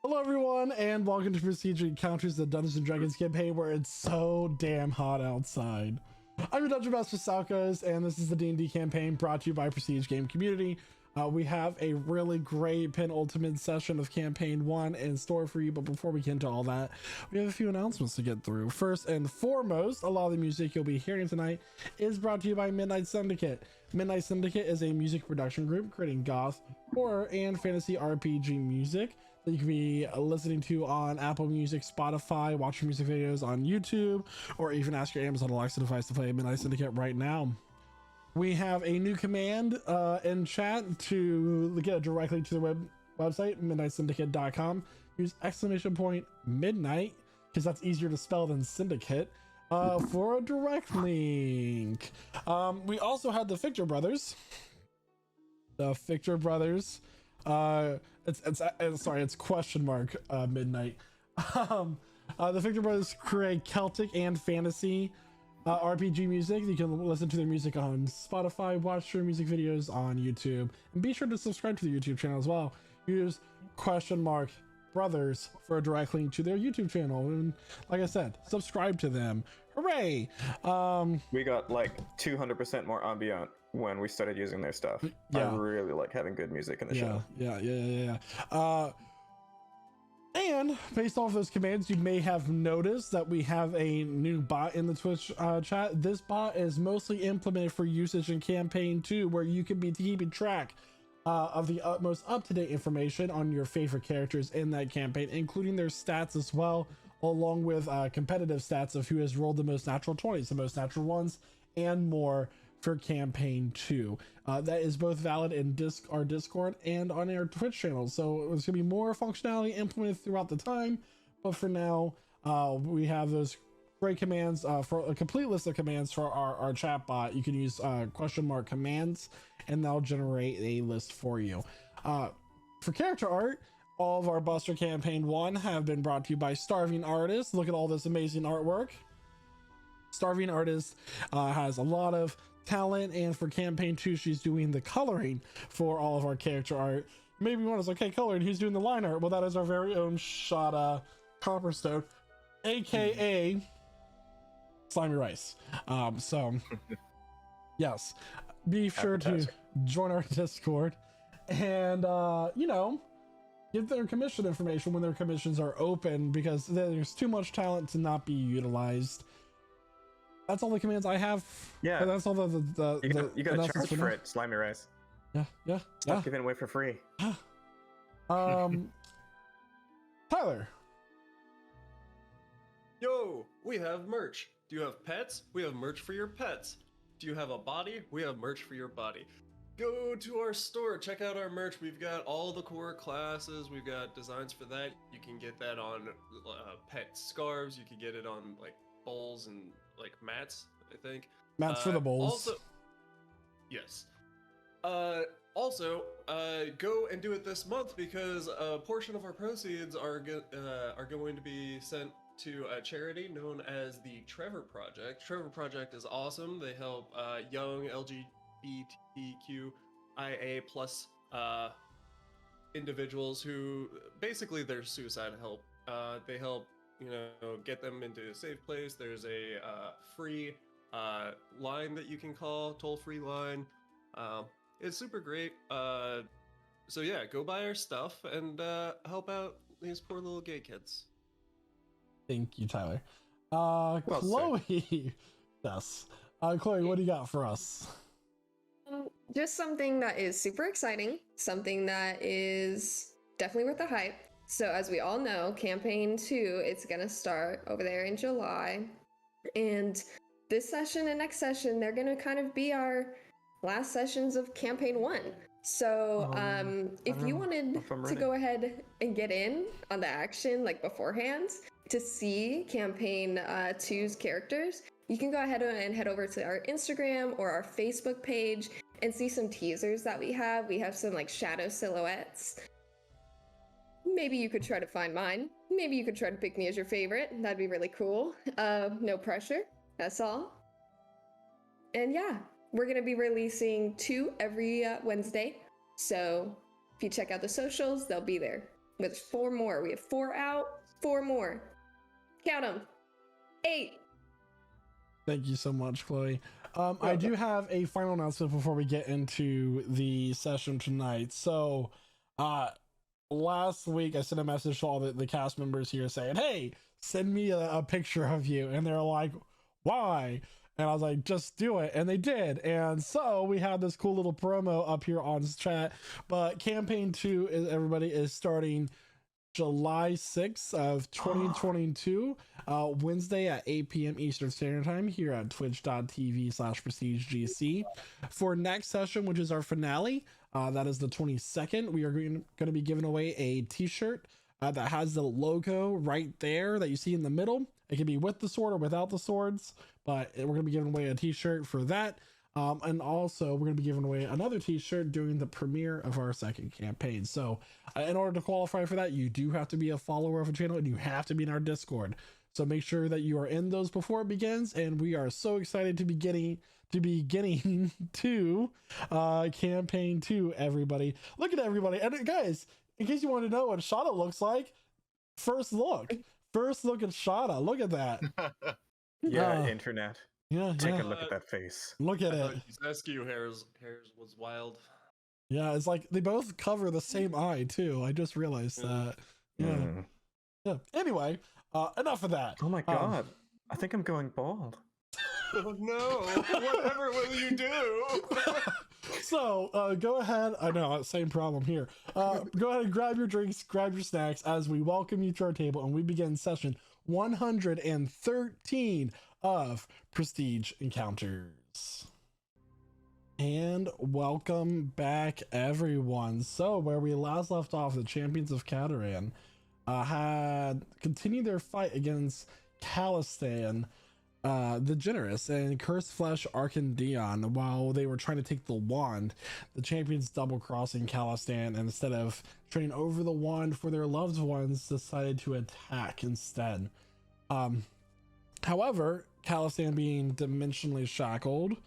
Hello everyone, and welcome to Prestige Encounters, the Dungeons & Dragons campaign where it's so damn hot outside. I'm your Dungeon Master Salkos, and this is the D&D campaign brought to you by Prestige Game Community. We have a really great penultimate session of Campaign 1 in store for you, but before we get into all that, we have a few announcements to get through. First and foremost, a lot of the music you'll be hearing tonight is brought to you by Midnight Syndicate. Midnight Syndicate is a music production group creating goth, horror, and fantasy RPG music that you can be listening to on Apple Music, Spotify, watching music videos on YouTube, or even ask your Amazon Alexa device to play Midnight Syndicate right now. We have a new command in chat to get directly to the website, midnightsyndicate.com. Use !midnight, because that's easier to spell than syndicate, for a direct link. We also had the Fictor Brothers. It's question mark midnight. The Fictor Brothers create Celtic and fantasy RPG music. You can listen to their music on Spotify, watch their music videos on YouTube, and be sure to subscribe to the YouTube channel as well. Use question mark brothers for a direct link to their YouTube channel, and like I said, subscribe to them. Hooray! We got like 200% more ambient when we started using their stuff. Yeah. I really like having good music in the show. Yeah. And based off those commands, you may have noticed that we have a new bot in the Twitch chat. This bot is mostly implemented for usage in Campaign 2, where you can be keeping track of the most up-to-date information on your favorite characters in that campaign, including their stats as well, along with competitive stats of who has rolled the most natural 20s, the most natural ones, and more for Campaign 2. That is both valid in our Discord and on our Twitch channel, so there's gonna be more functionality implemented throughout the time, but for now we have those great commands. For a complete list of commands for our chat bot, you can use question mark commands, and that'll generate a list for you. For character art, all of our Buster Campaign 1 have been brought to you by Starving Artist. Look at all this amazing artwork. Starving Artist has a lot of talent, and for Campaign 2 she's doing the coloring for all of our character art. Maybe one is like, hey, coloring, who's doing the line art? Well, that is our very own Shada Copperstone, aka Slimy Rice. So yes, be sure to join our Discord and give their commission information when their commissions are open, because there's too much talent to not be utilized. That's all the commands I have. Yeah, that's all you gotta charge for it, Slimy Rice. Yeah. Stop giving away for free. Tyler. Yo, we have merch. Do you have pets? We have merch for your pets. Do you have a body? We have merch for your body. Go to our store, check out our merch. We've got all the core classes. We've got designs for that. You can get that on pet scarves. You can get it on like bowls and like mats, I think. Mats for the bowls. Also, yes. Also, go and do it this month, because a portion of our proceeds are going to be sent to a charity known as the Trevor Project. Trevor Project is awesome. They help young LGBTQIA plus individuals who basically they're suicide help. They help get them into a safe place. There's a free line that you can call, toll-free line. It's super great. So yeah, go buy our stuff and help out these poor little gay kids. Thank you, Tyler. Well Chloe. Yes. Chloe, what do you got for us? Just something that is super exciting, something that is definitely worth the hype. So as we all know, Campaign 2, it's going to start over there in July. And this session and next session, they're going to kind of be our last sessions of Campaign 1. So if you wanted to go ahead and get in on the action like beforehand to see Campaign 2's characters, you can go ahead and head over to our Instagram or our Facebook page and see some teasers that we have. We have some like shadow silhouettes. Maybe you could try to find mine. Maybe you could try to pick me as your favorite. That'd be really cool. No pressure. That's all. And yeah, we're going to be releasing 2 every Wednesday. So if you check out the socials, they'll be there. with 4 more. We have 4 out, 4 more. Count them. 8. Thank you so much, Chloe. I do have a final announcement before we get into the session tonight. So, last week I sent a message to all the cast members here saying, hey, send me a picture of you. And they're like, why? And I was like, just do it. And they did. And so we have this cool little promo up here on chat. But campaign 2 is everybody is starting July 6th of 2022, Wednesday at 8 p.m. Eastern Standard Time here at twitch.tv/prestigegc. For next session, which is our finale, that is the 22nd, we are going to be giving away a t-shirt that has the logo right there that you see in the middle. It can be with the sword or without the swords, but we're going to be giving away a t-shirt for that. And also we're going to be giving away another t-shirt during the premiere of our second campaign. So in order to qualify for that, you do have to be a follower of a channel and you have to be in our Discord. So make sure that you are in those before it begins. And we are so excited to be getting to campaign 2, everybody. Look at everybody. And guys, in case you want to know what Shada looks like, first look at Shada. Look at that. Yeah, internet. Yeah, Take a look at that face. Look at it. Rescue hairs was wild. Yeah, it's like they both cover the same eye too. I just realized that. Yeah. Yeah. Anyway, enough of that. Oh my god. I think I'm going bald. Oh no! Whatever will you do? So go ahead. I know, same problem here. Go ahead and grab your drinks, grab your snacks as we welcome you to our table and we begin session 113 of Prestige Encounters. And welcome back, everyone. So where we last left off, the champions of Cataran had continued their fight against Calistan the Generous and Cursed Flesh Arcandion. While they were trying to take the wand, the champions double crossing Calistan, and instead of trading over the wand for their loved ones, decided to attack instead. However, Calistan, being dimensionally shackled,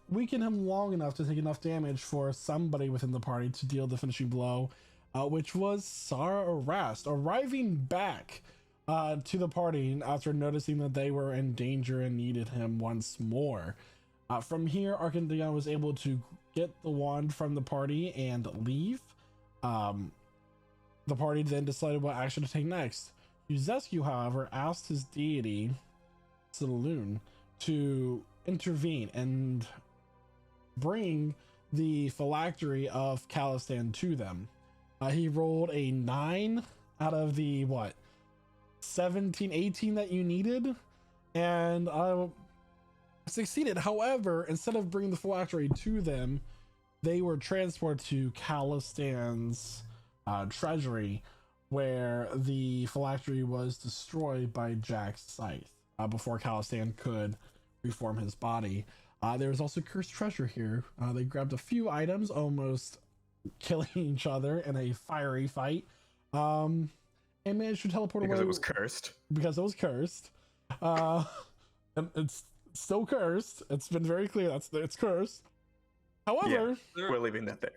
weakened him long enough to take enough damage for somebody within the party to deal the finishing blow, which was Sara Arast, arriving back to the party after noticing that they were in danger and needed him once more. From here, Arcandion was able to get the wand from the party and leave. The party then decided what action to take next. Uzescu, however, asked his deity, Saloon, to intervene and bring the phylactery of Calistan to them. He rolled a 9 out of the 17, 18 that you needed, and succeeded. However, instead of bringing the phylactery to them, they were transported to Calistan's treasury, where the phylactery was destroyed by Jack's scythe before Calistan could reform his body. There was also cursed treasure here. They grabbed a few items, almost killing each other in a fiery fight, and managed to teleport because away. It was cursed. Because it was cursed. And it's still cursed. It's been very clear it's cursed. However, yeah, we're leaving that there.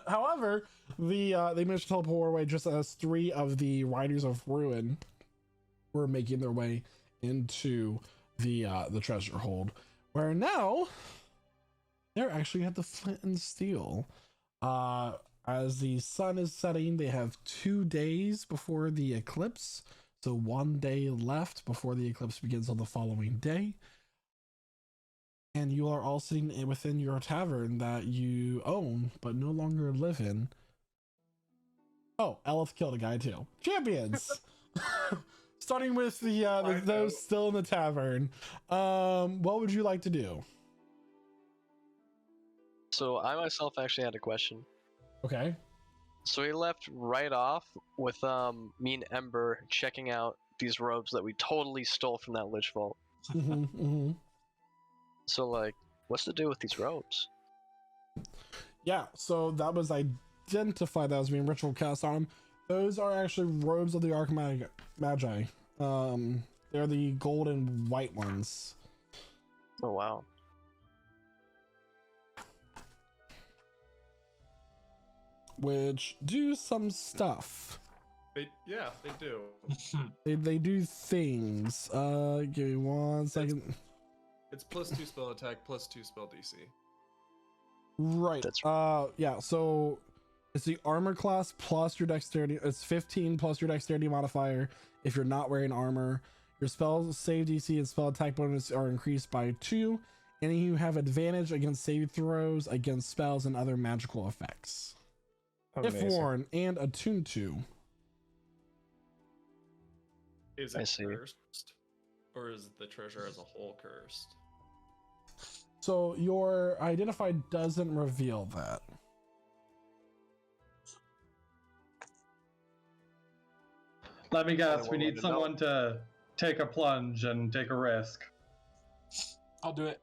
However, they managed to teleport away just as 3 of the Riders of Ruin were making their way into the treasure hold, where now they're actually at the Flint and Steel. As the sun is setting, they have 2 days before the eclipse, so 1 day left before the eclipse begins on the following day. And you are all sitting within your tavern that you own but no longer live in. Oh, Elif killed a guy too. Champions. Starting with those still in the tavern. What would you like to do? So I myself actually had a question. Okay. So we left right off with me and Ember checking out these robes that we totally stole from that Lich Vault. So like, what's the deal with these robes? Yeah, so that was identified as being ritual cast on them. Those are actually robes of the Archmagi. They're the gold and white ones. Oh wow. which do some stuff. They do. They do things. Give me 1 second. It's +2 spell attack, +2 spell DC. Right. That's yeah, so it's the armor class plus your dexterity. It's 15 plus your dexterity modifier if you're not wearing armor. Your spell save DC and spell attack bonus are increased by 2, and you have advantage against save throws, against spells, and other magical effects. Amazing. If worn and attuned to. Is I it see. cursed? Or is the treasure as a whole cursed? So your identified doesn't reveal that. Let me guess, we Anyone need want to know? someone to take a plunge and take a risk. I'll do it.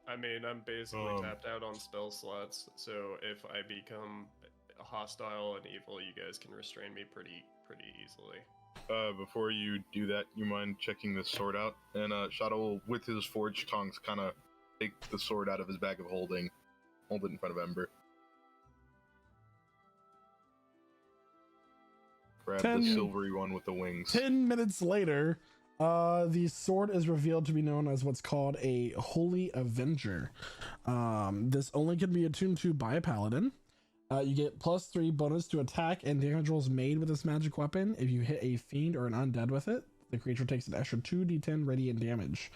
I mean, I'm basically tapped out on spell slots, so if I become hostile and evil, you guys can restrain me pretty easily. Before you do that, you mind checking this sword out? And Shadow will, with his forged tongs, kind of take the sword out of his bag of holding, hold it in front of Ember. Grab the silvery one with the wings. 10 minutes later, the sword is revealed to be known as what's called a Holy Avenger. This only can be attuned to by a paladin. You get +3 bonus to attack and damage rolls made with this magic weapon. If you hit a fiend or an undead with it, the creature takes an extra 2d10 radiant damage.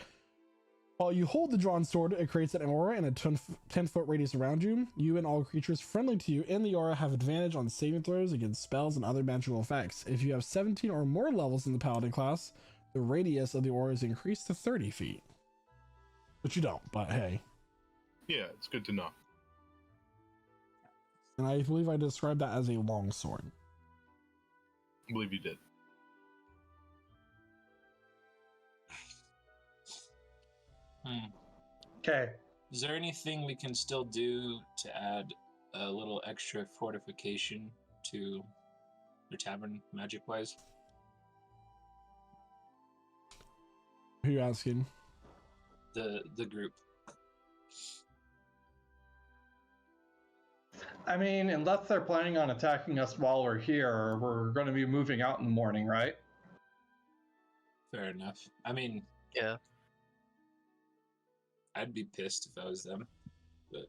While you hold the drawn sword, it creates an aura in a 10-foot radius around you. You and all creatures friendly to you in the aura have advantage on saving throws against spells and other magical effects. If you have 17 or more levels in the paladin class, the radius of the aura is increased to 30 feet. But you don't, but hey. Yeah, it's good to know. And I believe I described that as a long sword. I believe you did. Okay. Is there anything we can still do to add a little extra fortification to the tavern, magic-wise? Who are you asking? The group. I mean, unless they're planning on attacking us while we're here, we're going to be moving out in the morning, right? Fair enough. I mean, Yeah. I'd be pissed if I was them, but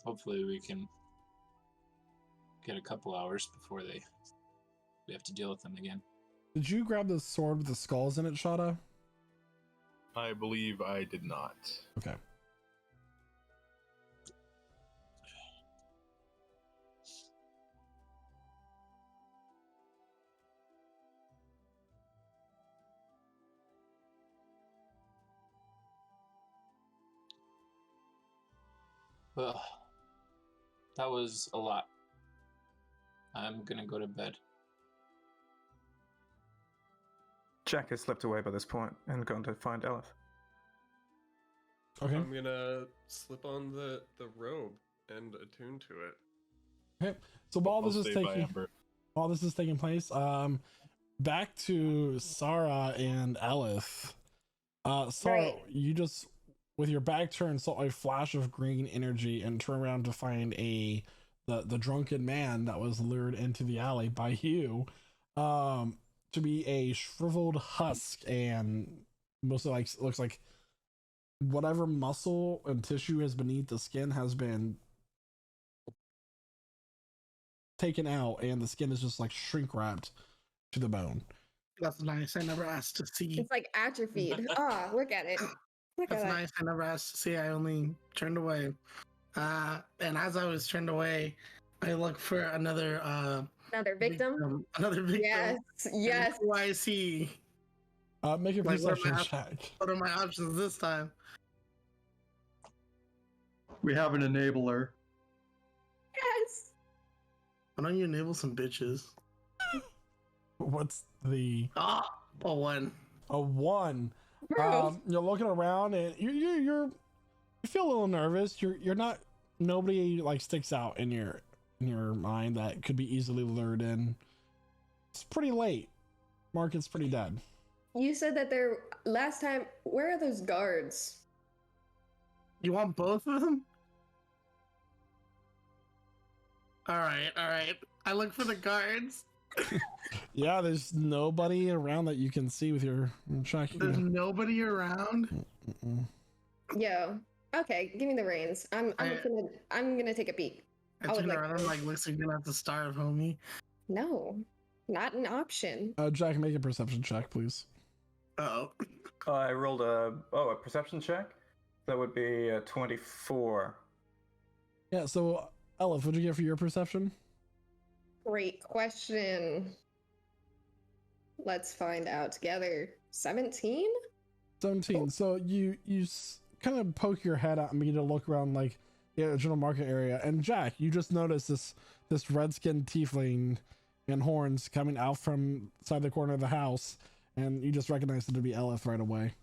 hopefully we can get a couple hours before we have to deal with them again. Did you grab the sword with the skulls in it, Shada? I believe I did not. Okay. Well, that was a lot. I'm gonna go to bed. Jack has slipped away by this point and gone to find Elif. Okay. I'm gonna slip on the robe and attune to it. Okay. So while I'll this is stay by taking Ember. place, back to Sarah and Elif. Sarah, Right. you just with your back turned saw a flash of green energy and turn around to find the drunken man that was lured into the alley by you, to be a shriveled husk, and mostly looks like whatever muscle and tissue is beneath the skin has been taken out, and the skin is just like shrink wrapped to the bone. That's nice. I never asked to see. It's like atrophied. Look at it. Look That's at nice. I never asked to see. I only turned away. And as I was turned away, I look for another it. Another victim. Another victim. Yes. And Yes. who I see. Make a Like, what perception am I- check. What are my options this time? We have an enabler. Yes. Why don't you enable some bitches? What's the A 1. a 1? Bro. You're looking around and you feel a little nervous. You're not, nobody like sticks out in your mind that could be easily lured in. It's pretty late. Market's pretty dead. You said that last time. Where are those guards? You want both of them? All right. I look for the guards. Yeah, there's nobody around that you can see with your track. There's nobody around. Yo. Okay, give me the reins. I'm gonna take a peek. I I would turn like around. to- I'm like, looks like you're gonna have to starve, homie. No, not an option. Jack, make a perception check, please. Oh. I rolled a perception check. That would be a 24. Yeah. So, Elif, what'd you get for your perception? Great question. Let's find out together. 17? 17. So you kind of poke your head out and begin to look around like the general market area, and Jack, you just notice this red-skinned tiefling and horns coming out from inside the corner of the house, and you just recognize it to be Elif right away.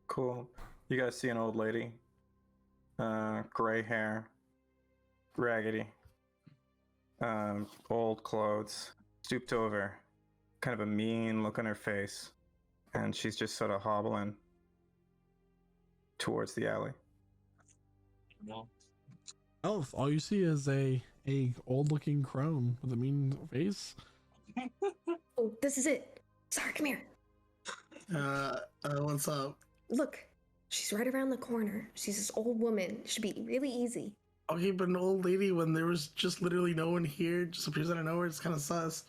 Cool. You guys see an old lady? Gray hair, raggedy, old clothes, stooped over, kind of a mean look on her face, and she's just sort of hobbling towards the alley. No. Elif, all you see is a old-looking crone with a mean face. Oh, this is it. Sorry, come here. What's up? Look, she's right around the corner. She's this old woman. It should be really easy. Okay, but an old lady when there was just literally no one here, just appears out of nowhere. It's kind of sus.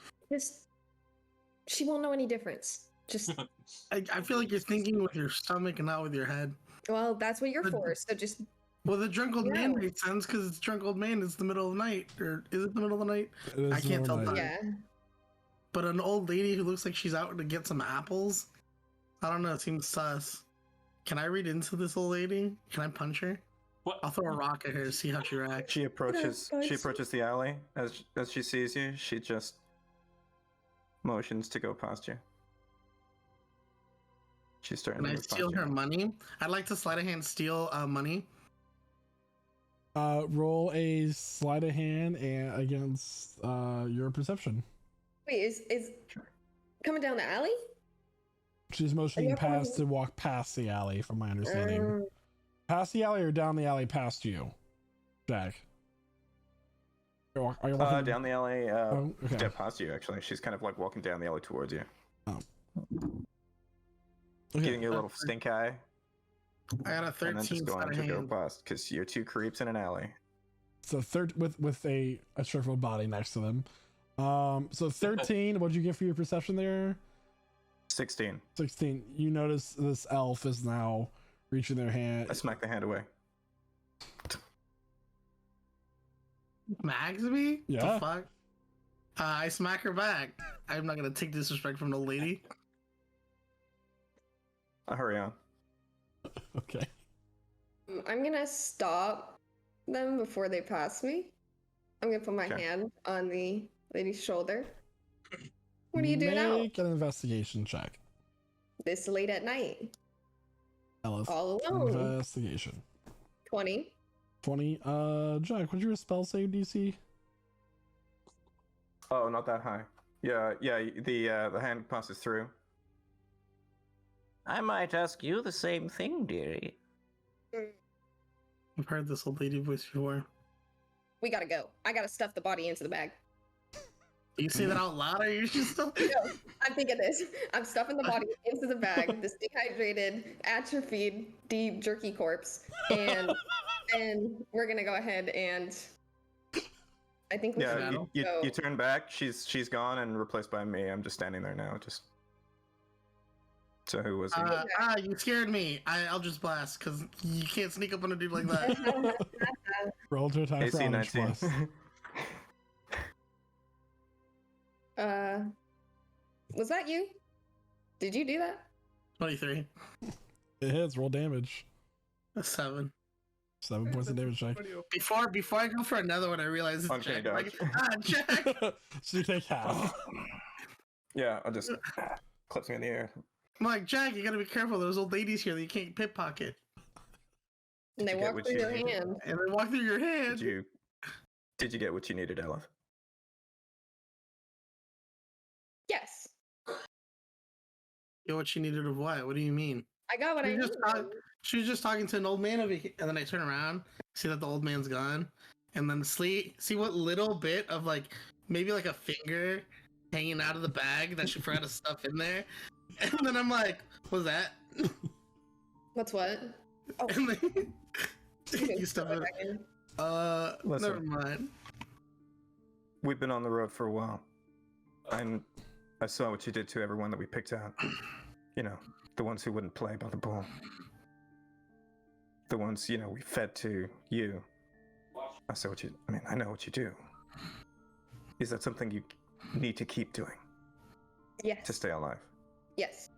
She won't know any difference. Just, I feel like you're thinking with your stomach and not with your head. well, that's what you're for. So just, Well, the drunk old man No. makes sense because it's drunk old man. It's the middle of the night, or is it the middle of the night? It is I can't tell normal. time. yeah. But an old lady who looks like she's out to get some apples. I don't know. It seems sus. Can I read into this old lady? Can I punch her? What? I'll throw a rock at her. See how she reacts. She approaches Nice. the alley. As she sees you, she just motions to go past you. She's starting Can to I move past steal you her now. money? I'd like to sleight of hand steal money. Roll a sleight of hand and against your perception. Wait, is coming down the alley? She's motioning you past coming- to walk past the alley, from my understanding. Um, Past the alley or down the alley past you, Jack? Are you walking Down the alley, Oh, okay. yeah, past you actually. She's kind of like walking down the alley towards you, Okay. giving you a little stink eye, I got a and then 13 just sleight going of to go hand. past because you're two creeps in an alley. So third with a shriveled body next to them. So 13. What'd you get for your perception there? 16. 16. You notice this elf is now reaching their hand. I smack the hand away. Magsby? Yeah. The fuck? I smack her back. I'm not gonna take disrespect from the lady. I hurry on. Okay. I'm gonna stop them before they pass me. I'm gonna put my Okay. hand on the lady's shoulder. What do you do now? Make an investigation check. This late at night, Ellis. all alone. Investigation. 20. 20. Jack, what's your spell save DC? Oh, not that high. Yeah. The hand passes through. I might ask you the same thing, dearie. I've heard this old lady voice before. We gotta go. I gotta stuff the body into the bag. Do you say that out loud or you just No, I'm thinking this. I'm stuffing the body into the bag, this dehydrated, atrophied, deep jerky corpse, and we're gonna go ahead and I think we Yeah, should you go. turn back. She's gone and replaced by me. I'm just standing there now. Just. So who was he? You scared me. I'll just blast because you can't sneak up on a dude like that. Roll to attack for AC Onyx 19. Plus. Was that you? Did you do that? 23. It hits. Roll damage. A 7. 7 points of damage, Jack. Before I go for another one, I realize it's Uncanny Jack. dodge. Like, Jack! So you take half. Yeah, I'll just clips me in the air. I'm like, Jack, you gotta be careful. There's old ladies here that you can't pickpocket. And they you get walk what through you your needed? hand. And they walk through your hand. Did you get what you needed, Elif? Yes. Yo, what you needed of what? What do you mean? I got what I You just needed. She was just talking to an old man over here, and then I turn around, see that the old man's gone, and then see what little bit of like maybe like a finger hanging out of the bag that she forgot to stuff in there, and then I'm like, "What's that?" What's what? Oh, And then you stuff it. Listen. Never mind. We've been on the road for a while. And I saw what you did to everyone that we picked out. You know, the ones who wouldn't play by the ball. The ones, you know, we fed to you. I know what you do. Is that something you need to keep doing yes. to stay alive? Yes.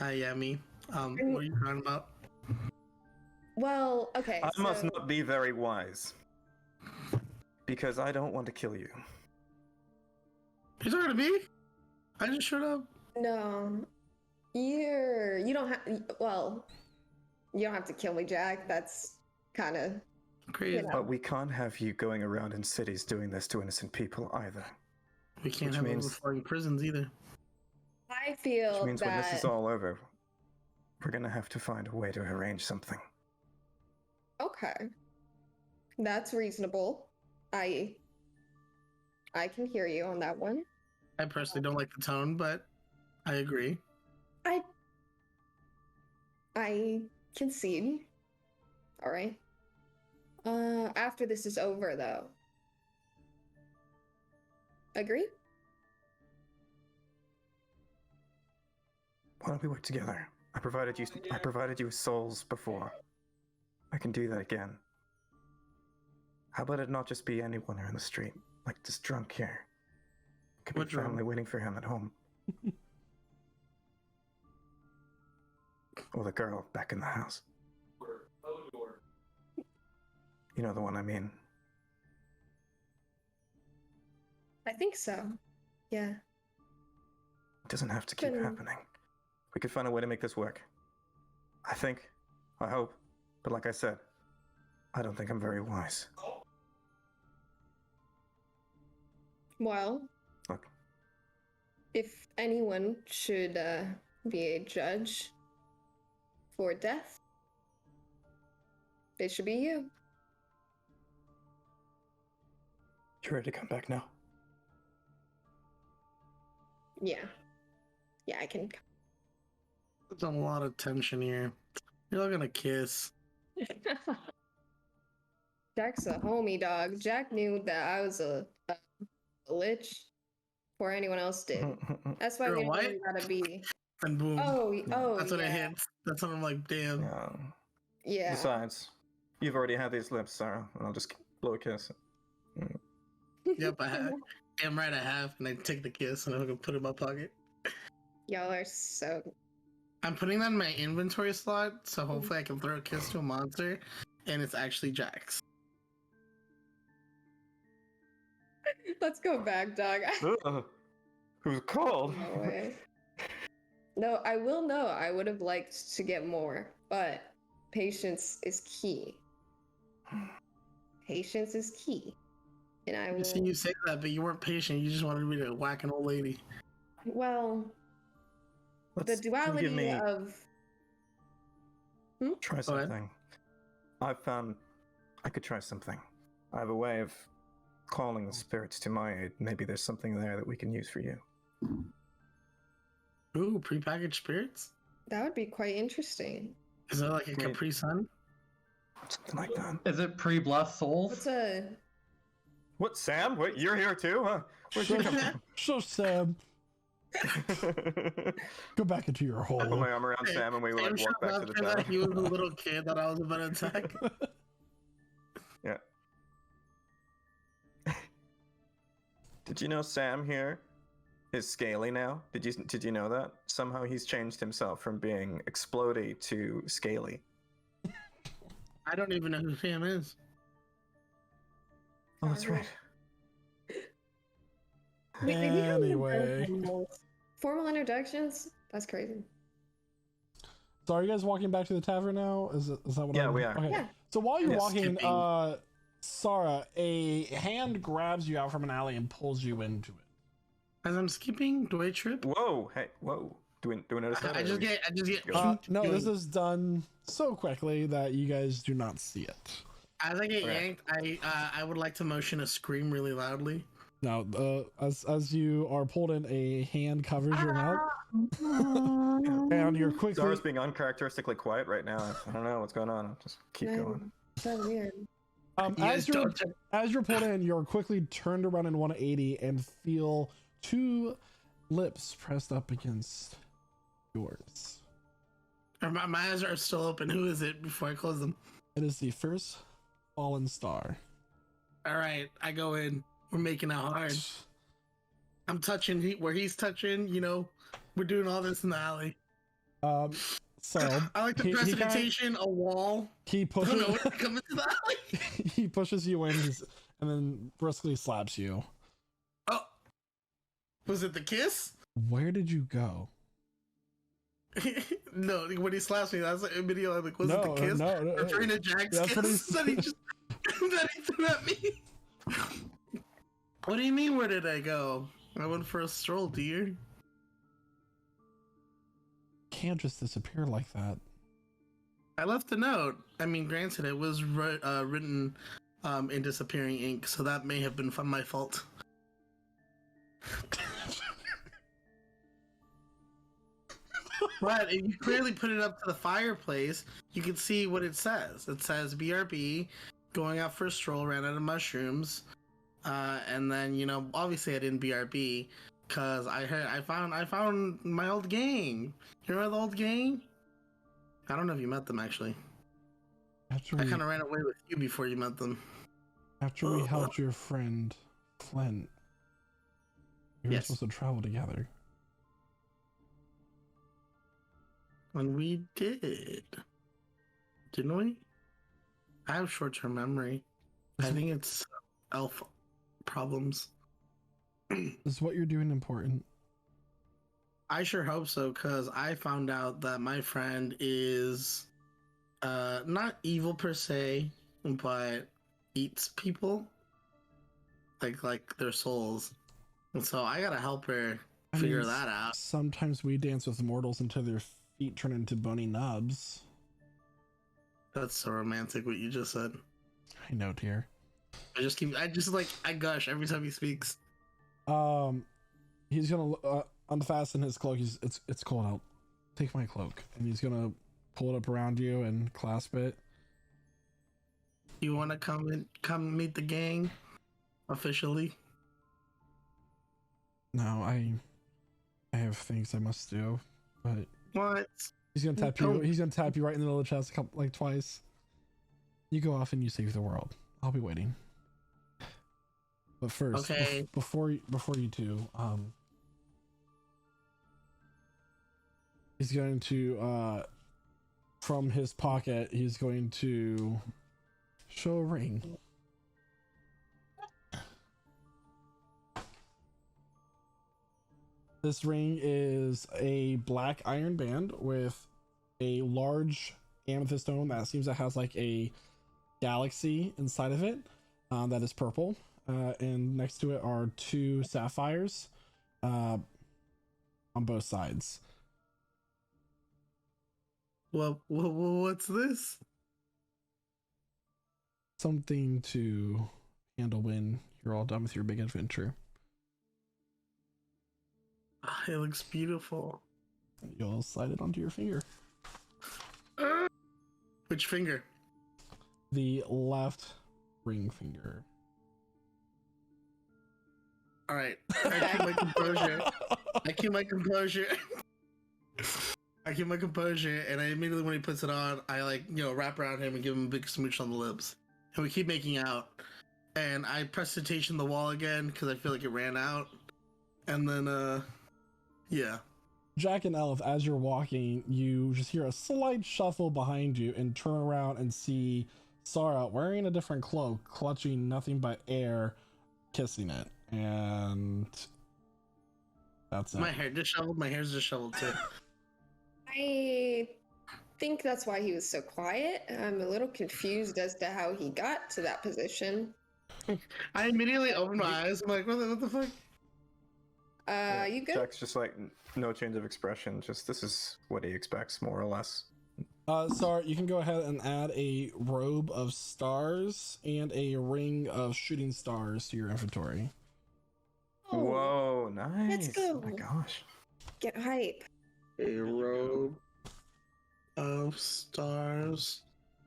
Yeah, me. What are you talking about? Well, okay. I must not be very wise. Because I don't want to kill you. You talking to me? I just showed up. No. You don't have. Well, you don't have to kill me, Jack. That's kind of Crazy. You know. But we can't have you going around in cities doing this to innocent people either. We can't Which have means- overflowing prisons either. I feel Which means that. when this is all over, we're gonna have to find a way to arrange something. Okay. That's reasonable. I can hear you on that one. I personally don't like the tone, but I agree. I concede. All right. After this is over, though. Agree? Why don't we work together? I provided you with souls before. I can do that again. How about it not just be anyone here in the street, like this drunk here? Could be What drunk? family waiting for him at home. Or the girl back in the house. You know the one I mean. I think so. Yeah. It doesn't have to keep Can- happening. We could find a way to make this work. I think. I hope. But like I said, I don't think I'm very wise. Well, Look. if anyone should be a judge for death, it should be you. You ready to come back now? Yeah. Yeah, I can. There's a lot of tension here. You're all gonna kiss. Jack's a homie, dog. Jack knew that I was a lich before anyone else did. That's why You're a we what? really gotta be. And boom. Oh, That's when it yeah. hits. That's when I'm like, damn. Yeah. Yeah. Besides, you've already had these lips, Sarah, and I'll just blow a kiss. Yep, I have. Damn right I have. And I take the kiss and I'm gonna put it in my pocket. Y'all are so. I'm putting that in my inventory slot, so hopefully I can throw a kiss to a monster, and it's actually Jack's. Let's go back, dog. Who's cold? No way. No, I will know. I would have liked to get more, but patience is key. Patience is key. And I I will. see you say that, but you weren't patient. You just wanted me to whack an old lady. Well, the Can you duality give me of. try Go ahead. something? I've found I could try something. I have a way of calling the spirits to my aid. Maybe there's something there that we can use for you. Ooh, prepackaged spirits? That would be quite interesting. Is that like a Capri Sun? Something like that. Is it pre-blessed souls? What's a. What, Sam? What, you're here too, huh? Where'd you come from? So Sam, go back into your I put hole. my arm around Sam and we Sam like showed walk back up to the for that. town. He was a little kid that I was about to attack. Yeah. Did you know Sam here is scaly now? Did you know that? Somehow he's changed himself from being explodey to scaly. I don't even know who Sam is. Oh, that's right. We don't even Anyway. know formal introductions? That's crazy. So are you guys walking back to the tavern now? Is that what? Yeah, we are. Okay. Yeah. So while you're Yeah, walking, skipping. Sarah, a hand grabs you out from an alley and pulls you into it. As I'm skipping, do I trip? Whoa, hey, whoa. Do we notice that? I just get. No, this is done so quickly that you guys do not see it. As I get Okay. yanked, I would like to motion a scream really loudly. Now, as you are pulled in, a hand covers your mouth, and you're quickly. Zara's being uncharacteristically quiet right now. I don't know what's going on. Just keep going. So weird. As you're pulled in, you're quickly turned around in 180 and feel two lips pressed up against yours. My eyes are still open. Who is it before I close them? It is the first fallen star. All right, I go in. We're making it hard. I'm touching where he's touching. You know, we're doing all this in the alley. So I like the precipitation, a wall. He I pushes. don't know when to come into the alley. He pushes you in, and then briskly slaps you. Oh, was it the kiss? Where did you go? No, when he slaps me, that's like immediately like, was it the kiss? No, Referring to Jack's that's what kiss that he just that he threw at me. What do you mean? Where did I go? I went for a stroll, dear. Can't just disappear like that. I left a note. I mean, granted, it was written in disappearing ink, so that may have been my fault. But if you clearly put it up to the fireplace, you can see what it says. It says BRB, going out for a stroll, ran out of mushrooms, and then obviously I didn't BRB because I found my old gang. You remember the old gang? I don't know if you met them actually. I kind of ran away with you before you met them. After we helped your friend Flint, we were supposed to travel together. And we did, didn't we? I have short-term memory. I think it's elf problems. Is what you're doing important? I sure hope so, because I found out that my friend is not evil per se, but eats people, like their souls. And so I gotta help her figure that out. Sometimes we dance with mortals until their feet turn into bony nubs. That's so romantic what you just said. I know, dear. I gush every time he speaks. He's gonna unfasten his cloak. It's cold out. Take my cloak, and he's gonna pull it up around you and clasp it. You want to come meet the gang officially? No, I have things I must do, but what? He's gonna tap you. He's gonna tap you right in the middle of the chest, twice. You go off and you save the world. I'll be waiting. But first, okay. before you two, he's going to from his pocket, he's going to show a ring. This ring is a black iron band with a large amethyst stone that seems to has like a galaxy inside of it that is purple. And next to it are two sapphires on both sides. Well, what's this? Something to handle when you're all done with your big adventure. It looks beautiful. You'll slide it onto your finger. Which finger? The left ring finger. All right. I keep my composure. I keep my composure, and I immediately, when he puts it on, I wrap around him and give him a big smooch on the lips, and we keep making out. And I prestidigitation the wall again because I feel like it ran out, and then yeah. Jack and Elf, as you're walking, you just hear a slight shuffle behind you and turn around and see Sarah wearing a different cloak, clutching nothing but air, kissing it. And that's it. My hair's disheveled too. I think that's why he was so quiet. I'm a little confused as to how he got to that position. I immediately opened my eyes. I'm like, what the fuck? You good? Jack's just like no change of expression. Just this is what he expects, more or less. Sorry, you can go ahead and add a robe of stars and a ring of shooting stars to your inventory. Oh, Whoa, nice! let's go. Oh my gosh. Get hype. A robe of stars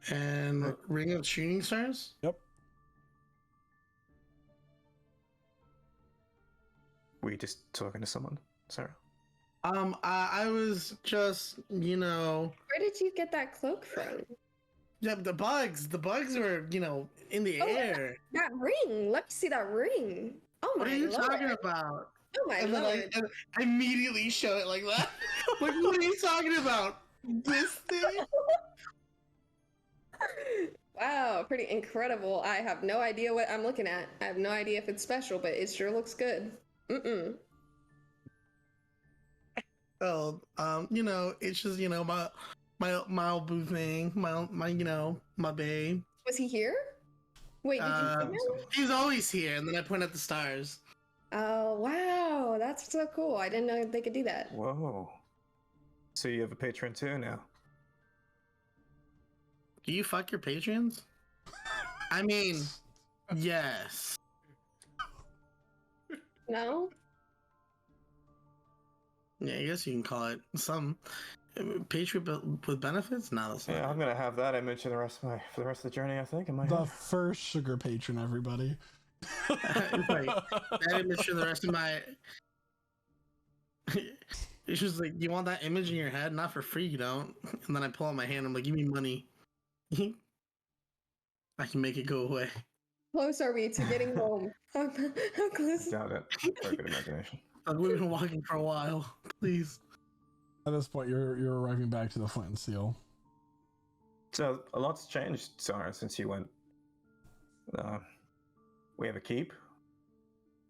and ring of shooting stars. Yep. We just talking to someone, Sarah? I was just, Where did you get that cloak from? yeah, the bugs were, in the Oh, air. That ring. Let me see that ring. Oh my What are you lord. talking about? Oh my And then lord. I immediately show it like that. Like, what are you talking about? This thing? Wow, pretty incredible. I have no idea what I'm looking at. I have no idea if it's special, but it sure looks good. Oh, it's just, my boo thing, my babe. Was he here? Wait, did you see him? He's always here, and then I point at the stars. Oh, wow. That's so cool. I didn't know they could do that. Whoa. So you have a patron too now? Do you fuck your patrons? I mean, yes. No? Yeah, I guess you can call it some patron with benefits. No, that's not. Yeah, I'm gonna have that image for the rest of the journey. I think. The first sugar patron, everybody. It's like that image for the rest of my. It's just like, you want that image in your head? Not for free, you don't. And then I pull out my hand. I'm like, give me money. I can make it go away. Close are we to getting home? How close? Doubt it. Very good imagination. We've been walking for a while. Please. At this point, you're arriving back to the Flint and Seal. So a lot's changed, Sarah, since you went. We have a keep.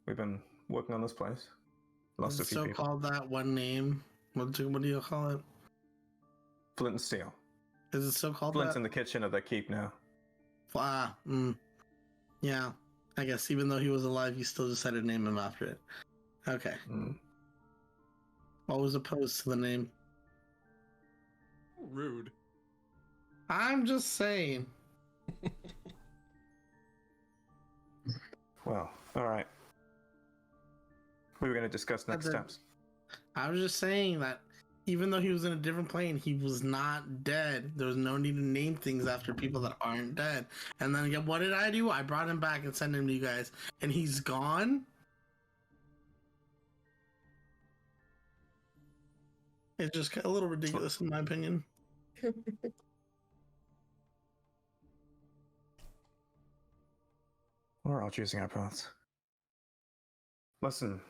We've been working on this place. Lost a few So people. called that one name. What do you call it? Flint and Steel. Is it so called Flint's that? in the kitchen of the keep now. Yeah. I guess even though he was alive, you still decided to name him after it. Okay. What was opposed to the name? Rude. I'm just saying. Well, all right. We were going to discuss next steps. I was just saying that even though he was in a different plane, he was not dead. There was no need to name things after people that aren't dead. And then again, what did I do? I brought him back and sent him to you guys. And he's gone? It's just a little ridiculous in my opinion. We're all choosing our paths. Listen,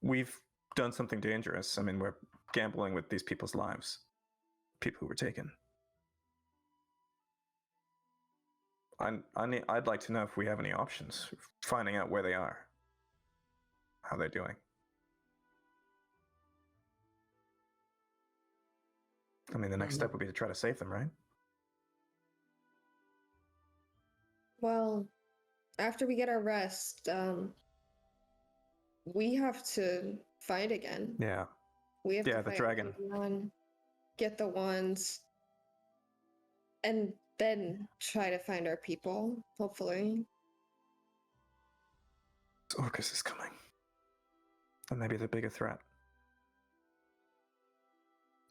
we've done something dangerous. I mean, we're gambling with these people's lives. People who were taken. I'd like to know if we have any options. Finding out where they are. How they're doing. I mean, the next step would be to try to save them, right? Well, after we get our rest, we have to fight again. Yeah. We have to the fight dragon. everyone, get the wands, and then try to find our people, hopefully. Orcus is coming. And maybe the bigger threat.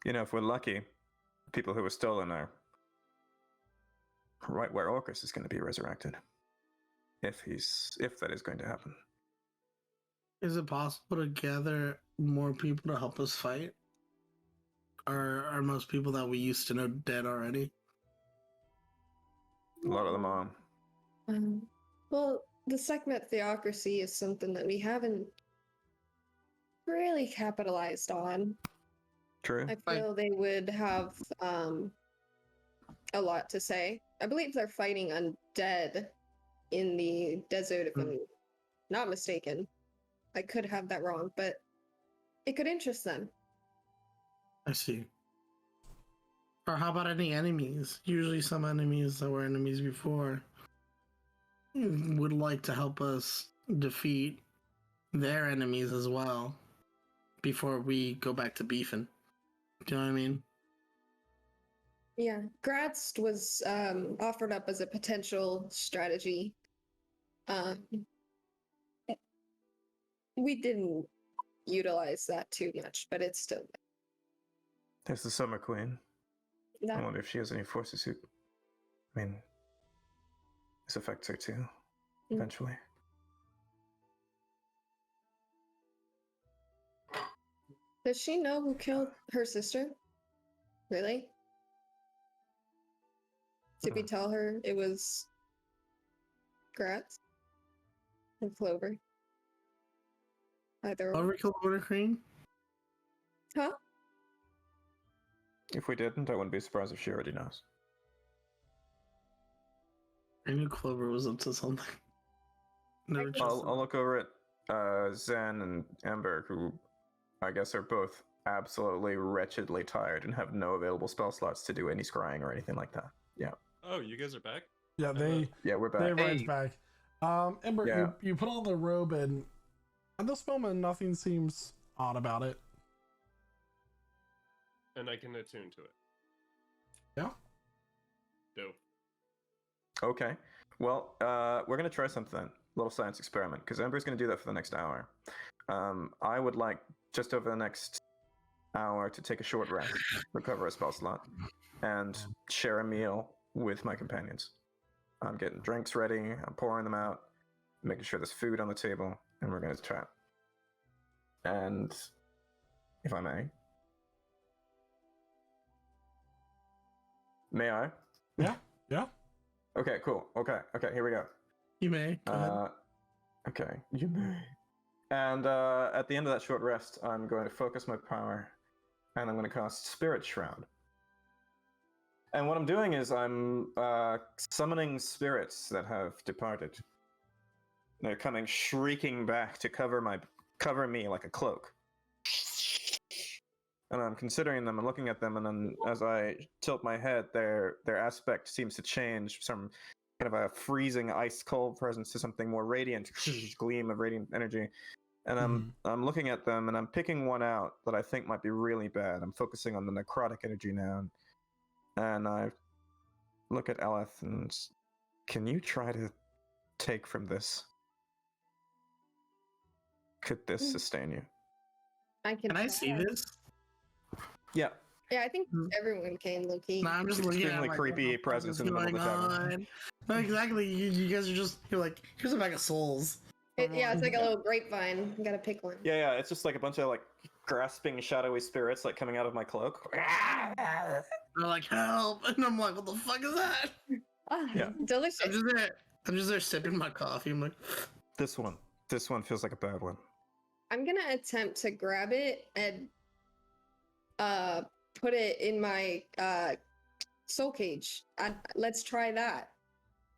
You know, if we're lucky, people who were stolen are right where Orcus is going to be resurrected. If that is going to happen. Is it possible to gather more people to help us fight? Or are most people that we used to know dead already? A lot of them are. Well, the Sekhmet Theocracy is something that we haven't really capitalized on. True. I feel they would have a lot to say. I believe they're fighting undead in the desert, if I'm not mistaken. I could have that wrong, but it could interest them. I see. Or how about any enemies? Usually some enemies that were enemies before would like to help us defeat their enemies as well before we go back to beefing. Do you know what I mean? Yeah, Graz was offered up as a potential strategy. We didn't utilize that too much, but it's still There's the Summer Queen. I that. wonder if she has any forces who. I mean, this affects her too, eventually. Does she know who killed her sister? Really? Did we tell her it was Graz and Clover? Either or. Clover killed Water Queen? Huh? If we didn't, I wouldn't be surprised if she already knows. I knew Clover was up to something. Never trusted I'll look over at Zen and Ember, who I guess are both absolutely wretchedly tired and have no available spell slots to do any scrying or anything like that. Yeah. Oh, you guys are back? Yeah, we're back. They arrived back. Ember, Yeah. you put on the robe, and at this moment, nothing seems odd about it. And I can attune to it. Yeah. Dope. Okay. Well, we're going to try something. A little science experiment, because Ember's going to do that for the next hour. I would like, just over the next hour, to take a short rest, recover a spell slot, and share a meal with my companions. I'm getting drinks ready, I'm pouring them out, making sure there's food on the table, and we're going to chat. And, if I may I? Yeah. Okay, cool. Okay, here we go. You may. Go ahead. Okay, you may. And at the end of that short rest, I'm going to focus my power, and I'm going to cast Spirit Shroud. And what I'm doing is I'm summoning spirits that have departed. They're coming shrieking back to cover me like a cloak. And I'm considering them and looking at them, and then as I tilt my head, their aspect seems to change from kind of a freezing ice cold presence to something more radiant, gleam of radiant energy. And I'm looking at them, and I'm picking one out that I think might be really bad. I'm focusing on the necrotic energy now, and I look at Eleth and, can you try to take from this? Could this sustain you? Can I see this? Yeah. Yeah, I think everyone can, Loki. Nah, I'm just looking at Extremely like, creepy what the fuck presence is in the middle of the going tavern. on? No, exactly. You guys are just, you're like, here's a bag of souls. Yeah, it's like a little grapevine. You gotta pick one. Yeah, it's just like a bunch of like grasping shadowy spirits like coming out of my cloak. They're like, help! And I'm like, what the fuck is that? Ah, Yeah. delicious. I'm just there sipping my coffee. I'm like, This one feels like a bad one. I'm gonna attempt to grab it and put it in my soul cage. Let's try that.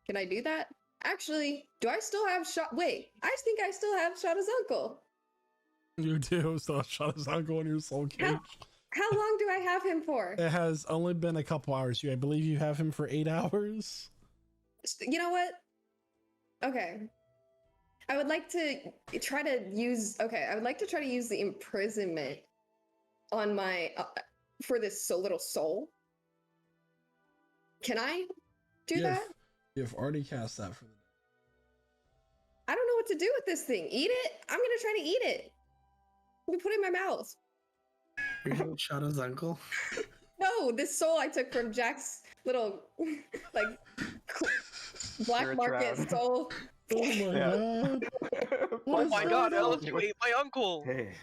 Can I do that? Actually, do I still have shot? Wait, I think I still have Shada's uncle. You do still have Shada's uncle in your soul cage. How long do I have him for? It has only been a couple hours. I believe you have him for 8 hours. You know what? Okay. I would like to try to use. Okay, I would like to try to use the imprisonment on my for this little soul. Can I do that? You've already cast that for the day. I don't know what to do with this thing. Eat it? I'm gonna try to eat it. Let me put it in my mouth. you're Shada's uncle. No, this soul I took from Jack's little like black Spirit market shroud. soul. Oh my god. Oh my god, going Alice, you ate my uncle! Hey,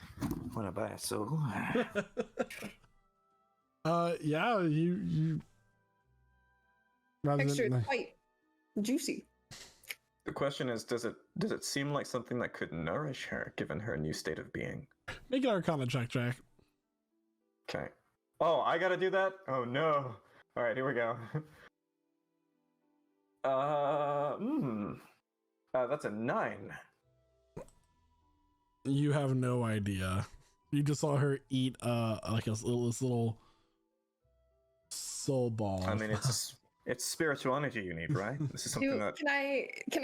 wanna buy a soul? Yeah, you rather Texture than is quite juicy. The question is, does it seem like something that could nourish her, given her new state of being? make an Arcana check, Jack. Okay. Oh, I gotta do that? Oh no. Alright, here we go. That's a 9. You have no idea. You just saw her eat like this little soul ball. I mean, it's It's spiritual energy you need, right? This is something that. Can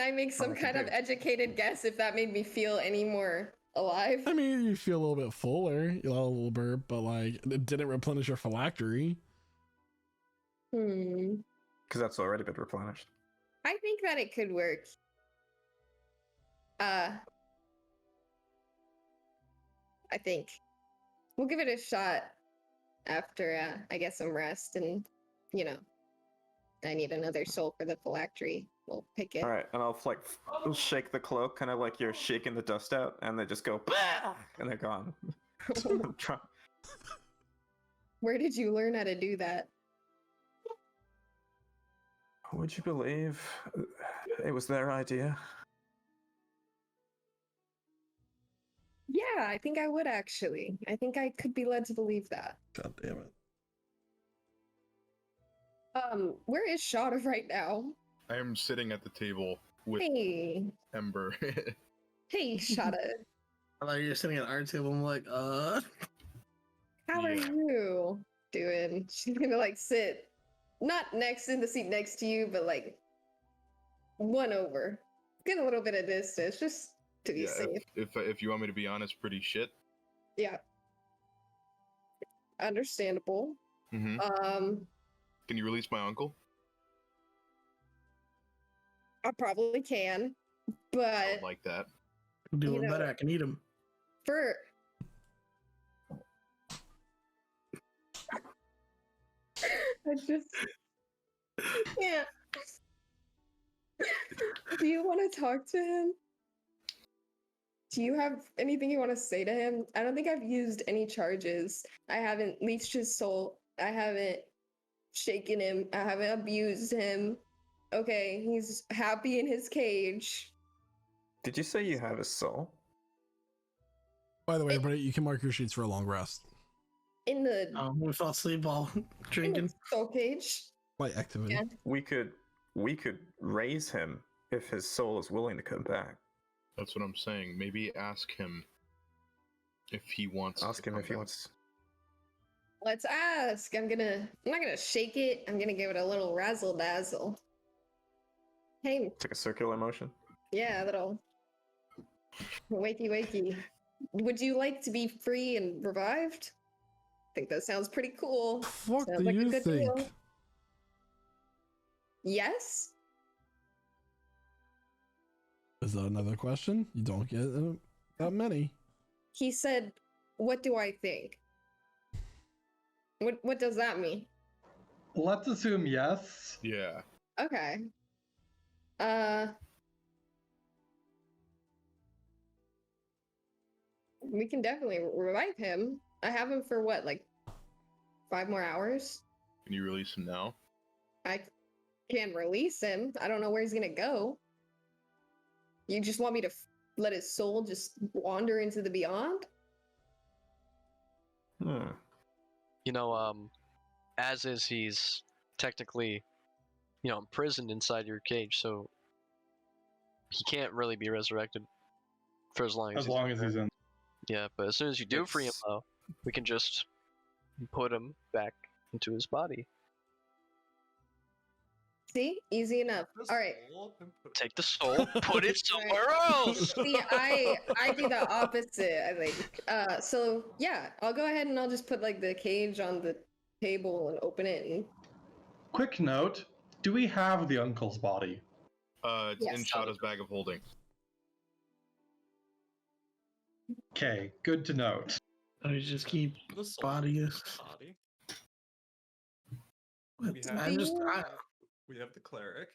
I make some I can kind of do. educated guess if that made me feel any more alive? I mean, you feel a little bit fuller, you know, a little burp, but like it didn't replenish your phylactery. Hmm. Because that's already been replenished. I think that it could work. I think we'll give it a shot after I get some rest, and you know, I need another soul for the phylactery. We'll pick it. All right, and I'll shake the cloak, kind of like you're shaking the dust out, and they just go, bah! And they're gone. Where did you learn how to do that? Would you believe it was their idea? Yeah, I think I would actually. I think I could be led to believe that. God damn it. Where is Shada right now? I am sitting at the table with Hey, Ember. hey, Shada. I thought you were sitting at our table. I'm like, How are Yeah. you doing? She's gonna like sit, not next in the seat next to you, but like one over. Get a little bit of distance, just to be Yeah, safe. if you want me to be honest, pretty shit. Yeah. Understandable. Mm-hmm. Can you release my uncle? I probably can, I but would like that. doing know- better. I can eat him. for I just can't. Do you want to talk to him? Do you have anything you want to say to him? I don't think I've used any charges. I haven't leached his soul. I haven't shaken him. I haven't abused him. Okay, he's happy in his cage. Did you say you have a soul? By the way, everybody, you can mark your sheets for a long rest. In the, We fell asleep while in drinking. the soul cage. Light activity. Yeah. We could raise him if his soul is willing to come back. That's what I'm saying. Maybe ask him if he wants. Ask to him come if he back. wants. Let's ask. I'm not gonna shake it. I'm gonna give it a little razzle dazzle. Hey, It's like a circular motion. yeah, a little wakey wakey. Would you like to be free and revived? I think that sounds pretty cool. Fuck Sounds do like a you good think? deal. Yes? Is that another question? You don't get that many. He said, what do I think? What does that mean? Let's assume yes. Yeah. Okay. We can definitely revive him. I have him for what, like 5 more hours? Can you release him now? I can release him. I don't know where he's gonna go. You just want me to let his soul just wander into the beyond? Hmm. You know, as is, he's technically, you know, imprisoned inside your cage, so he can't really be resurrected for as long as He's in. Yeah, but as soon as you do free him, It's- though, we can just put him back into his body. See? Easy enough. All right. Take the soul, put it somewhere else. See, I do the opposite, I think. So yeah, I'll go ahead and I'll just put like the cage on the table and open it and Quick note: do we have the uncle's body? It's in Yes. Shada's bag of holding. Okay, good to note. I just keep The soul bodies. body. What? We have, we have the cleric.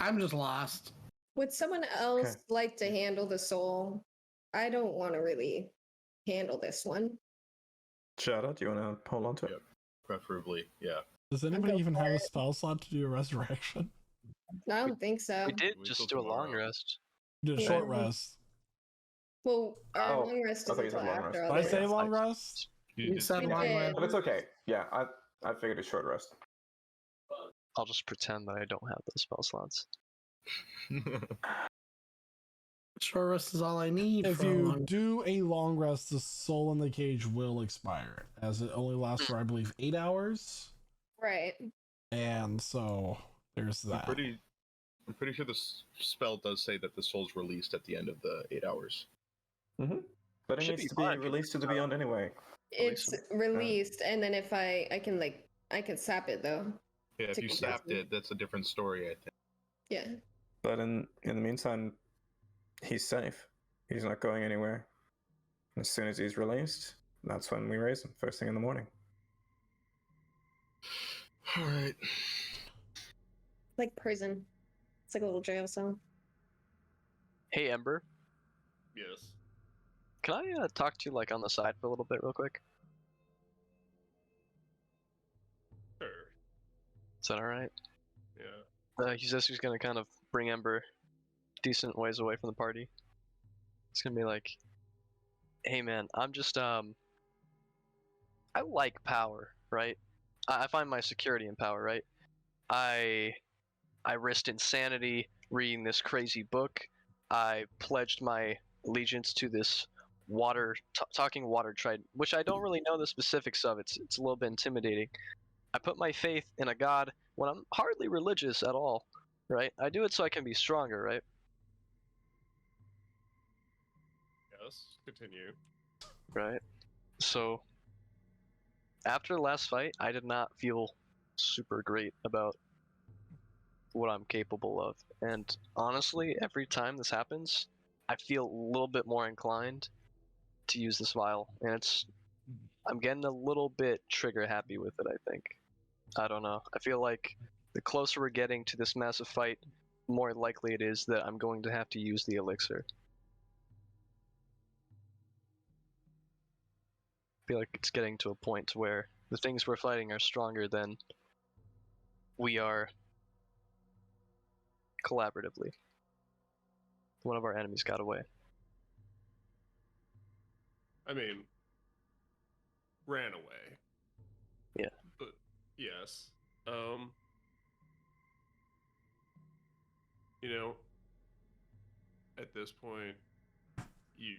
I'm just lost. would someone else Okay. like to handle the soul? I don't want to really handle this one. Shada, do you want to hold on to it? Yep. Preferably, yeah. Does anybody go even for have a it. spell slot to do a resurrection? I don't think so. We did Wait just till do a long tomorrow. rest. Do a Yeah. short rest. Well, our Oh, long rest I is thought you said until long after rest. all Did I this. say long rest? You said You long did. rest. But it's okay. Yeah, I figured a short rest. I'll just pretend that I don't have those spell slots. Short rest is all I need. If for a you long... do a long rest, the soul in the cage will expire, as it only lasts for, I believe, 8 hours. Right. And so there's that. I'm pretty sure this spell does say that the soul's released at the end of the 8 hours. Mm-hmm. But it Should needs be to be fine. released to the beyond anyway. It's released, and then if I can sap it though. Yeah, if To you confuse sapped me. it, that's a different story, I think. Yeah. But in the meantime, he's safe. He's not going anywhere. As soon as he's released, that's when we raise him, first thing in the morning. Alright. Like prison. It's like a little jail cell. Hey, Ember, Yes. can I talk to you like on the side for a little bit, real quick? Sure. Is that all right? Yeah. He says he's gonna kind of bring Ember decent ways away from the party. It's gonna be like, hey man, I'm just I like power, right? I find my security in power, right? I risked insanity reading this crazy book. I pledged my allegiance to this talking water trident, which I don't really know the specifics of. It's a little bit intimidating. I put my faith in a god when I'm hardly religious at all, right? I do it so I can be stronger, right? Yes. Continue. Right. So after the last fight, I did not feel super great about what I'm capable of. And honestly, every time this happens, I feel a little bit more inclined to use this vial. And I'm getting a little bit trigger happy with it, I think. I don't know. I feel like the closer we're getting to this massive fight, the more likely it is that I'm going to have to use the elixir. I feel like it's getting to a point where the things we're fighting are stronger than we are collaboratively. One of our enemies got away. I mean, ran away. Yeah. But yes. You know, at this point, you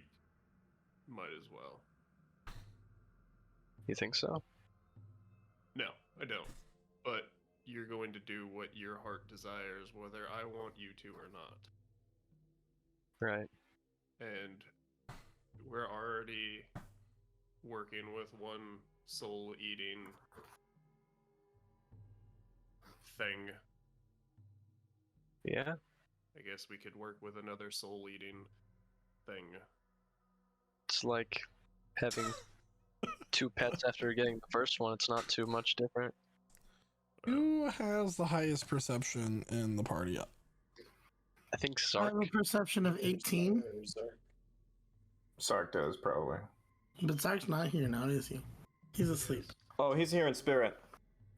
might as well. You think so? No, I don't. But you're going to do what your heart desires, whether I want you to or not. Right. And we're already working with one soul-eating thing. Yeah. I guess we could work with another soul-eating thing. It's like having two pets after getting the first one. It's not too much different. Who has the highest perception in the party? I think I have Sark. a perception of 18, Sark does, probably. but Zark's not here now, is he? He's asleep. Oh, he's here in spirit.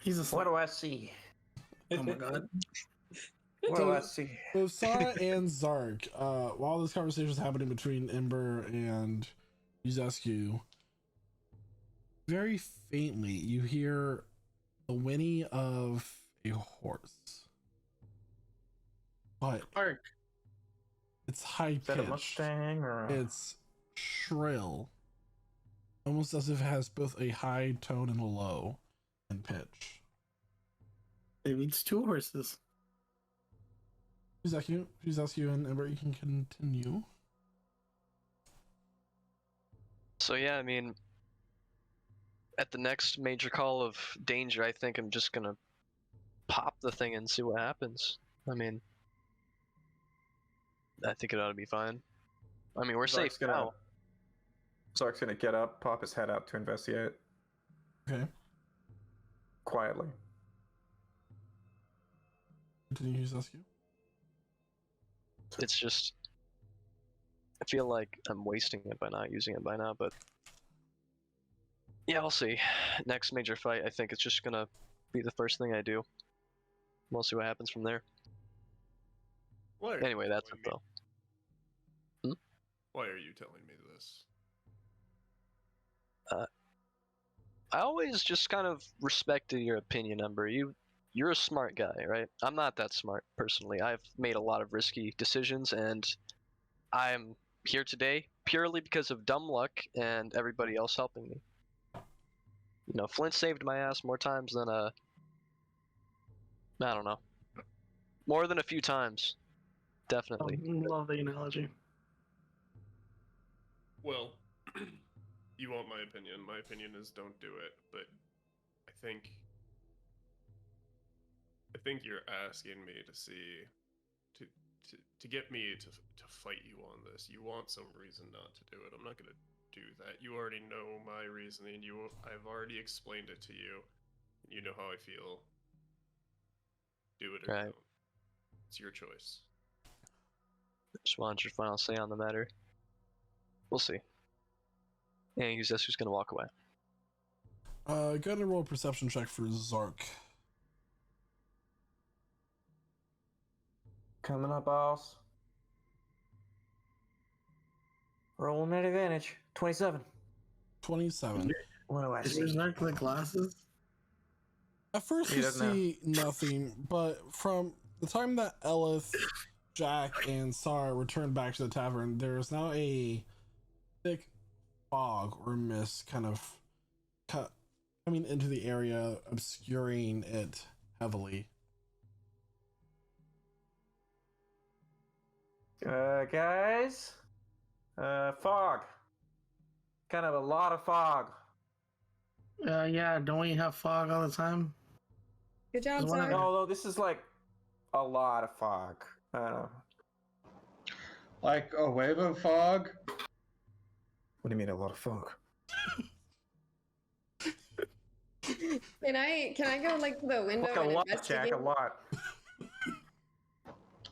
He's asleep. What do I see? Oh my god. What do I see? So Sarah and Zark, while this conversation is happening between Ember and Yuzescu, very faintly you hear the whinny of a horse. But Ark. it's high Is that a pitched. Mustang or a... It's shrill. Almost as if it has both a high tone and a low in pitch. Maybe it's two horses. Yuzescu and Ember, you can continue. So yeah, I mean, at the next major call of danger, I think I'm just gonna pop the thing and see what happens. I mean, I think it ought to be fine. I mean, we're safe now. Zark's gonna get up, pop his head out to investigate. Okay. Quietly. Continue, Yuzescu. It's just, I feel like I'm wasting it by not using it by now, but yeah, I'll see. Next major fight, I think it's just gonna be the first thing I do. We'll see what happens from there. Why are you Anyway, that's it telling though. me- Why are you telling me this? I always just kind of respected your opinion, Ember. You're a smart guy, right? I'm not that smart, personally. I've made a lot of risky decisions, and I'm here today purely because of dumb luck and everybody else helping me. You know, Flint saved my ass more times than, I don't know. More than a few times. Definitely. Love the analogy. Well, you want my opinion. My opinion is don't do it, but I think you're asking me to see to get me to fight you on this. You want some reason not to do it. I'm not going to do that. You already know my reasoning. I've already explained it to you. You know how I feel. Do it or Right. don't. It's your choice. Just want your final say on the matter. We'll see. And he's just who's gonna walk away. Go ahead and roll a perception check for Zark. Coming up, boss. Rolling at advantage. 27. 27. What do I Is see? yours not the glasses? At first He you doesn't see nothing, but from the time that Elith, Jack, and Sar returned back to the tavern, there's now a thick fog or mist kind of coming into the area, obscuring it heavily. Guys? Fog. Kind of a lot of fog. Yeah, don't we have fog all the time? Good job, There's one Sarah. of- Although this is like a lot of fog. I don't know. Like a wave of fog? What do you mean a lot of fog? Can I go like to the window Like a and lot, investigate? Jack, a lot.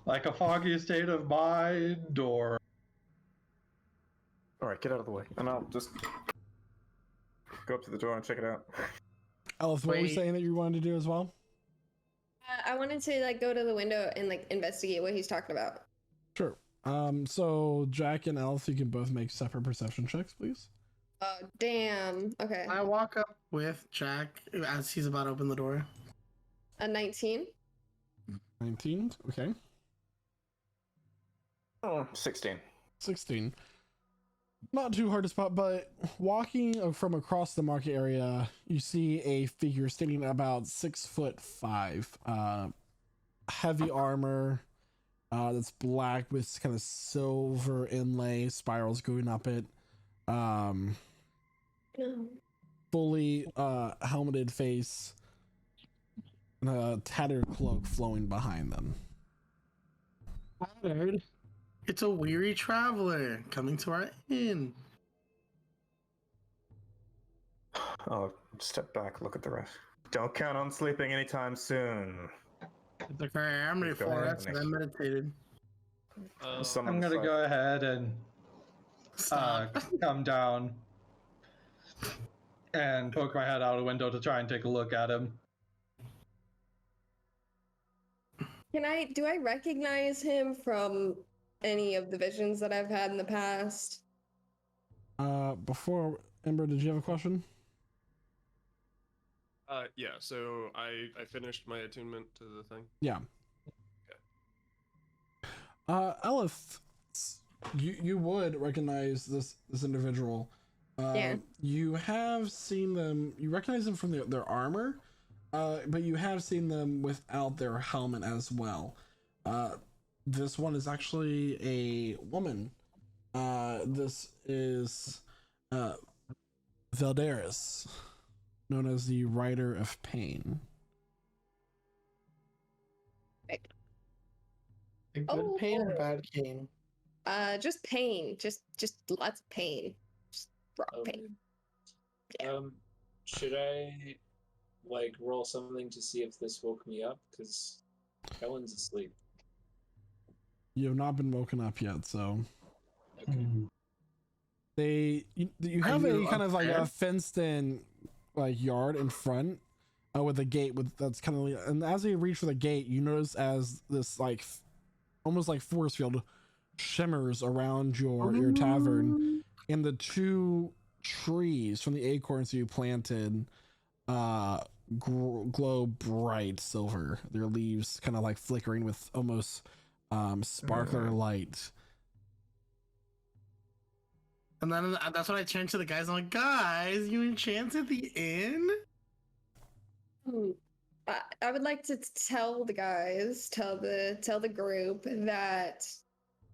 Like a foggy state of mind, or All right, get out of the way, and I'll just go up to the door and check it out. Elith, what were you Wait. saying that you wanted to do as well? I wanted to like go to the window and like investigate what he's talking about. Sure. So Jack and Elith, you can both make separate perception checks, please. Oh damn. Okay. I walk up with Jack as he's about to open the door. A 19. 19. Okay. Oh, 16. 16. Not too hard to spot, but walking from across the market area, you see a figure standing about 6'5". Heavy armor, that's black with kind of silver inlay spirals going up it. No. Fully helmeted face, and a tattered cloak flowing behind them. Honored. It's a weary traveler coming to our inn. I'll step back, look at the rest. Don't count on sleeping anytime soon. It's like, I'm ready Go for ahead, it. Nick. I meditated. Some I'm on the gonna side. go ahead and Stop. come down and poke my head out a window to try and take a look at him. Do I recognize him from any of the visions that I've had in the past? Before Ember, did you have a question? Yeah, so I finished my attunement to the thing. Yeah. Elith, you would recognize this individual. Yeah. You have seen them. You recognize them from their armor, but you have seen them without their helmet as well. This one is actually a woman. This is Valderis, known as the Rider of Pain. A good pain or bad pain? Just pain. Just lots of pain. Just raw pain. Yeah. Should I like roll something to see if this woke me up? Because Ellen's asleep. You have not been woken up yet, so Okay. you have you a kind of like a upstairs? fenced-in like yard in front with a gate that's kind of, and as you reach for the gate, you notice as this like almost like force field shimmers around your tavern, and the two trees from the acorns you planted glow bright silver, their leaves kind of like flickering with almost sparkler light. And then that's when I turn to the guys. I'm like, guys, you enchant at the inn? I would like to tell the guys, tell the group that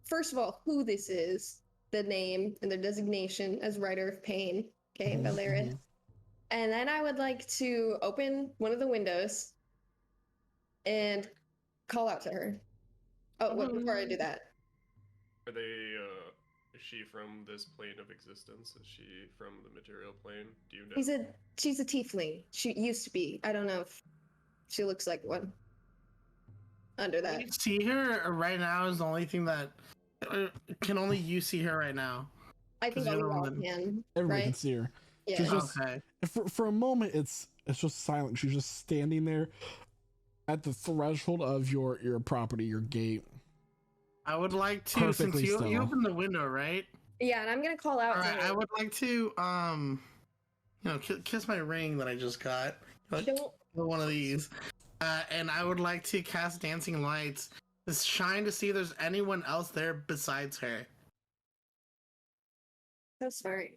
first of all, who this is, the name and the designation as Rider of Pain, okay, Valeris. And then I would like to open one of the windows and call out to her. Oh, wait, before I do that. Are they, is she from this plane of existence? Is she from the material plane? Do you know? She's a tiefling. She used to be. I don't know if she looks like one. Under that. Can you see her right now is the only thing that can only you see her right now. I think only y'all can. Everybody right? can see her. Yeah. She's just, Okay. for a moment, it's just silent. She's just standing there at the threshold of your property, your gate. I would like to, Perfectly since you still. opened the window, right? Yeah, and I'm gonna call out All to right, her. I would like to, kiss my ring that I just got. Like, Don't- one of these. And I would like to cast Dancing Lights to shine to see if there's anyone else there besides her. So smart.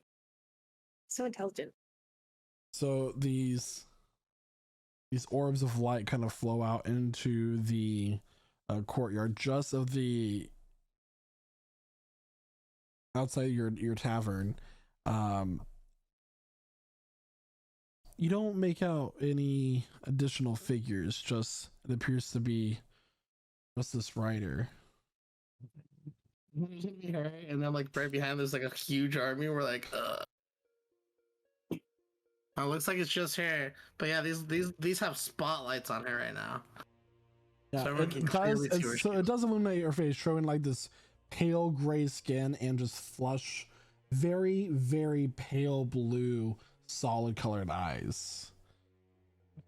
So intelligent. So these orbs of light kind of flow out into the courtyard just of the outside your tavern. You don't make out any additional figures, just it appears to be just this rider. And then, like, right behind there's like a huge army. We're like, it looks like it's just her. But yeah, these have spotlights on her right now. Yeah, So everyone can it clearly does. see where So she it is. does illuminate her face, showing like this pale gray skin and just flush, very very pale blue, solid colored eyes.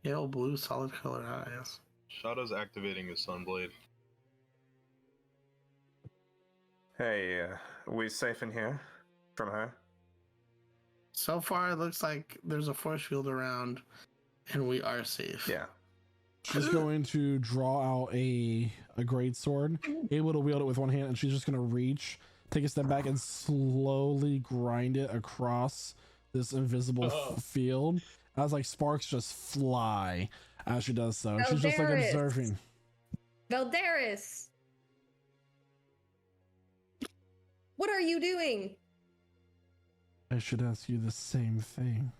Pale blue, solid colored eyes. Shadow's activating his Sunblade. Hey, we safe in here from her? So far, it looks like there's a force field around, and we are safe. Yeah. She's going to draw out a great sword, able to wield it with one hand, and she's just going to reach, take a step back, and slowly grind it across this invisible field as like sparks just fly as she does so. And she's just like Valderis. observing. Valderis! What are you doing? I should ask you the same thing.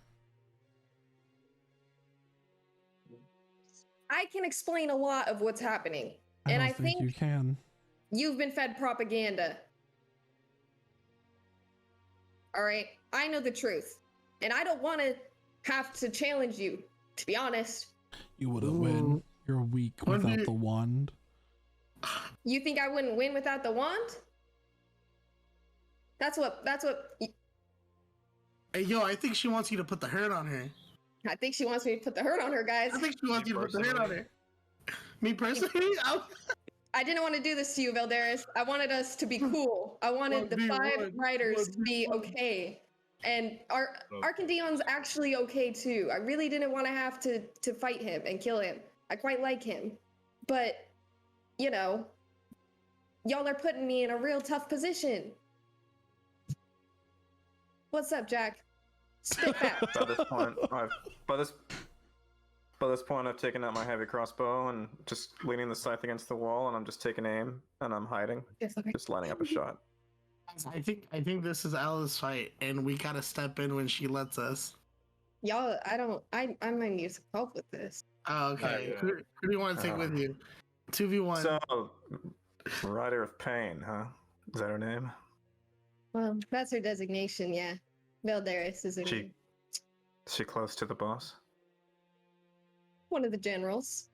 I can explain a lot of what's happening. I And don't I think you can. you've been fed propaganda. All right? I know the truth. And I don't want to have to challenge you, to be honest. You wouldn't win. You're weak without the wand. You think I wouldn't win without the wand? That's what Hey, yo, I think she wants you to put the hurt on her. I think she wants me to put the hurt on her, guys. I think she wants you to put the hurt on her. Me personally, I didn't want to do this to you, Valderis. I wanted us to be cool. I wanted the 5 riders to be okay. And Arcandion's actually okay too. I really didn't want to have to fight him and kill him. I quite like him. But, you know, y'all are putting me in a real tough position. What's up, Jack? Spit back. By this point, I've taken out my heavy crossbow and just leaning the scythe against the wall, and I'm just taking aim, and I'm hiding, just lining up a shot. I think this is Ella's fight, and we gotta step in when she lets us. Y'all, I might need some help with this. Oh, okay. Who do you want to take with you? 2v1. So, Rider of Pain, huh? Is that her name? Well, that's her designation, yeah. Valderis is her name. Is she close to the boss? One of the generals.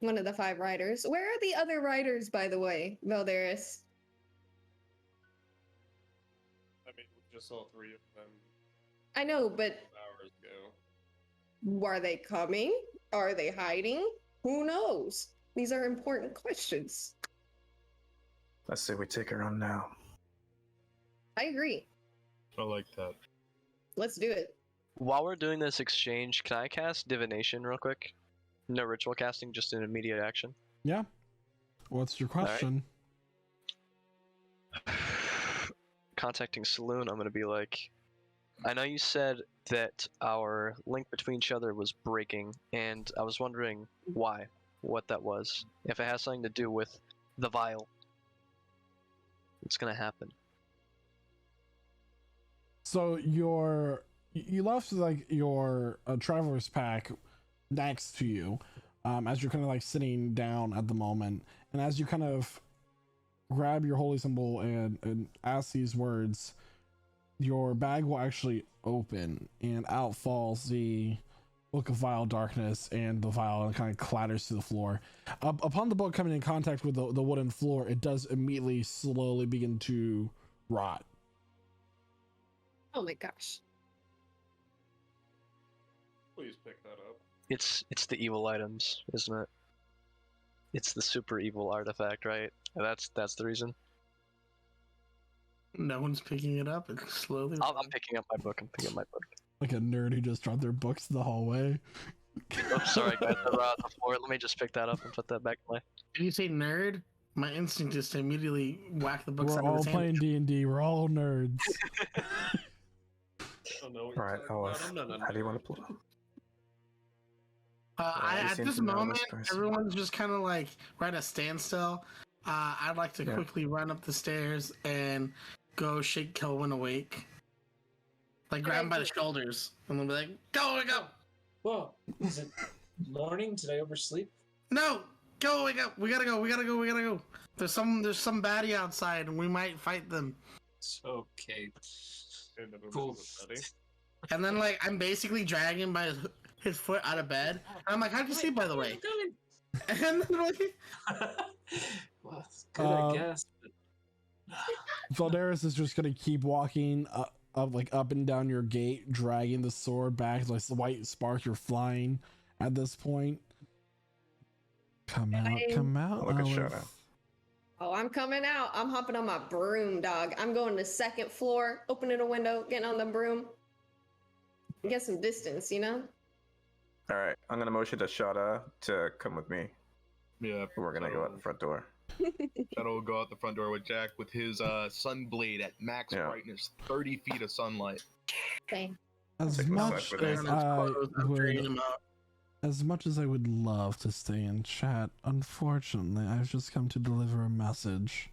One of the 5 riders. Where are the other riders, by the way, Valderis? I mean, we just saw 3 of them I know, but hours ago. are they coming? Are they hiding? Who knows? These are important questions. Let's say we take her on now. I agree. I like that. Let's do it. While we're doing this exchange, can I cast divination real quick? No ritual casting, just an immediate action. Yeah. What's your question? Contacting Saloon, I'm gonna be like, I know you said that our link between each other was breaking, and I was wondering why, what that was. If it has something to do with the vial, what's gonna happen? So you left like your traveler's pack next to you, as you're kind of like sitting down at the moment, and as you kind of grab your holy symbol and ask these words, your bag will actually open, and out falls the book of vile darkness, and the vial kind of clatters to the floor. Upon the book coming in contact with the wooden floor, it does immediately slowly begin to rot. Oh my gosh. Please pick that up. It's the evil items, isn't it? It's the super evil artifact, right? That's the reason. No one's picking it up. It's slowly. I'm picking up my book. I'm picking up my book. Like a nerd who just dropped their books in the hallway. Oh, sorry, guys. They're on the floor. Let me just pick that up and put that back away. Did you say nerd? My instinct is to immediately whack the books We're out of all his hand. playing D&D. We're all nerds. Oh no. All right, Ellis. How do you want to play? You At seem this to know moment, this person. everyone's just kind of like right at a standstill. I'd like to quickly run up the stairs and go shake Kelvin awake. Like grab him by the shoulders and then be like, go, go! Whoa, is it morning? Did I oversleep? No! Go, wake up! We gotta go, we gotta go, we gotta go. There's some baddie outside and we might fight them. It's okay. Cool. And then like I'm basically dragging him by his foot out of bed. And I'm like, how'd you sleep, by the way? And then like Well, it's good, I guess. Valderis is just gonna keep walking up and down your gate, dragging the sword back. Like the white sparks, you're flying at this point. Come out. Look at Olive. Shadow. Oh, I'm coming out. I'm hopping on my broom, dog. I'm going to second floor, opening a window, getting on the broom. Get some distance, you know? All right, I'm gonna motion to Shada to come with me. Yeah. We're gonna go out the front door. Shadow will go out the front door with Jack with his sun blade at max brightness, 30 feet of sunlight. Okay. As Take my much side with as him. as much as I would love to stay in chat, unfortunately, I've just come to deliver a message.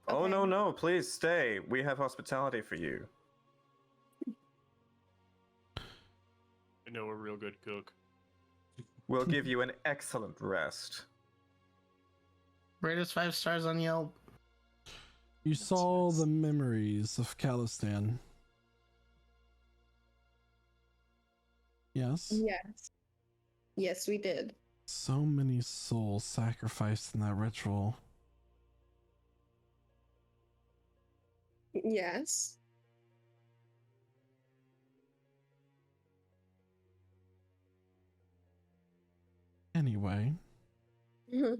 Oh no, please stay. We have hospitality for you. I know a real good cook. We'll give you an excellent rest. rate us 5 stars on Yelp. You saw the memories of Khalistan. Yes? Yes. Yes, we did. So many souls sacrificed in that ritual. Yes. Anyway, you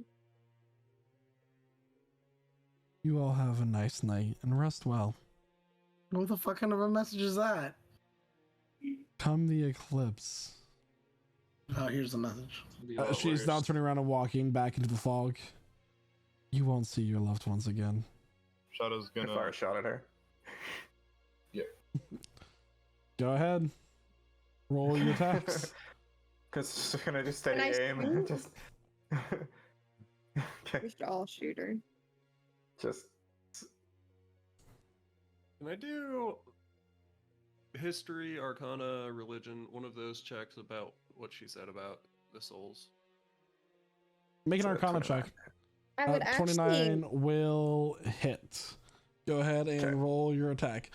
all have a nice night and rest well. What the fuck kind of a message is that? Come the eclipse. Oh, here's the message. She's now turning around and walking back into the fog. You won't see your loved ones again. Shadow's I gonna fire a shot at her. Go ahead. Roll your attacks. Because she's gonna just steady Nice. aim and just. Okay. Mr. All Shooter. Just. Can I do history, arcana, religion, one of those checks about what she said about the souls? Make an So arcana 29. check. I would 29 will hit. Go ahead and Okay. roll your attack.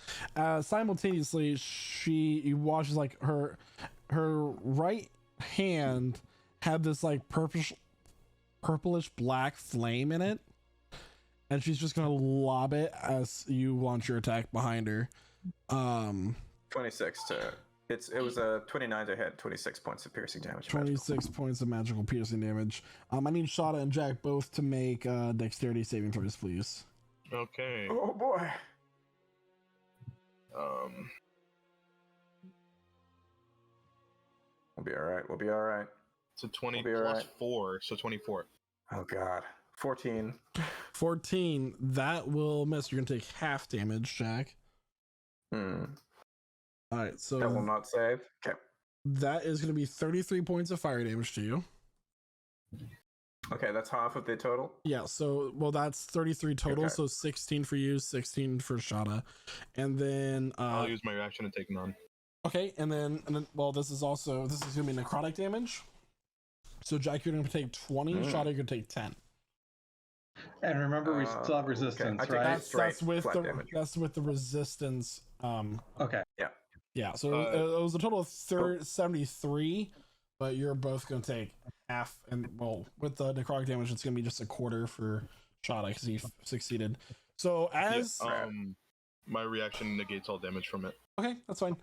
Simultaneously, she watches like her right hand had this like purplish black flame in it, and she's just gonna lob it as you launch your attack behind her. 26 to. It was a 29 to hit, 26 points of piercing damage. 26 points of magical piercing damage. I need Shada and Jack both to make dexterity saving throws, please. Okay. Oh boy. We'll be alright. We'll be alright. It's a 20 We'll be plus alright. 4, so 24. Oh god. 14. 14. That will miss. You're gonna take half damage, Jack. Hmm. All right, so That will not save. Okay. that is going to be 33 points of fire damage to you. Okay, that's half of the total. Yeah, so well, that's 33 total, Okay. so 16 for you, 16 for Shada, and then I'll use my reaction to take none. okay, and then well, this is gonna be necrotic damage. So Jack, you're gonna take 20. Shada, you're gonna take 10. And remember, we still have resistance, okay. right? That's with flat the damage. resistance. Okay. Yeah, so it was a total of 73, but you're both gonna take half, and well, with the necrotic damage, it's gonna be just a quarter for Shada because he succeeded. So as my reaction negates all damage from it. okay, that's fine.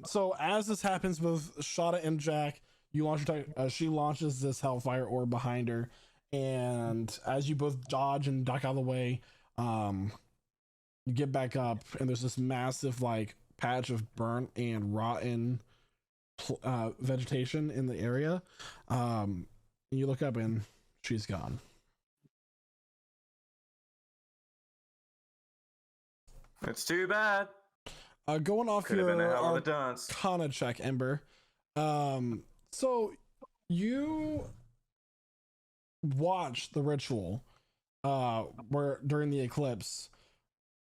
So as this happens, both Shada and Jack, you launch your she launches this Hellfire orb behind her, and as you both dodge and duck out of the way, you get back up, and there's this massive like patch of burnt and rotten vegetation in the area. And you look up, and she's gone. It's too bad. Going off Could have been a your hell of a dance. Arcana check, Ember. So you watch the ritual where during the eclipse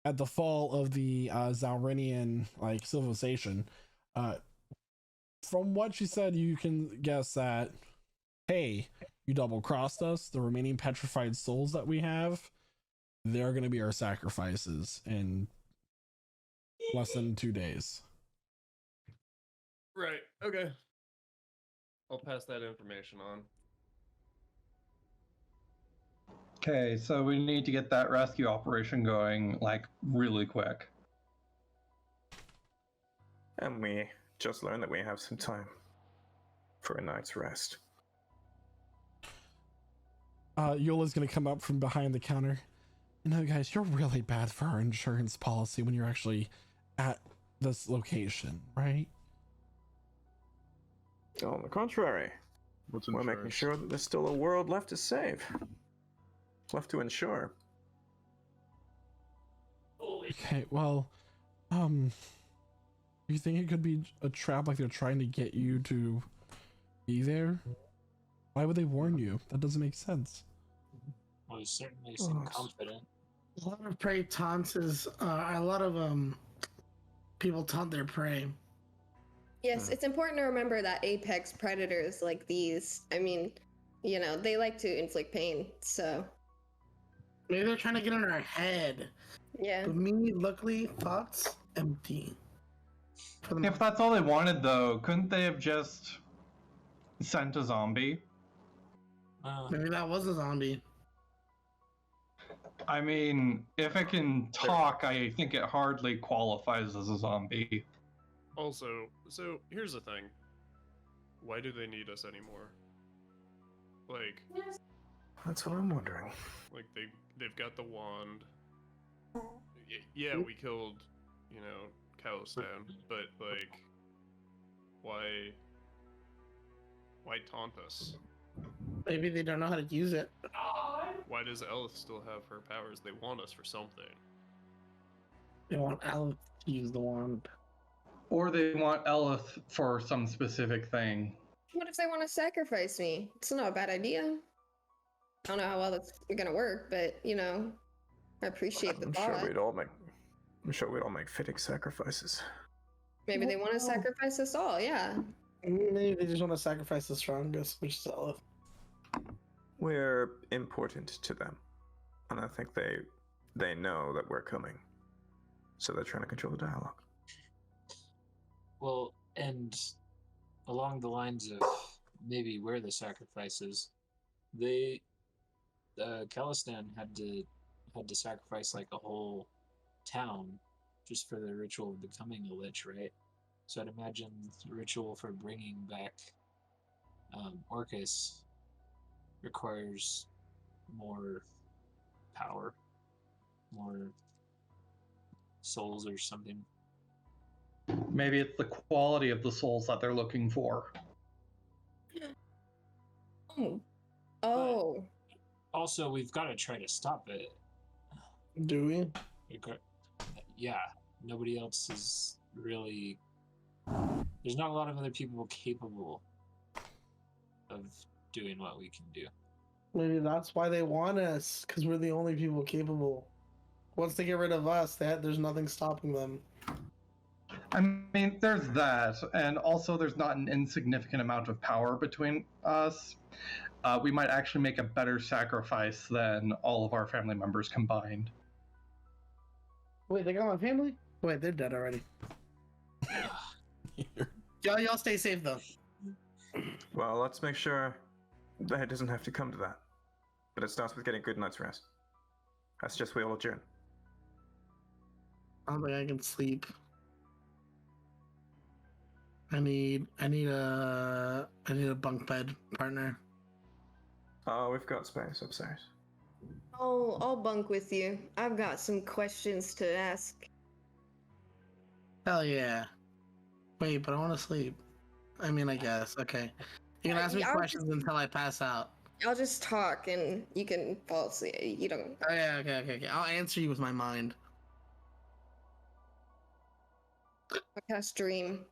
at the fall of the Zaurinian like civilization. From what she said, you can guess that, hey, you double crossed us. The remaining petrified souls that we have, they're going to be our sacrifices in less than 2 days. Right. Okay. I'll pass that information on. Okay, so we need to get that rescue operation going, like, really quick. And we just learned that we have some time for a night's rest. Yola's gonna come up from behind the counter. You know, guys, you're really bad for our insurance policy when you're actually at this location, right? On the contrary, we're making sure that there's still a world left to save, left to ensure. Okay, well, you think it could be a trap, like they're trying to get you to be there? Why would they warn you? That doesn't make sense. Well, you certainly seem confident. A lot of prey taunts is a lot of people taunt their prey. Yes, it's important to remember that apex predators like these, I mean, you know, they like to inflict pain, so. Maybe they're trying to get in our head. Yeah. But me, luckily, thoughts empty. If that's all they wanted, though, couldn't they have just sent a zombie? Maybe that was a zombie. I mean, if it can talk, I think it hardly qualifies as a zombie. Also, so here's the thing. Why do they need us anymore? Like, that's what I'm wondering. Like they've got the wand. Yeah, we killed, you know, Calistan, but like, why taunt us? Maybe they don't know how to use it. Why does Elith still have her powers? They want us for something. They want Elith to use the wand. Or they want Elith for some specific thing. What if they want to sacrifice me? It's not a bad idea. I don't know how well that's gonna work, but you know, I appreciate the thought. I'm sure we'd all make fitting sacrifices. Maybe they want to sacrifice us all, yeah. Maybe they just want to sacrifice the strongest, which is Elith. We're important to them, and I think they know that we're coming, so they're trying to control the dialogue. Well, and along the lines of maybe we're the sacrifices, Calistan had to sacrifice like a whole town just for the ritual of becoming a lich, right? So I'd imagine the ritual for bringing back Orcus requires more power, more souls or something. Maybe it's the quality of the souls that they're looking for. Oh. Also, we've got to try to stop it. Do we? Yeah, nobody else is really. There's not a lot of other people capable of doing what we can do. Maybe that's why they want us, because we're the only people capable. Once they get rid of us, there's nothing stopping them. I mean, there's that, and also there's not an insignificant amount of power between us. We might actually make a better sacrifice than all of our family members combined. Wait, they got my family? Wait, they're dead already. Y'all stay safe though. Well, let's make sure that it doesn't have to come to that. But it starts with getting a good night's rest. I suggest we all adjourn. I don't think I can sleep. I need a bunk bed partner. Oh, we've got space upstairs. I'll bunk with you. I've got some questions to ask. Hell yeah. Wait, but I want to sleep. I mean, I guess. Okay. You can ask me questions until I pass out. I'll just talk and you can fall asleep. You don't. Oh yeah, okay. I'll answer you with my mind. Podcast dream.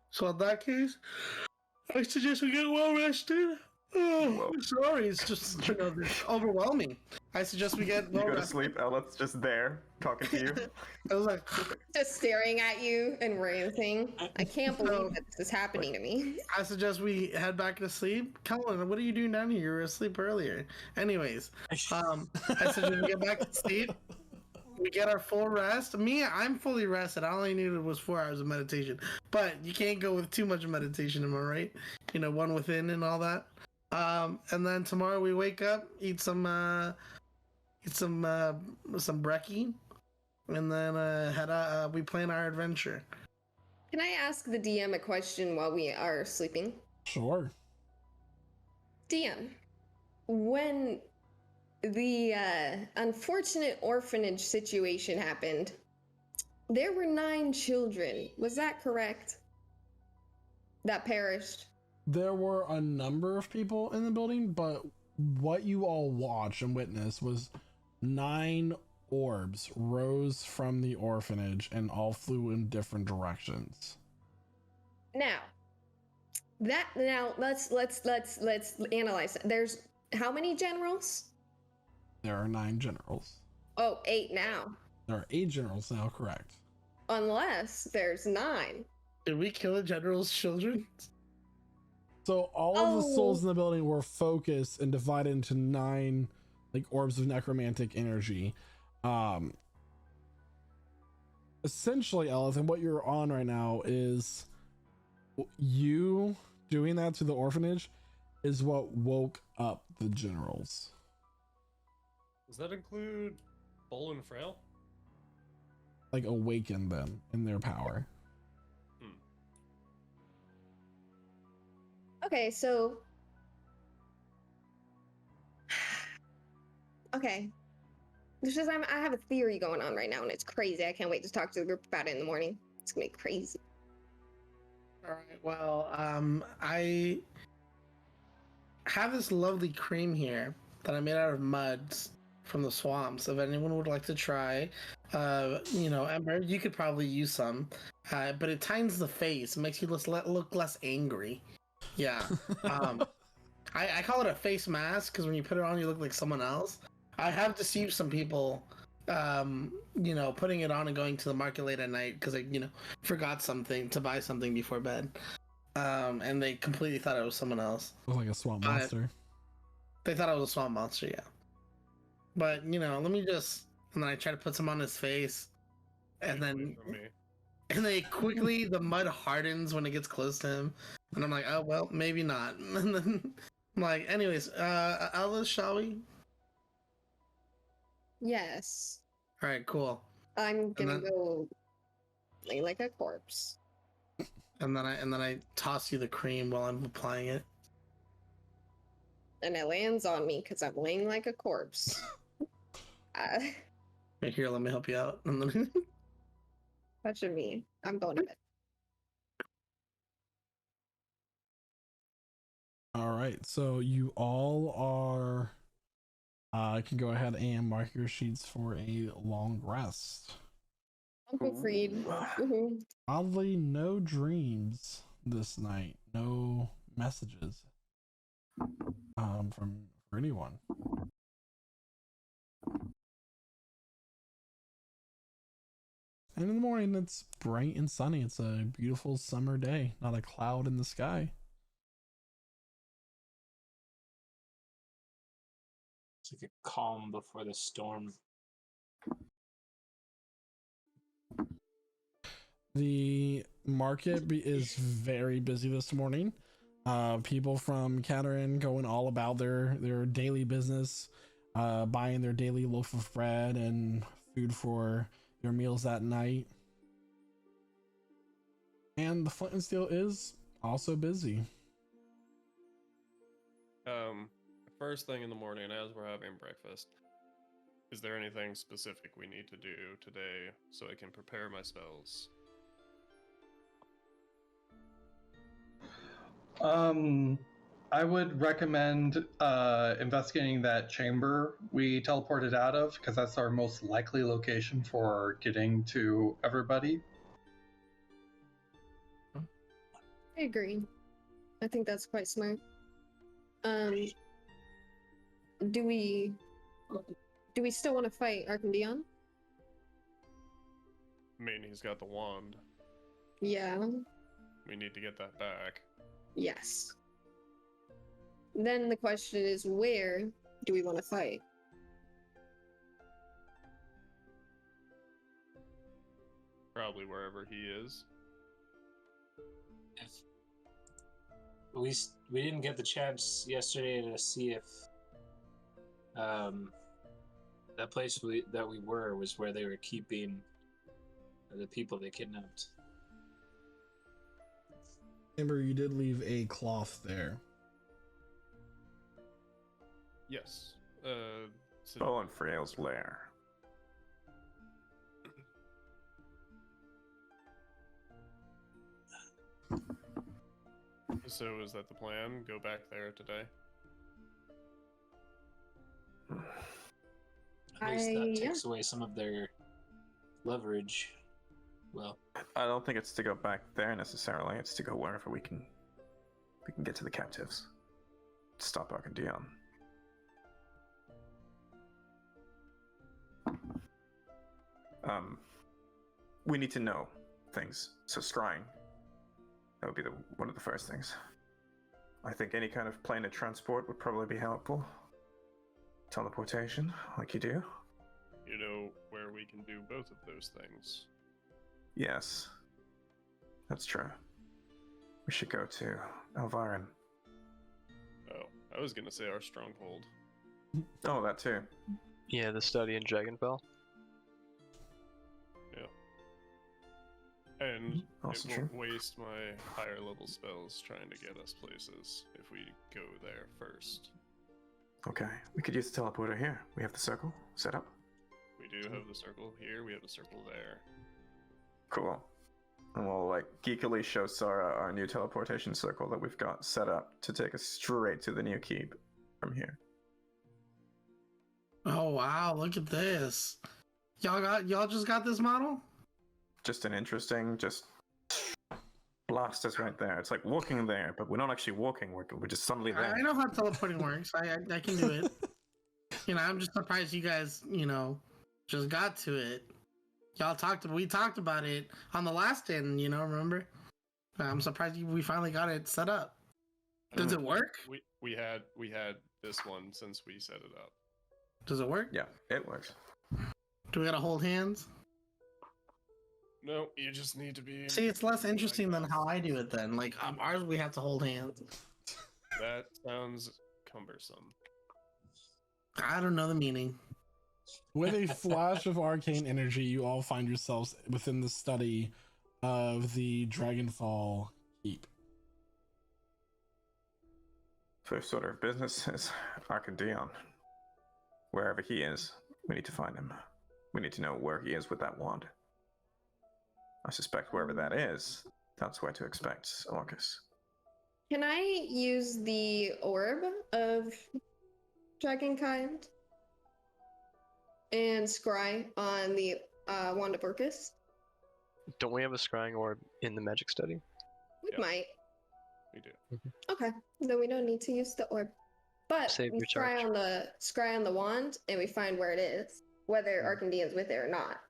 So in that case, I suggest we get well rested. Oh, I'm sorry, it's just it's overwhelming. I suggest we get well You go to rested. sleep, Ella's just there, talking to you. I was like, Just staring at you and ranting. I can't believe that this is happening to me. I suggest we head back to sleep. Colin, what are you doing down here? You were asleep earlier. Anyways, I suggest we get back to sleep. We get our full rest. I'm fully rested. I only needed was 4 hours of meditation. But you can't go with too much meditation, am I right? You know, one within and all that. And then tomorrow we wake up, eat some brekkie, and then head out. We plan our adventure. Can I ask the DM a question while we are sleeping? Sure. DM, when the unfortunate orphanage situation happened, there were 9 children. Was that correct? That perished? There were a number of people in the building, but what you all watched and witnessed was 9 orbs rose from the orphanage and all flew in different directions. Now let's analyze it. There's how many generals? There are 9 generals. Oh, 8 now. There are 8 generals now, correct. Unless there's 9. Did we kill the general's children? So all of the souls in the building were focused and divided into 9 like orbs of necromantic energy. Essentially, Elith, and what you're on right now is you doing that to the orphanage is what woke up the generals. Does that include Bull and Frail? Like awaken them in their power. Okay, so okay. This is I have a theory going on right now and it's crazy. I can't wait to talk to the group about it in the morning. It's gonna be crazy. All right. Well, I have this lovely cream here that I made out of muds from the swamps. If anyone would like to try, Ember, you could probably use some. But it tightens the face, makes you look less angry. Yeah. I call it a face mask because when you put it on, you look like someone else. I have deceived some people, putting it on and going to the market late at night because I, forgot something to buy something before bed. And they completely thought it was someone else. Like a swamp monster. They thought it was a swamp monster, yeah. But, let me just... And then I try to put some on his face. And then quickly, the mud hardens when it gets close to him. And I'm like, oh, well, maybe not. And then I'm like, anyways, Alice, shall we? Yes. All right, cool. I'm gonna go lay like a corpse. And then I toss you the cream while I'm applying it. And it lands on me because I'm laying like a corpse. Right here, let me help you out. And then Touching me. I'm going to bed. All right, so you all are can go ahead and mark your sheets for a long rest. Uncle Freed. Woohoo. Oddly, no dreams this night. No messages from for anyone. And in the morning, it's bright and sunny. It's a beautiful summer day. Not a cloud in the sky. It's like a calm before the storm. The market is very busy this morning. People from Caterin going all about their daily business, buying their daily loaf of bread and food for their meals that night. And the Flint and Steel is also busy. First thing in the morning as we're having breakfast, is there anything specific we need to do today so I can prepare my spells? I would recommend investigating that chamber we teleported out of, because that's our most likely location for getting to everybody. I agree. I think that's quite smart. Do we still want to fight Arcandion? I mean, he's got the wand. Yeah. We need to get that back. Yes. Then the question is, where do we want to fight? Probably wherever he is. If we didn't get the chance yesterday to see if that place that we were was where they were keeping the people they kidnapped. Amber, you did leave a cloth there. Yes. Bowen Frail's lair. So is that the plan? Go back there today? At least that yeah. takes away some of their leverage. Well, I don't think it's to go back there necessarily. It's to go wherever we can get to the captives. Stop Arcandion. We need to know things. So scrying. That would be one of the first things. I think any kind of plane of transport would probably be helpful. Teleportation, like you do. You know where we can do both of those things. Yes. That's true. We should go to Elvarin. Oh, I was gonna say our stronghold. Oh, that too. Yeah, the study in Dragonfell. And Also it true. won't waste my higher level spells trying to get us places if we go there first. Okay, we could use the teleporter here. We have the circle set up. We do have the circle here, we have the circle there. Cool. And we'll geekily show Sara our new teleportation circle that we've got set up to take us straight to the new keep from here. Oh wow, look at this. Y'all just got this model? Just an interesting, blast us right there. It's like walking there, but we're not actually walking. We're just suddenly there. I know how teleporting works. I can do it. I'm just surprised you guys, just got to it. We talked about it on the last end, remember? I'm surprised we finally got it set up. Does it work? We had this one since we set it up. Does it work? Yeah, it works. Do we gotta hold hands? No, you just need to be. See, it's less interesting than how I do it then. Ours, we have to hold hands. That sounds cumbersome. I don't know the meaning. With a flash of arcane energy, you all find yourselves within the study of the Dragonfall Keep. First order of business is Arcandion. Wherever he is, we need to find him. We need to know where he is with that wand. I suspect wherever that is, that's where to expect Orcus. Can I use the orb of Dragonkind and scry on the wand of Orcus? Don't we have a scrying orb in the magic study? We Yeah. might. We do. Okay, then we don't need to use the orb. But Save we your charge. scry on the wand and we find where it is, whether Arcandian's with it or not.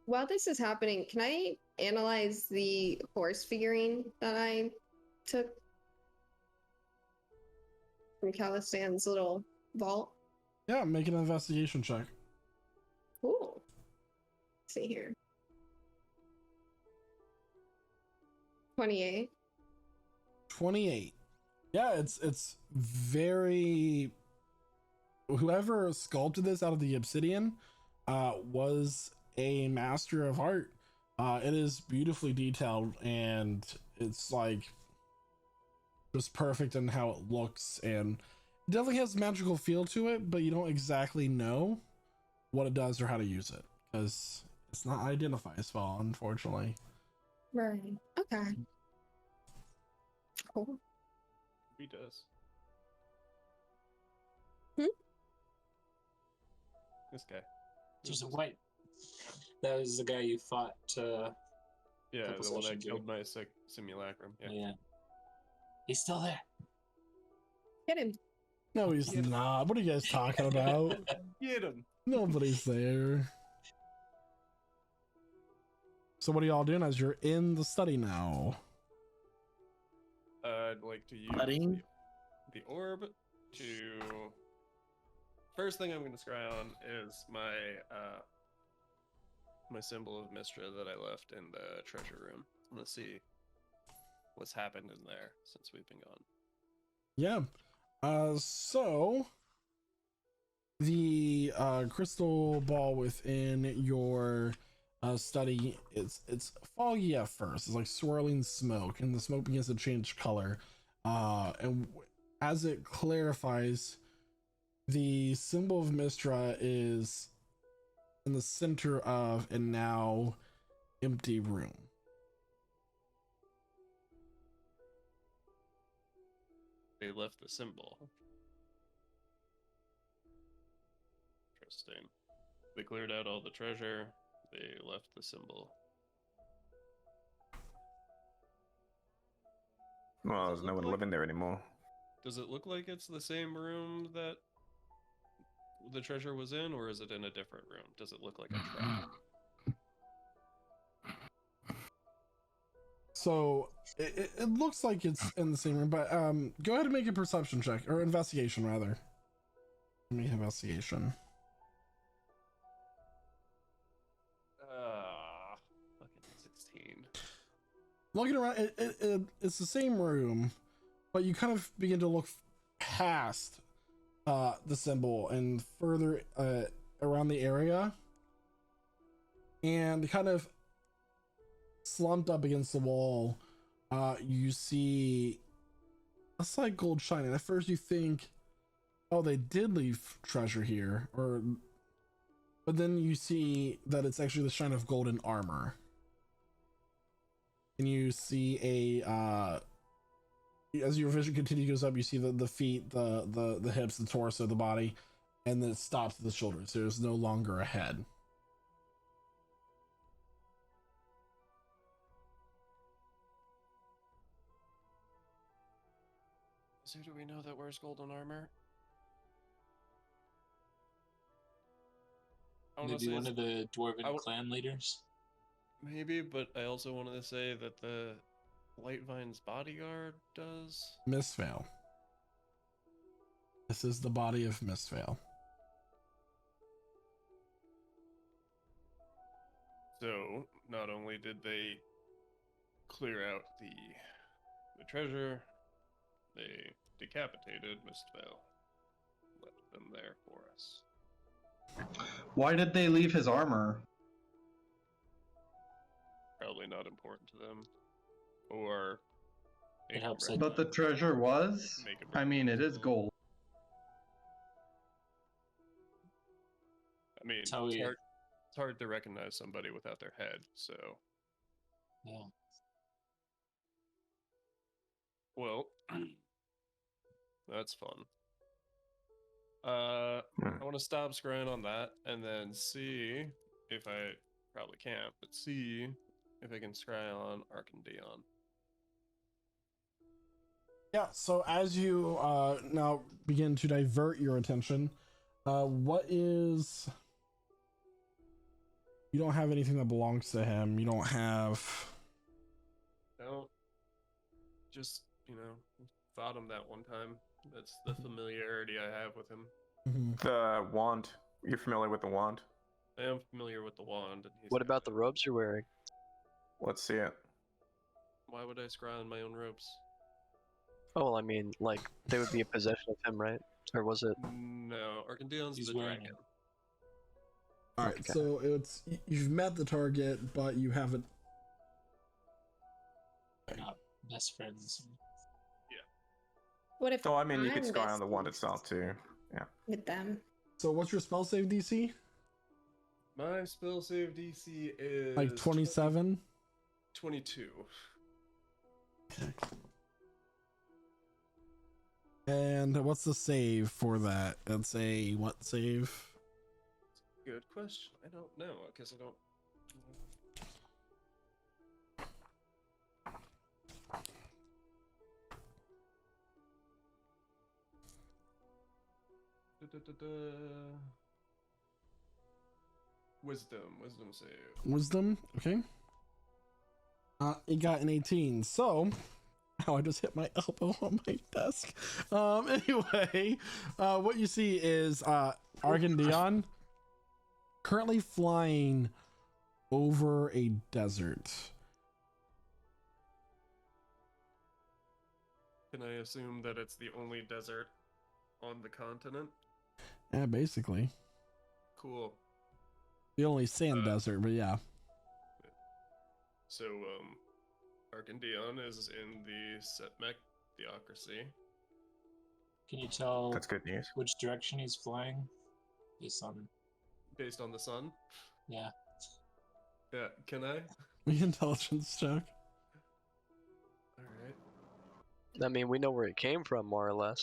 While this is happening, can I analyze the horse figurine that I took from Calistan's little vault? Yeah, make an investigation check. Cool. Let's see here. 28. 28. Yeah, it's very. Whoever sculpted this out of the obsidian was a master of art. It is beautifully detailed, and it's like just perfect in how it looks, and it definitely has a magical feel to it, but you don't exactly know what it does or how to use it because it's not identified as well, unfortunately. Right. Okay. Cool. He does. Hmm? This guy. Just a white. That was the guy you fought. Yeah, couple the one that sessions killed my simulacrum. Yeah. Yeah. He's still there. Get him. No, he's not. What are you guys talking about? Get him. Nobody's there. So what are y'all doing as you're in the study now? I'd like to use Studying? the orb to. First thing I'm going to scry on is my my symbol of Mistra that I left in the treasure room. I'm going to see what's happened in there since we've been gone. Yeah. So the crystal ball within your study, it's foggy at first. It's like swirling smoke, and the smoke begins to change color. And as it clarifies, the symbol of Mistra is in the center of a now empty room. They left the symbol. Interesting. They cleared out all the treasure. They left the symbol. Well, there's no one living there anymore. Does it look like it's the same room that the treasure was in, or is it in a different room? Does it look like a trap? So it looks like it's in the same room, but go ahead and make a perception check, or investigation rather. Make an investigation. Fucking 16. Looking around, it's the same room, but you kind of begin to look past the symbol and further around the area, and kind of slumped up against the wall, you see a slight gold shine, and at first you think, oh, they did leave treasure here, but then you see that it's actually the shine of golden armor, and you see as your vision goes up, you see the feet, the hips, the torso, the body, and then it stops at the shoulders. There's no longer a head. So do we know that wears golden armor? I wanna Maybe say one it's- of the dwarven clan leaders. Maybe, but I also wanted to say that the Lightvine's bodyguard does. Mistveil. This is the body of Mistveil. So, not only did they clear out the treasure, they decapitated Mistveil. Left them there for us. Why did they leave his armor? Probably not important to them. Or It helps make But the treasure was? Make it I mean, it is gold. I mean, Tell it's you. hard to recognize somebody without their head, so. Yeah. Well, that's fun. I want to stop scrying on that and then see if I probably can't, but see if I can scry on Arcandion. Yeah, so as you now begin to divert your attention, what is... You don't have anything that belongs to him. You don't have... No, just, fought him that one time. That's the familiarity I have with him. The wand. You're familiar with the wand? I am familiar with the wand. And What about the robes you're wearing? Let's see it. Why would I scry on my own robes? Oh, I mean, like, they would be a possession of him, right? Or was it? No, Arcandion's He's the wearing dragon. All right, Okay. so it's you've met the target, but you haven't. Not best friends. What if Oh, I mean, you could I'm scry on the wand best itself too. Yeah. with them? So what's your spell save DC? My spell save DC is Like 27. 22. And what's the save for that? That's a what save? Good question. I don't know because I don't. Wisdom save. Wisdom. Okay. It got an 18. So, I just hit my elbow on my desk. Anyway, what you see is Arcandion currently flying over a desert. Can I assume that it's the only desert on the continent? Yeah, basically. Cool. The only sand desert, but yeah. So, Arcandion is in the Sekhmet Theocracy. Can you tell That's good news. which direction he's flying? Based on the sun? yeah. Yeah, can I? The intelligence check. Alright. I mean, we know where it came from, more or less.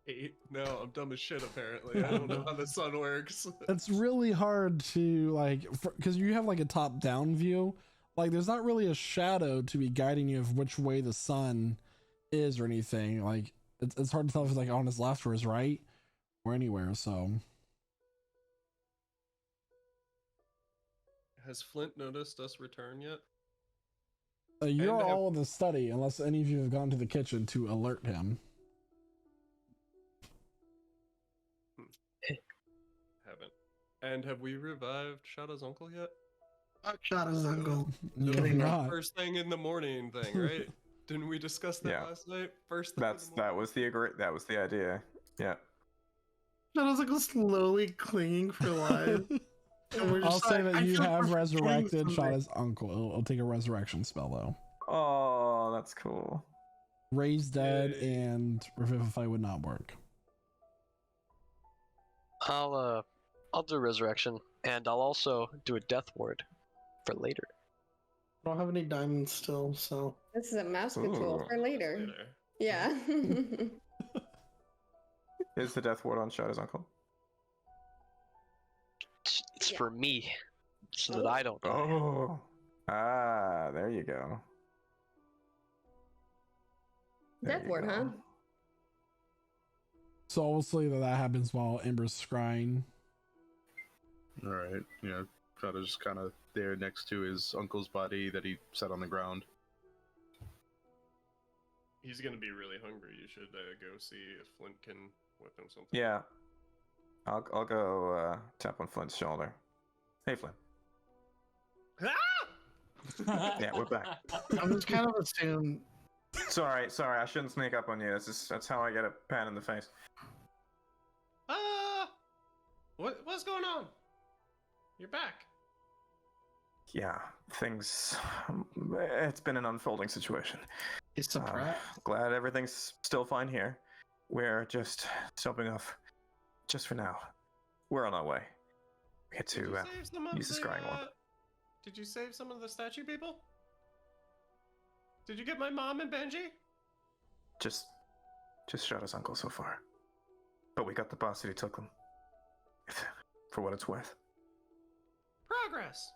8? No, I'm dumb as shit apparently. I don't know how the sun works. It's really hard to, like, because you have like a top down view. Like, there's not really a shadow to be guiding you of which way the sun is or anything. Like, it's hard to tell if it's like on his left or his right or anywhere. So, Has Flint noticed us return yet? you're And all in the study unless any of you have gone to the kitchen to alert him. Haven't. And have we revived Shada's uncle yet? Fuck Shada's uncle. You No, have not. First thing in the morning thing, right? Didn't we discuss that Yeah. last night? First thing in the That was the idea. Yeah. Shada's like slowly clinging for life. And we're I'll just say like, that I you feel like have we're resurrected killing somebody. Shada's uncle. It'll take a resurrection spell though. Oh, that's cool. Raise dead Yay. and revivify would not work. I'll do resurrection, and I'll also do a death ward for later. I don't have any diamonds still, so This is a mouse control Ooh. for later. later. Yeah. Is the death ward on Shada's uncle? It's Yeah. for me, so that Oh. I don't die. Oh. Ah, there you go. There Death you ward, go. huh? So obviously that happens while Ember's scrying. Alright, Shada's just kind of there next to his uncle's body that he set on the ground. He's gonna be really hungry. You should go see if Flint can whip him something. Yeah. I'll go tap on Flint's shoulder. Hey, Flint. Ah! Yeah, we're back. I'm just kind of assume. Sorry, I shouldn't sneak up on you. That's how I get a pan in the face. Ah! What's going on? You're back. Yeah, things. It's been an unfolding situation. He's surprised. Glad everything's still fine here. We're just stopping off, just for now. We're on our way. We had Did you to save some of use the scrying orb. Did you save some of the statue people? Did you get my mom and Benji? Just Just Shadow's uncle so far. But we got the boss that he took them. For what it's worth. Progress.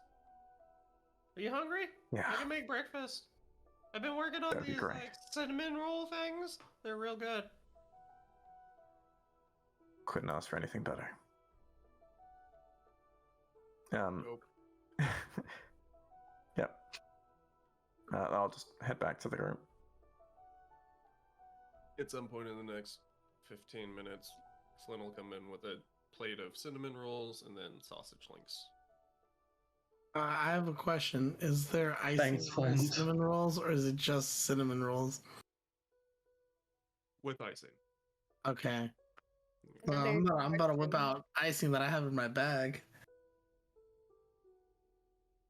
Are you hungry? Yeah. I can make breakfast. I've been working on That'd be these great. like cinnamon roll things. They're real good. Couldn't ask for anything better. Nope. Yep. I'll just head back to the room. At some point in the next 15 minutes, Flynn will come in with a plate of cinnamon rolls and then sausage links. I have a question. Is there icing Thanks, on the Flint. cinnamon rolls, or is it just cinnamon rolls? With icing. Okay. Are Well, there I'm about to whip icing? out icing that I have in my bag.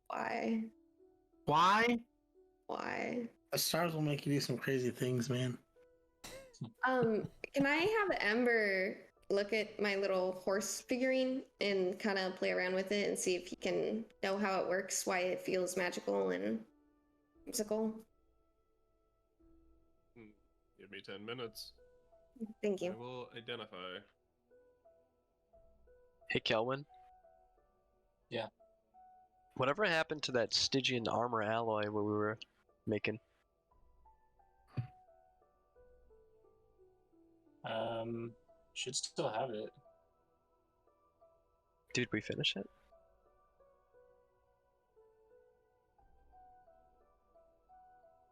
Why? Why? Why? The stars will make you do some crazy things, man. Can I have Ember look at my little horse figurine and kind of play around with it and see if he can know how it works, why it feels magical and musical? Give me 10 minutes. Thank I you. will identify. Hey, Kelvin. Yeah. Whatever happened to that Stygian armor alloy what we were making? Should still have it. Did we finish it?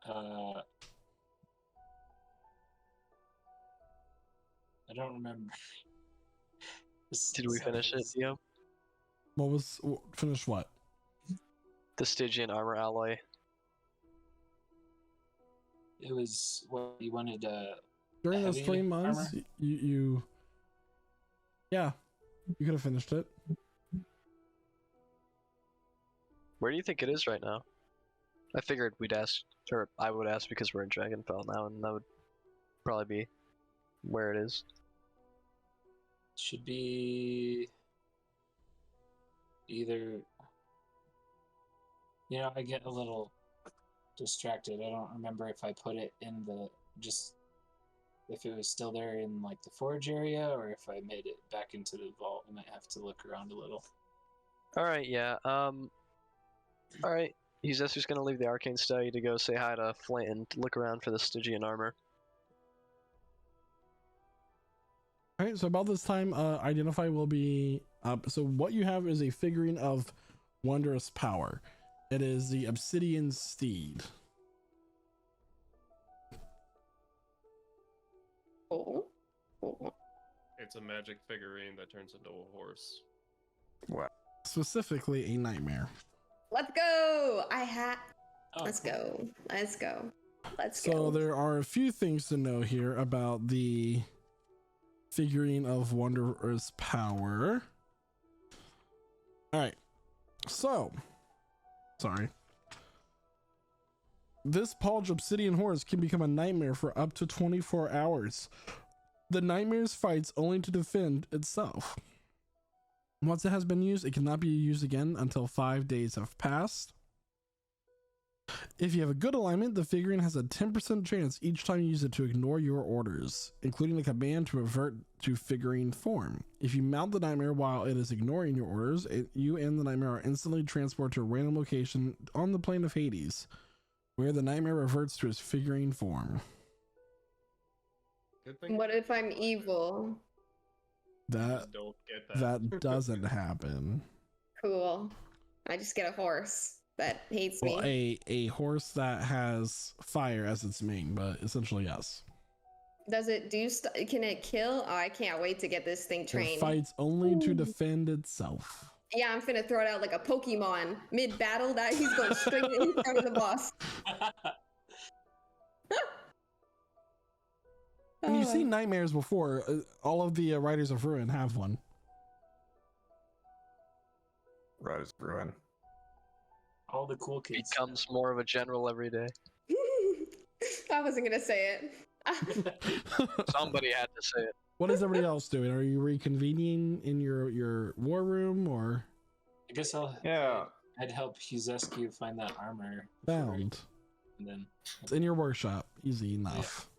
I don't remember. Did we finish it, Theo? Finish what? The Stygian armor alloy. It was what you wanted. During those Heavy 3 months, armor? you could have finished it. Where do you think it is right now? I figured we'd ask, or I would ask because we're in Dragonfell now, and that would probably be where it is. Should be either. You know, I get a little distracted. I don't remember if I put it in the if it was still there in like the forge area or if I made it back into the vault. I might have to look around a little. All right, yeah. All right. He's just gonna leave the arcane study to go say hi to Flint and look around for the Stygian armor. All right, so about this time, Identify will be up. So what you have is a figurine of wondrous power. It is the Obsidian Steed. Oh. Oh. It's a magic figurine that turns into a horse. Wow. Specifically a nightmare. Let's go! Oh, Let's cool. go. Let's go. Let's So go. there are a few things to know here about the figurine of wondrous power. All right. So, sorry. This Pulge Obsidian Horse can become a nightmare for up to 24 hours. The nightmare's fights only to defend itself. Once it has been used, it cannot be used again until 5 days have passed. If you have a good alignment, the figurine has a 10% chance each time you use it to ignore your orders, including the command to revert to figurine form. If you mount the nightmare while it is ignoring your orders, you and the nightmare are instantly transported to a random location on the plane of Hades, where the nightmare reverts to its figurine form. Good thing. What if I'm evil? I just don't get that. That doesn't happen. Cool. I just get a horse that hates Well, me. a horse that has fire as its mane, but essentially yes. Does it do can it kill? Oh, I can't wait to get this thing It trained. fights only to defend itself. Yeah, I'm finna throw it out like a Pokemon mid-battle. That he's going straight in front of the boss. And you've seen nightmares before. All of the Riders of Ruin have one. Riders of Ruin. All the cool kids. Becomes more of a general every day. I wasn't gonna say it. Somebody had to say it. What is everybody else doing? Are you reconvening in your war room or I guess I'd help Huzescu find that armor. bound? And then It's in your workshop. Easy enough.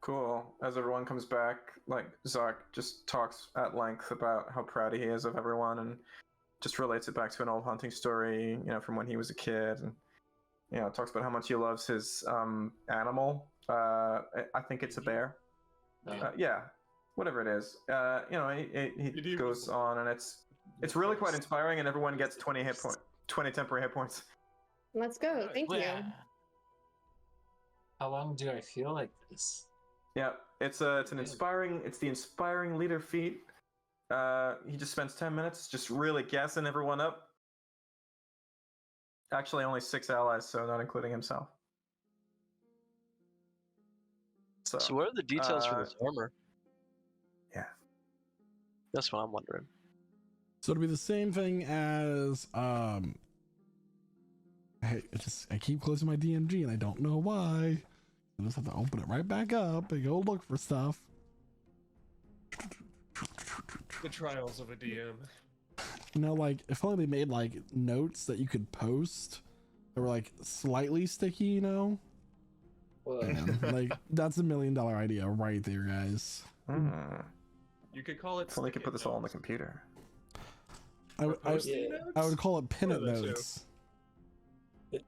Cool. As everyone comes back, like Zark just talks at length about how proud he is of everyone and just relates it back to an old hunting story, from when he was a kid, and talks about how much he loves his animal. I think it's a bear. Yeah, whatever it is. He goes on, and it's really quite inspiring, and everyone gets 20 temporary hit points. Let's go. Thank you. How long do I feel like this? Yeah, it's the inspiring leader feat. He just spends 10 minutes just really gassing everyone up. Actually, only 6 allies, so not including himself. So what are the details for this armor? Yeah. That's what I'm wondering. So it'll be the same thing as I keep closing my DMG and I don't know why. I just have to open it right back up and go look for stuff. The trials of a DM. Like if only they made like notes that you could post that were like slightly sticky, Man, like that's $1 million idea right there, guys. You could call it. So they could put this all on the computer. I would call it pin it notes.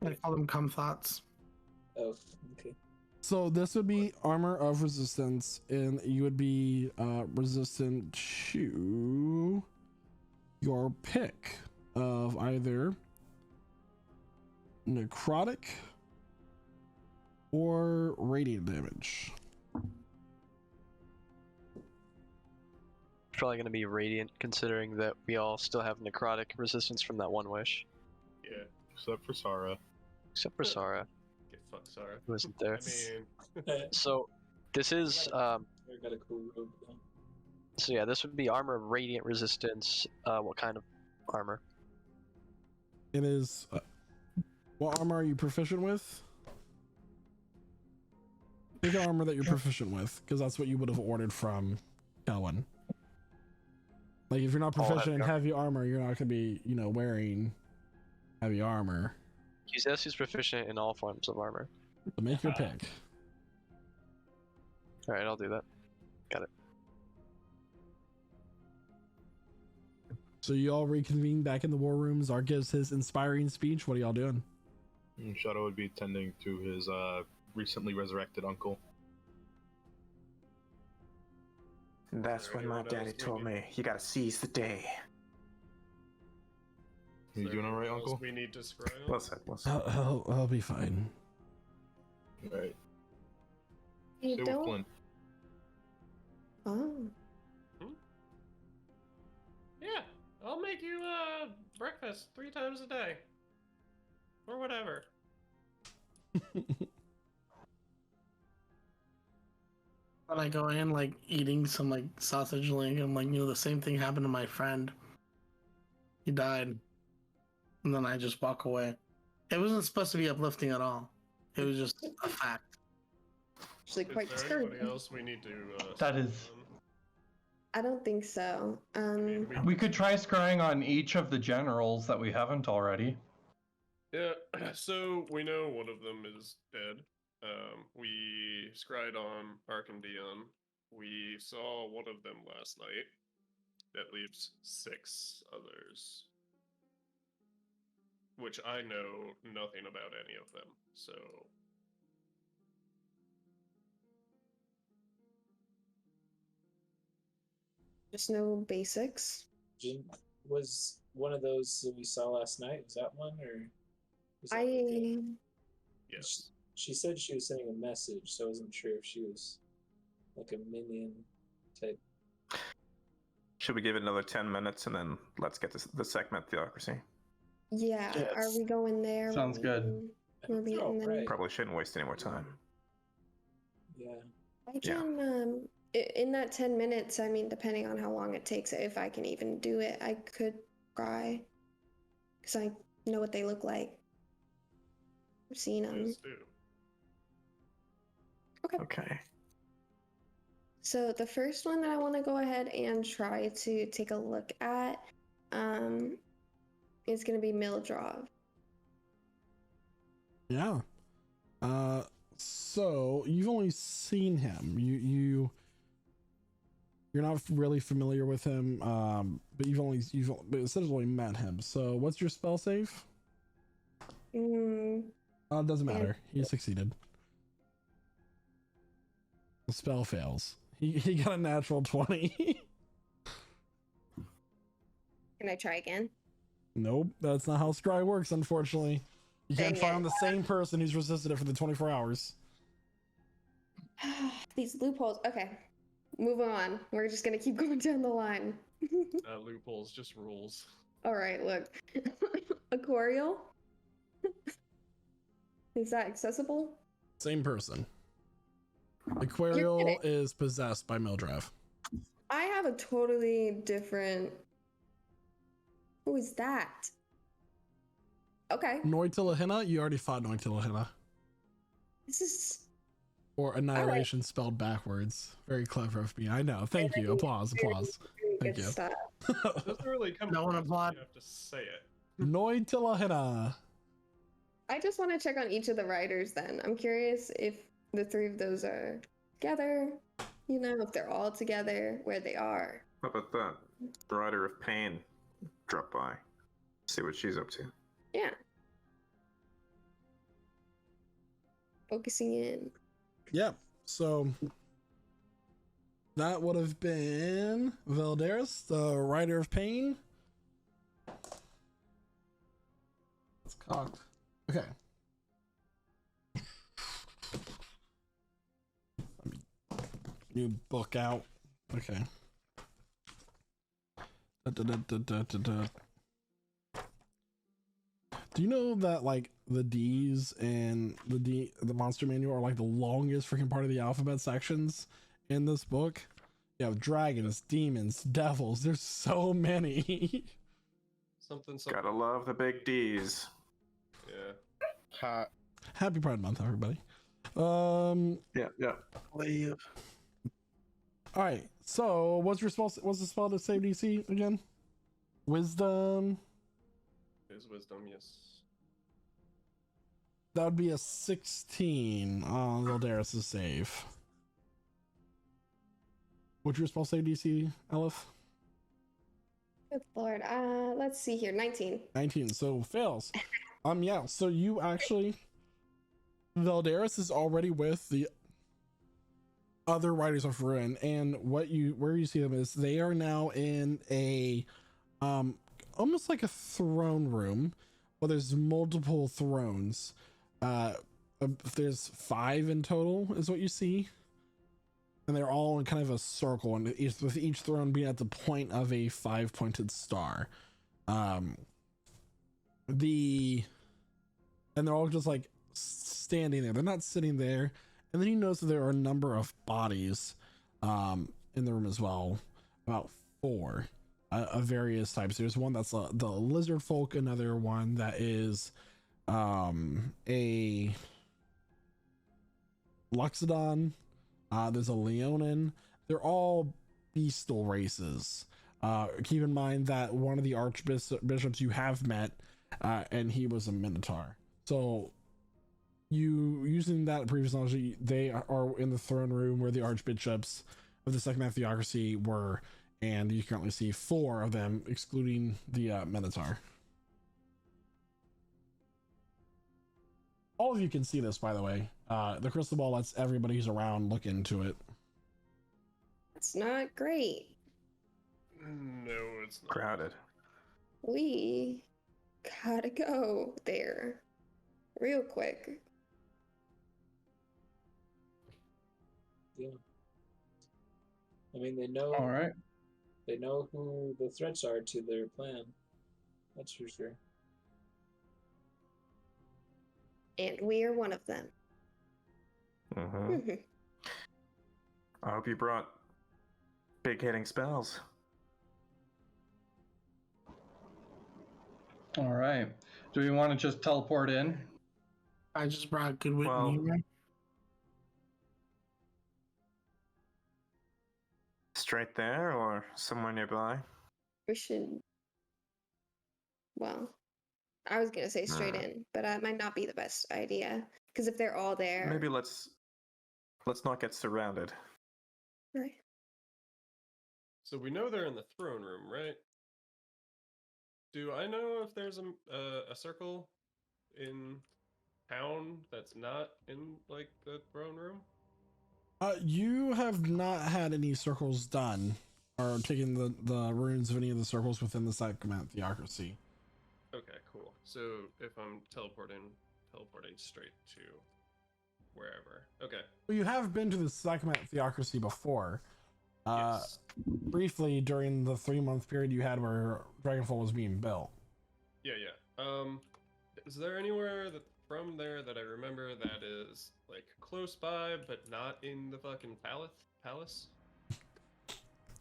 I call them cum thoughts. Oh, okay. So this would be armor of resistance, and you would be resistant to your pick of either necrotic or radiant damage. Probably going to be radiant, considering that we all still have necrotic resistance from that one wish. Yeah. Except for Sarah. Except for Sarah. Get fucked, Sarah. Who isn't there. I mean, So this is I got a cool robe though. so yeah, this would be armor of radiant resistance. What kind of armor? It is. What armor are you proficient with? Pick an armor that you're proficient with, because that's what you would have ordered from Kelwin. Like if you're not proficient in heavy armor, you're not gonna be, wearing heavy armor. He says he's proficient in all forms of armor. So make your pick. All right, I'll do that. Got it. So you all reconvene back in the war room. Zark gives his inspiring speech. What are y'all doing? Shadow would be tending to his recently resurrected uncle. And that's when my daddy told me, you gotta seize the day. You doing alright, uncle? We need to scry. Listen. I'll be fine. Alright. You Stay with don't. Flynn. Oh. Yeah, I'll make you breakfast 3 times a day, or whatever. When I go in, like, eating some, like, sausage link, I'm like, the same thing happened to my friend. He died. And then I just walk away. It wasn't supposed to be uplifting at all. It was just a fact. Actually, quite Is there anybody disturbing. else we need to? That is- I don't think so. We could try scrying on each of the generals that we haven't already. Yeah. So we know one of them is dead. We scryed on Arkham Dion. We saw one of them last night. That leaves 6 others. Which I know nothing about any of them, so... Just no basics. Was one of those that we saw last night? Was that one, or was that Yes. She said she was sending a message, so I wasn't sure if she was like a minion type. Should we give it another 10 minutes and then let's get to the Sekhmet Theocracy? Yeah, Yes. are we going there? Sounds good. We're meeting them. Right. Probably shouldn't waste any more time. Yeah. I can, in that 10 minutes, I mean, depending on how long it takes, if I can even do it, I could try. Because I know what they look like. I've seen them. Please do. Okay. So the first one that I want to go ahead and try to take a look at is going to be Mildrov. Yeah. So you've only seen him. You're not really familiar with him, but but essentially met him. So what's your spell save? Mm, It doesn't matter. He succeeded. The spell fails. He got a natural 20. can I try again? Nope, that's not how scry works, unfortunately. You can't Dang try it. on the same person who's resisted it for the 24 hours. These loopholes. Okay, moving on. We're just gonna keep going down the line. Loopholes, just rules. All right, look. Aquarial? Is that accessible? Same person. You're Aquarial kidding. is possessed by Mildrav. I have a totally different. Who is that? Okay. Noitilahina, you already fought Noitilahina. This is. Or Annihilation spelled backwards. Very clever of me. I know. Thank you. Applause. Applause. Thank good you. stuff. It doesn't really come. No one across, applaud. You have to say it. Noitilahina. I just want to check on each of the writers then. I'm curious if the three of those are together, you know, if they're all together, where they are. How about that? The Rider of Pain drop by. See what she's up to. Yeah. Focusing in. Yep. So that would have been Valderis, the Rider of Pain. It's cocked. Okay. New book out. Okay. Do you know that like the D's and the monster manual are like the longest freaking part of the alphabet sections in this book? You have dragons, demons, devils. There's so many. Something. Gotta love the big D's. Yeah. Happy Pride Month, everybody. Yeah. All right. So, what's the spell to save DC again? Wisdom. Is wisdom, yes. That would be a 16 on Valderis' save. What's your spell save DC, Elif? Good lord. Let's see here. 19. 19. So fails. Yeah. So you actually, Valderis is already with the other Riders of Ruin, and where you see them is they are now in a almost like a throne room, but there's multiple thrones. There's 5 in total is what you see, and they're all in kind of a circle, and with each throne being at the point of a 5-pointed star. And they're all just like standing there. They're not sitting there. And then you notice that there are a number of bodies in the room as well, about 4 of various types. There's one that's the lizard folk, another one that is a Loxodon, there's a Leonin. They're all beastal races. Keep in mind that one of the archbishops you have met, and he was a Minotaur. So you using that previous knowledge, they are in the throne room where the archbishops of the Sekhmet Theocracy were, and you currently see 4 of them, excluding the Minotaur. All of you can see this, by the way. The crystal ball lets everybody who's around look into it. That's not great. No, it's not. Crowded. We gotta go there real quick. Yeah. I mean, they know. All right. They know who the threats are to their plan. That's for sure. And we are one of them. Mm-hmm. I hope you brought big hitting spells. All right. Do we want to just teleport in? I just brought good wit Well- and humor. Straight there or somewhere nearby? We should. Well, I was gonna say straight Hmm. in, but that might not be the best idea. Because if they're all there, Maybe let's not get surrounded. right? So we know they're in the throne room, right? Do I know if there's a circle in town that's not in like the throne room? You have not had any circles done or taken the runes of any of the circles within the Sekhmet Theocracy. Okay, cool. So if I'm teleporting straight to wherever. Okay. Well, you have been to the Sekhmet Theocracy before. Yes. Briefly during the 3-month period you had where Dragonfall was being built. Yeah, yeah. Is there anywhere that from there that I remember that is like close by but not in the fucking palace?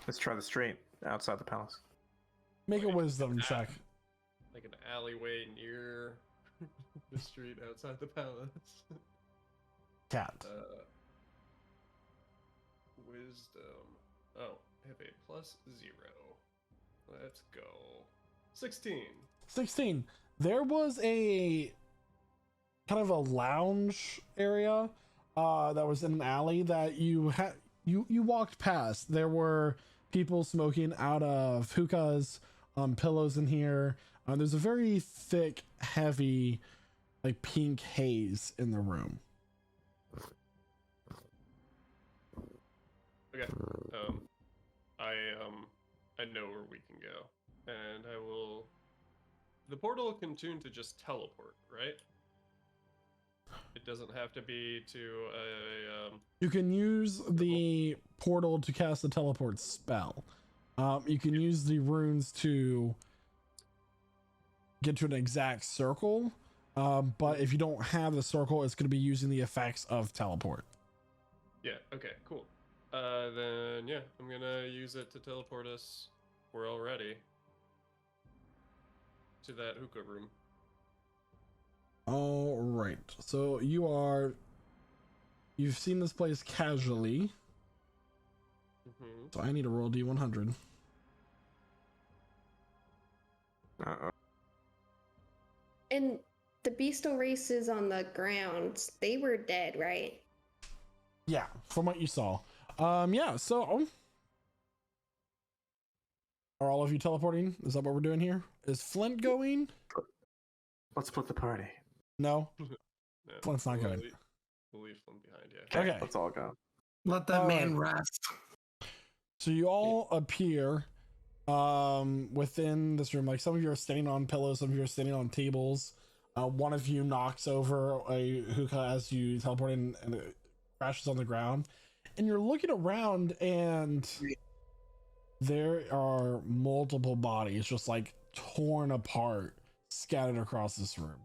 Let's try the street outside the palace. Make a Like wisdom check. Like an alleyway near the street outside the palace. Cat. Wisdom. Oh, I have a +0. Let's go. 16. 16. There was a kind of a lounge area that was in an alley that you walked past. There were people smoking out of hookahs, pillows in here. There's a very thick, heavy, like pink haze in the room. Okay. I know where we can go, and I will. The portal can tune to just teleport, right? It doesn't have to be to a. You can use the portal to cast a teleport spell. You can use the runes to get to an exact circle. But if you don't have the circle, it's going to be using the effects of teleport. Yeah. Okay. Cool. Then yeah, I'm gonna use it to teleport us. We're all ready to that hookah room. All right. So you've seen this place casually. Mm-hmm. So I need to roll D100. Uh-oh. And the beastal races on the ground, they were dead, right? Yeah, from what you saw. Yeah, so are all of you teleporting? Is that what we're doing here? Is Flint going? Let's split the party. No. No, Flint's not we'll going. We'll leave Flint behind. Yeah. Okay. Let's all go. Let that All man right. rest. So you all appear within this room. Like some of you are standing on pillows, some of you are standing on tables. One of you knocks over a hookah as you teleport in and it crashes on the ground. And you're looking around and there are multiple bodies just like torn apart, scattered across this room.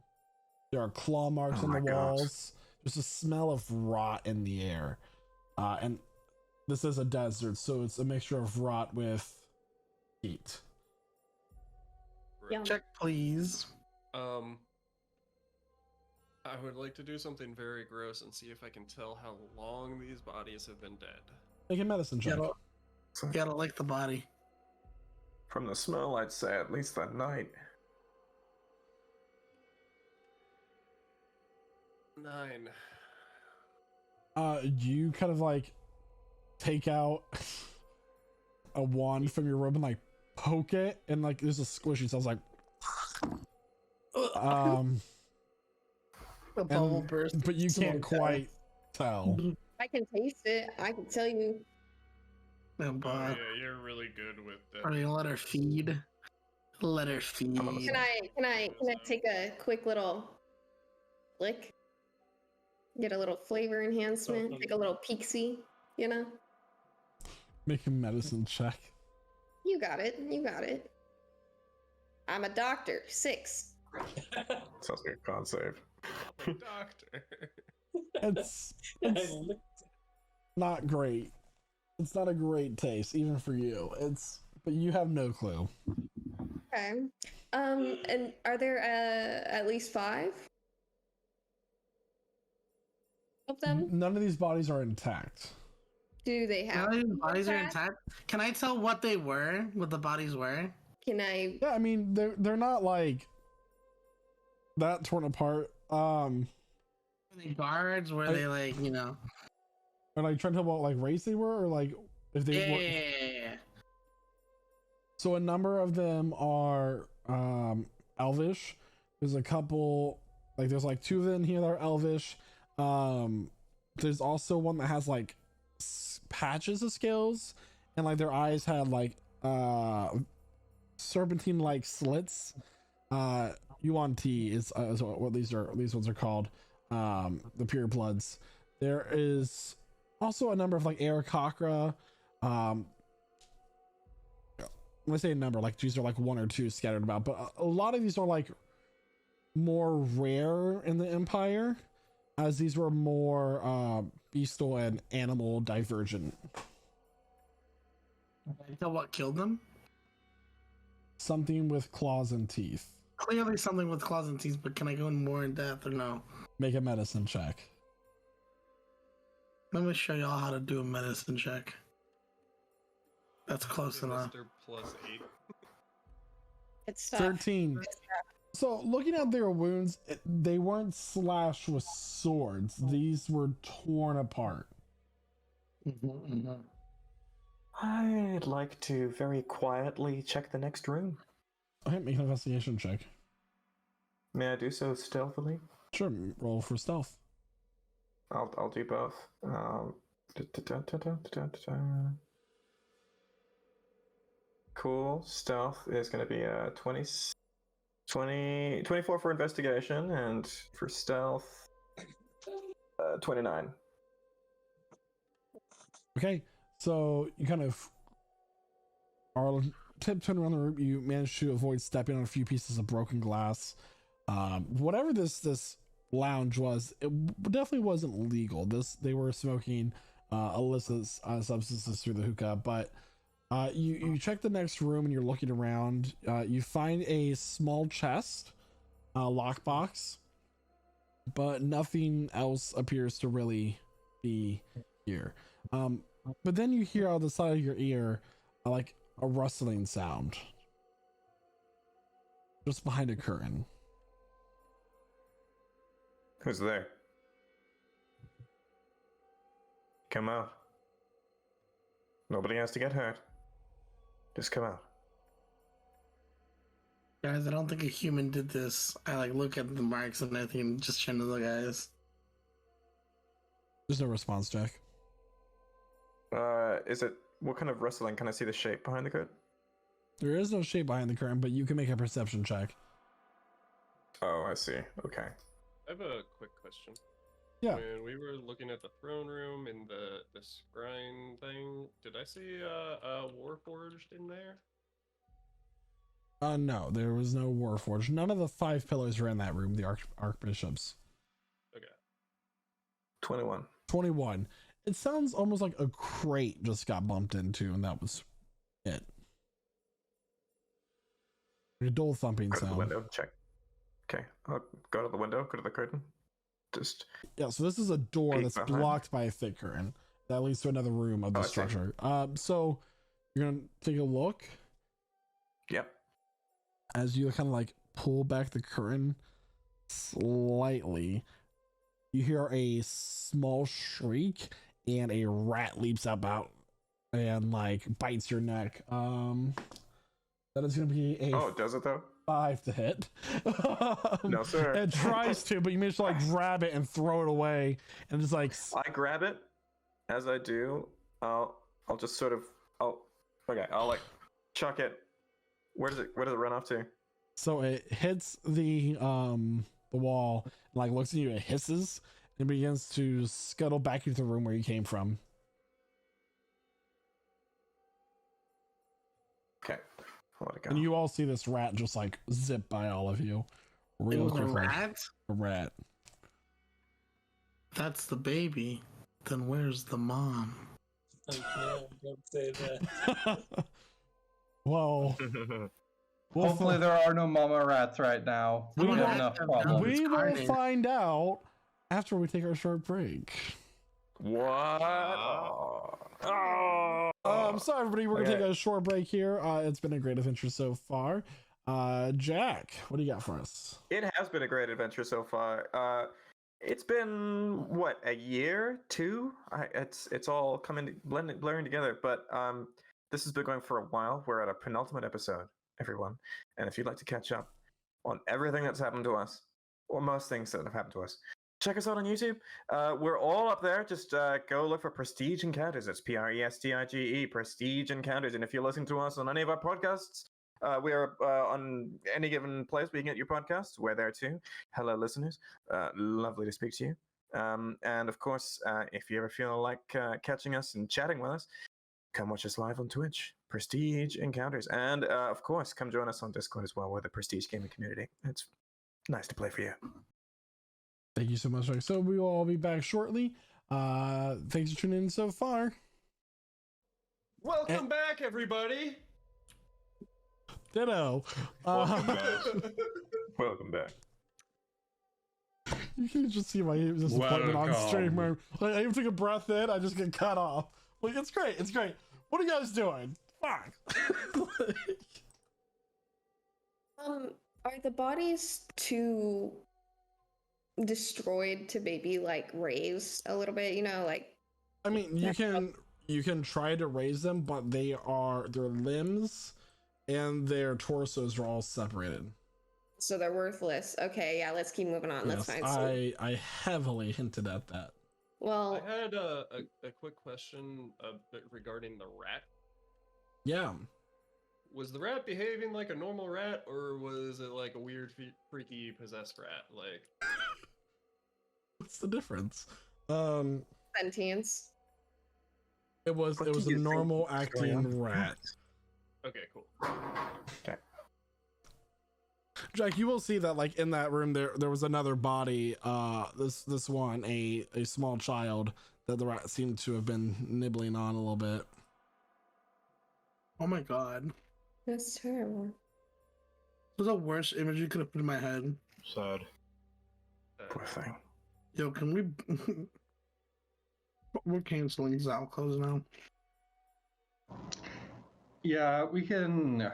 There are claw marks Oh on the my God. walls. There's a smell of rot in the air. And this is a desert, so it's a mixture of rot with heat. Yum. Check, please. I would like to do something very gross and see if I can tell how long these bodies have been dead. Make a medicine check. Gotta like the body. From the smell, I'd say at least a night. 9. You kind of like take out a wand from your robe and like poke it, and like there's a squishy sounds like The bubble and- burst. but you can't quite tell. I can taste it. I can tell you. Oh, Oh, boy. yeah, you're really good with that. Are you gonna let her feed? Let her feed. Can I take a quick little lick? Get a little flavor enhancement, take a little peeksy, you know? Make a medicine check. You got it. You got it. I'm a doctor. 6. Sounds like a con save. Doctor. It's not great. It's not a great taste, even for you. But you have no clue. Okay. And are there at least 5 of them? None of these bodies are intact. Do they have? Now these bodies are intact? intact. Can I tell what they were? What the bodies were? Can I? Yeah, I mean they're not like that torn apart. Were they guards? Were they like, you know? Are like trying to tell what like race they were, or like if they were. Yeah. So a number of them are elvish. There's a couple, like there's like two of them here that are elvish. There's also one that has like patches of scales, and like their eyes had like serpentine like slits. UNT is what these ones are called. The pure bloods. There is also a number of like Aarakocra. When I say a number, like these are like one or two scattered about, but a lot of these are like more rare in the Empire, as these were more beastal and animal divergent. Can I tell what killed them? Something with claws and teeth. Clearly something with claws and teeth, but can I go in more in depth or no? Make a medicine check. Let me show y'all how to do a medicine check. That's close enough. Mr. +8. It's tough. 13. So looking at their wounds, they weren't slashed with swords. These were torn apart. I'd like to very quietly check the next room. Okay, make an investigation check. May I do so stealthily? Sure, roll for stealth. I'll do both. Cool. Stealth is going to be a 24 for investigation, and for stealth, 29. Okay, so you kind of are tiptoeing around the room. You manage to avoid stepping on a few pieces of broken glass. Whatever this lounge was, it definitely wasn't legal. They were smoking illicit substances through the hookah, but you check the next room and you're looking around. You find a small chest, lockbox, but nothing else appears to really be here. But then you hear on the side of your ear like a rustling sound just behind a curtain. Who's there? Come out. Nobody has to get hurt. Just come out. Guys, I don't think a human did this. I like look at the marks and I think just trying to look guys. There's no response, Jack. Is it, what kind of rustling? Can I see the shape behind the curtain? There is no shape behind the curtain, but you can make a perception check. Oh, I see. Okay. I have a quick question. Yeah. When we were looking at the throne room and the scrying thing, did I see a Warforged in there? No, there was no Warforged. None of the 5 pillars were in that room, the archbishops. Okay. 21. 21. It sounds almost like a crate just got bumped into, and that was it. A dull thumping Go to the sound. window, check. Okay, I'll go to the window, go to the curtain. Just Yeah, so this is a door peek that's behind. blocked by a thick curtain that leads to another room of the Oh, I see. structure. So you're gonna take a look. Yep. As you kind of like pull back the curtain slightly, you hear a small shriek and a rat leaps up out and like bites your neck. That is gonna be a Oh, does it though? 5 to hit. No, sir. It tries to, but you manage to like grab it and throw it away, and just like I grab it. As I do, I'll just sort of I'll like chuck it. Where does it run off to? so it hits the wall, and like looks at you, it hisses and begins to scuttle back into the room where you came from. Okay. I'll let it go. And you all see this rat just like zip by all of you It real was a quickly. rat? A rat. That's the baby. Then where's the mom? Okay, don't say that. Well, Hopefully there are no mama rats right now. We Mama have rats enough have problems. It's we will carnage. find out after we take our short break. What? So everybody, we're gonna Okay. take a short break here. It's been a great adventure so far. Jack, what do you got for us? It has been a great adventure so far. It's been what, a year, two? It's all coming blurring together. But this has been going for a while. We're at a penultimate episode, everyone. And if you'd like to catch up on everything that's happened to us, or most things that have happened to us, check us out on YouTube. We're all up there. Just go look for Prestige Encounters. It's Prestige, Prestige Encounters. And if you're listening to us on any of our podcasts, we are on any given place where you can get your podcasts. We're there too. Hello, listeners. Lovely to speak to you. And of course, if you ever feel like catching us and chatting with us, come watch us live on Twitch. Prestige Encounters. And of course, come join us on Discord as well. We're the Prestige gaming community. It's nice to play for you. Thank you so much, Jack. So we will all be back shortly. Thanks for tuning in so far. Welcome back, everybody. Ditto. Welcome back. Welcome back. You can just see my disappointment on stream. Where, like, I even took a breath in, I just get cut off. Like, it's great. It's great. What are you guys doing? Fuck. Are the bodies too destroyed to maybe like raise a little bit? You know, like. I mean, you can try to raise them, but their limbs and their torsos are all separated. So they're worthless. Okay, yeah, let's keep moving on. Yes, That's fine. I heavily hinted at that. Well, I had a quick question regarding the rat. Yeah. Was the rat behaving like a normal rat, or was it like a weird, freaky, possessed rat? Like, What's the difference? sentience. It was What a do you think normal is going acting on? rat. okay, cool. Okay. Jack, you will see that like in that room there was another body. This one, a small child that the rat seemed to have been nibbling on a little bit. Oh my god. That's terrible. This was the worst image you could have put in my head. Sad. Poor thing. Yo, can we... We're canceling Zal close now. Yeah, we can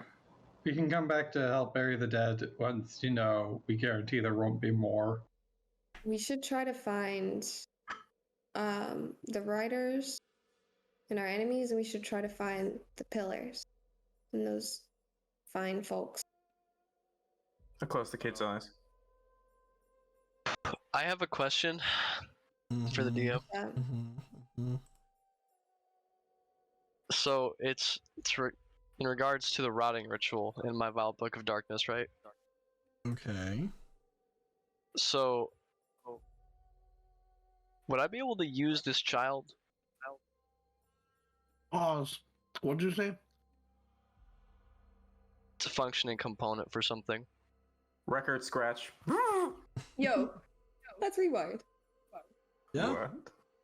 come back to help bury the dead once, we guarantee there won't be more. We should try to find the riders and our enemies, and we should try to find the pillars and those fine folks. I close the kid's eyes. I have a question for the DM. Yeah. So it's in regards to the rotting ritual in my Vile Book of Darkness, right? Okay. So would I be able to use this child? Pause. What'd you say? It's a functioning component for something. Record scratch. Yo, let's rewind. Yeah. What? I'm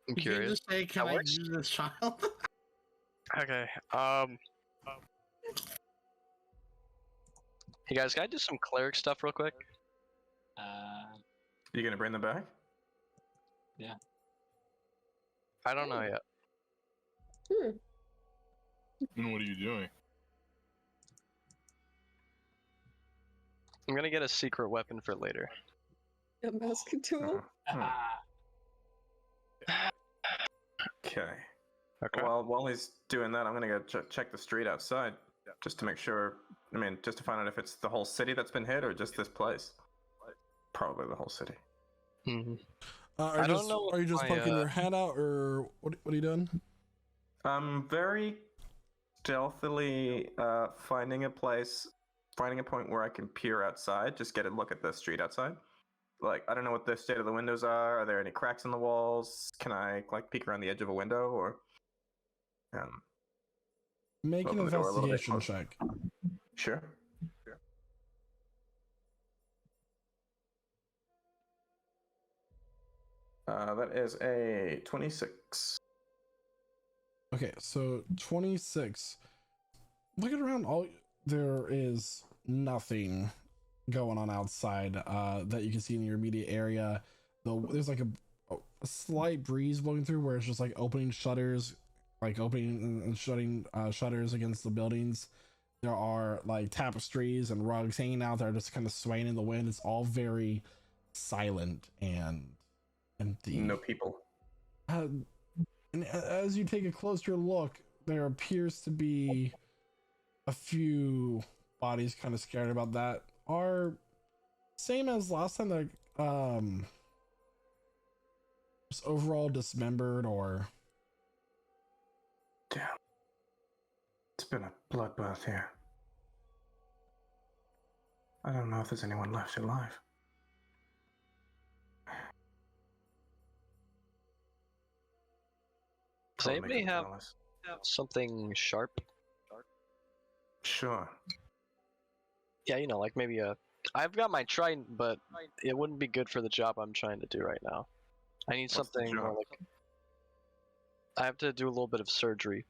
You can't curious. just say, can That I works? use this child? Okay. Hey guys, can I do some cleric stuff real quick? You gonna bring them back? I don't know yet. And what are you doing? I'm gonna get a secret weapon for later. A musketeer. Okay. Okay. Well, while he's doing that, I'm gonna go check the street outside, just to make sure. I mean, just to find out if it's the whole city that's been hit or just this place. Probably the whole city. Mm-hmm. Are you just my, poking your head out, or what are you doing? I'm very stealthily finding a point where I can peer outside, just get a look at the street outside. Like, I don't know what the state of the windows are. Are there any cracks in the walls? Can I like peek around the edge of a window, or Make an open the door a little bit investigation closer. check. Sure. That is a 26. Okay, so 26. Looking around, there is nothing going on outside that you can see in your immediate area. Though there's like a slight breeze blowing through where it's just like opening shutters, like opening and shutting shutters against the buildings. There are like tapestries and rugs hanging out there, just kind of swaying in the wind. It's all very silent and empty. No people. And as you take a closer look, there appears to be a few bodies kind of scared about that. Are same as last time. They're just overall dismembered or. Damn. It's been a bloodbath here. I don't know if there's anyone left alive. Does anybody have something sharp? Sure. Yeah, you know, like maybe I've got my trident, but it wouldn't be good for the job I'm trying to do right now. I need What's the something more job? like. I have to do a little bit of surgery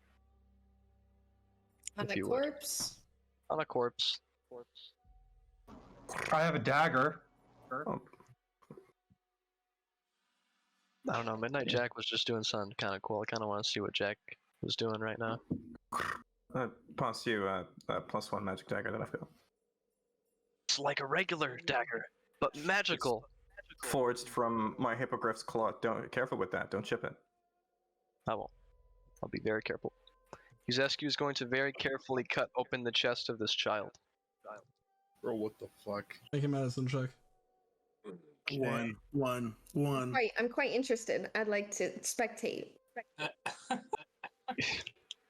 On If a you would. corpse. on a corpse. I have a dagger. Oh, I don't know. Midnight Jack was just doing something kind of cool. I kind of want to see what Jack was doing right now. pass you a +1 magic dagger that I've got. It's like a regular dagger, but magical. Forged from my hippogriff's claw. Don't careful with that. Don't chip it. I won't. I'll be very careful. Yuzescu is going to very carefully cut open the chest of this child. Bro, what the fuck? Make a medicine check. One. Right, I'm quite interested. I'd like to spectate.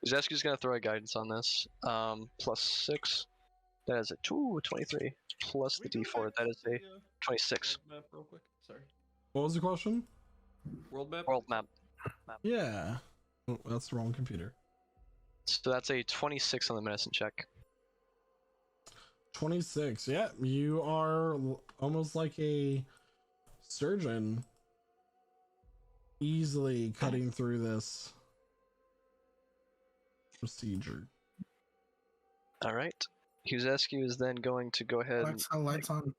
Yuzescu's going to throw a guidance on this. +6. That is a 23. Plus the d4. That is a 26. World map real quick. Sorry. What was the question? World map. World map. Yeah. Oh, that's the wrong computer. So that's a 26 on the medicine check. 26. Yeah, you are almost like a surgeon, easily cutting through this procedure. All right. Yuzescu is then going to go ahead and Lights on.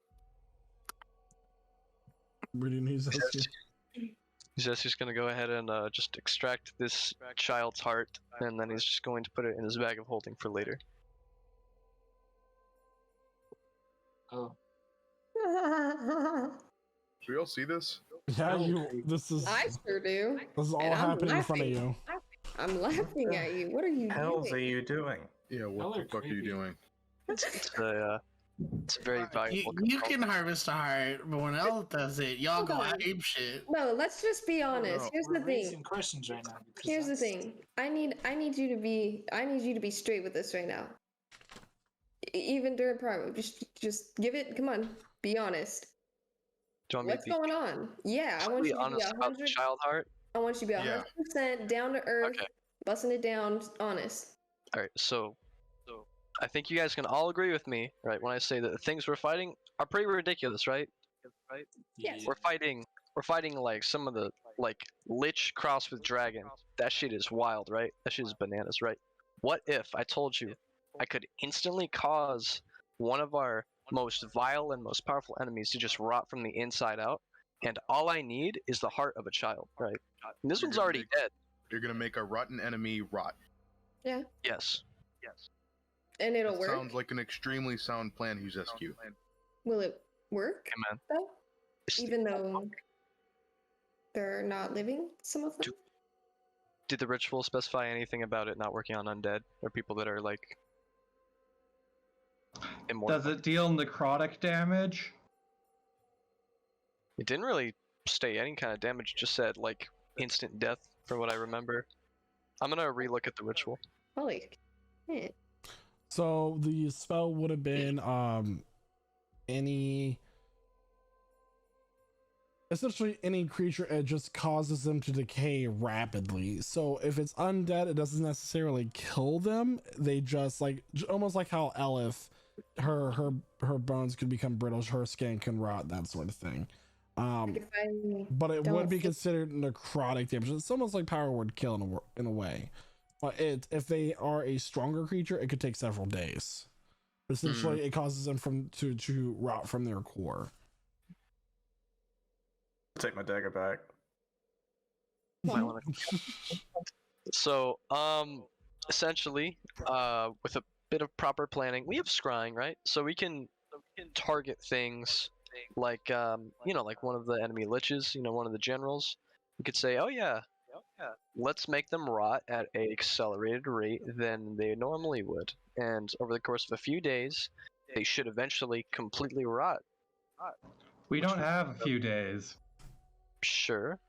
Reading his Yuzescu's going to go ahead and just extract this child's heart, and then he's just going to put it in his bag of holding for later. Oh, Do we all see this? Yeah, this is I sure do. this is all And I'm happening in front of laughing. you. I'm laughing at you. What are you Hells are doing? you doing? Yeah, what Y'all the are fuck are you creepy. doing? It's a very valuable You control. can harvest a heart, but when Elle does it, y'all go ape shit. No, let's just be honest. no. Here's we're the thing. raising questions right now. because Here's the that's- thing. I need you to be straight with this right now. Even during prime, just give it. Come on, be honest. Do you want me What's to be going on? Yeah, I want completely you to be honest about the 100. child heart? I want you to be Yeah. 100% down to earth, Okay. busting it down, honest. All right, so I think you guys can all agree with me, right? When I say that the things we're fighting are pretty ridiculous, right? Yes. We're fighting like some of the like lich crossed with dragon. That shit is wild, right? That shit is bananas, right? What if I told you I could instantly cause one of our most vile and most powerful enemies to just rot from the inside out, and all I need is the heart of a child, right? And this You're one's gonna already make- dead. You're gonna make a rotten enemy rot. Yes. And it'll That work. sounds like an extremely sound plan, Huzescu. Will it work Okay, man. though? It's- Even though they're not living, some of them. Did the ritual specify anything about it not working on undead or people that are like immortal? Does it deal necrotic damage? It didn't really state any kind of damage. It just said like instant death, from what I remember. I'm gonna relook at the ritual. Holy shit. So the spell would have been essentially any creature, it just causes them to decay rapidly. So if it's undead, it doesn't necessarily kill them. They just like almost like how Elif, her bones could become brittle, her skin can rot, that sort of thing. Like if I But it Don't would be feel- considered necrotic damage. It's almost like power word kill in a way. But if they are a stronger creature, it could take several days. Essentially, it causes them to rot from their core. Take my dagger back. Might wanna- So, essentially, with a bit of proper planning, we have scrying, right? So we can target things like like one of the enemy liches, one of the generals. We could say, oh yeah, let's make them rot at a accelerated rate than they normally would, and over the course of a few days, they should eventually completely rot. We don't have a few days. Sure,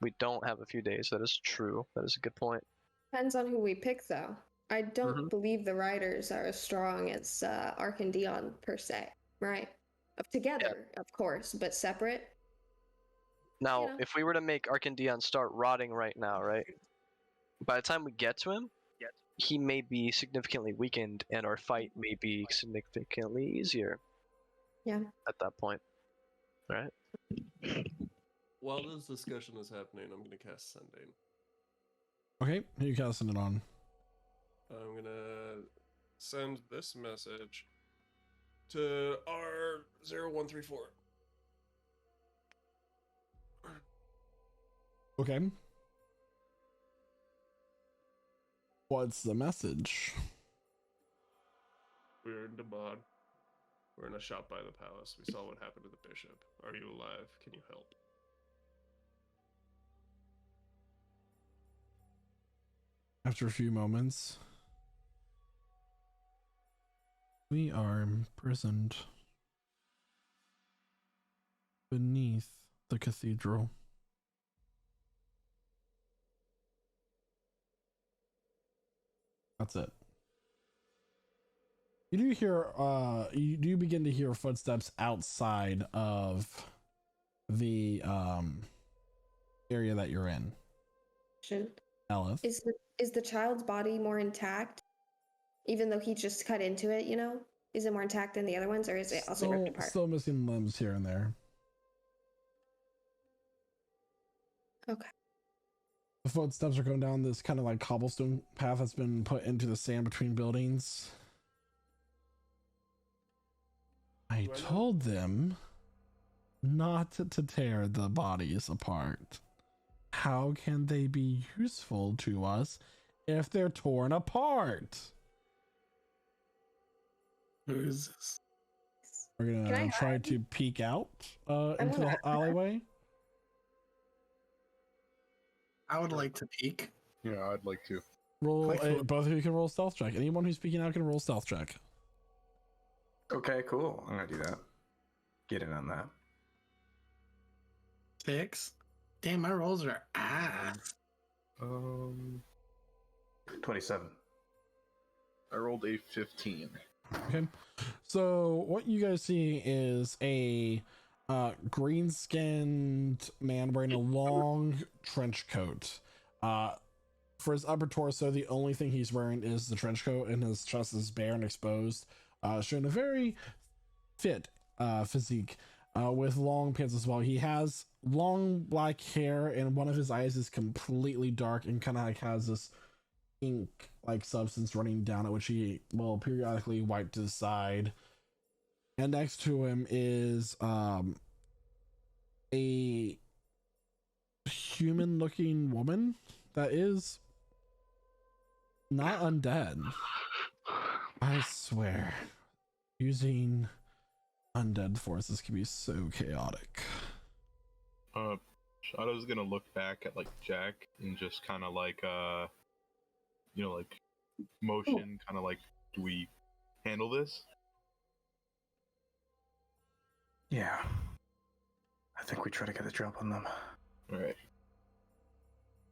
we don't have a few days. That is true. That is a good point. Depends on who we pick, though. I don't believe the riders are as strong as Ark and Dion per se, right? Together, of course, but separate. Now, if we were to make Ark and Dion start rotting right now, right? By the time we get to him, he may be significantly weakened, and our fight may be significantly easier. Yeah. At that point, right? While this discussion is happening, I'm gonna cast Sending. Okay, who you casting it on? I'm gonna send this message to R0134. Okay. What's the message? We're in Dabad. We're in a shop by the palace. We saw what happened to the bishop. Are you alive? Can you help? After a few moments, we are imprisoned beneath the cathedral. That's it. You do hear, you do begin to hear footsteps outside of the area that you're in. Elif. Is the child's body more intact, even though he just cut into it? Is it more intact than the other ones, or is it also ripped apart? Still missing limbs here and there. Okay. The footsteps are going down this kind of like cobblestone path that's been put into the sand between buildings. I told them not to tear the bodies apart. How can they be useful to us if they're torn apart? Who is this? We're gonna try to peek out into the alleyway. I would like to peek. Yeah, I'd like to. Roll. Both of you can roll stealth check. Anyone who's speaking out can roll stealth check. Okay, cool. I'm gonna do that. Get in on that. 6. Damn, my rolls are ass. 27. I rolled a 15. Okay. So what you guys see is a green-skinned man wearing a long trench coat. For his upper torso, the only thing he's wearing is the trench coat, and his chest is bare and exposed, showing a very fit physique with long pants as well. He has long black hair, and one of his eyes is completely dark and kind of like has this ink-like substance running down it, which he will periodically wipe to the side. And next to him is a human-looking woman that is not undead. I swear, using undead forces can be so chaotic. Shadow's gonna look back at like Jack and just kind of like like motion, kind of like, do we handle this? Yeah. I think we try to get a drop on them. Alright.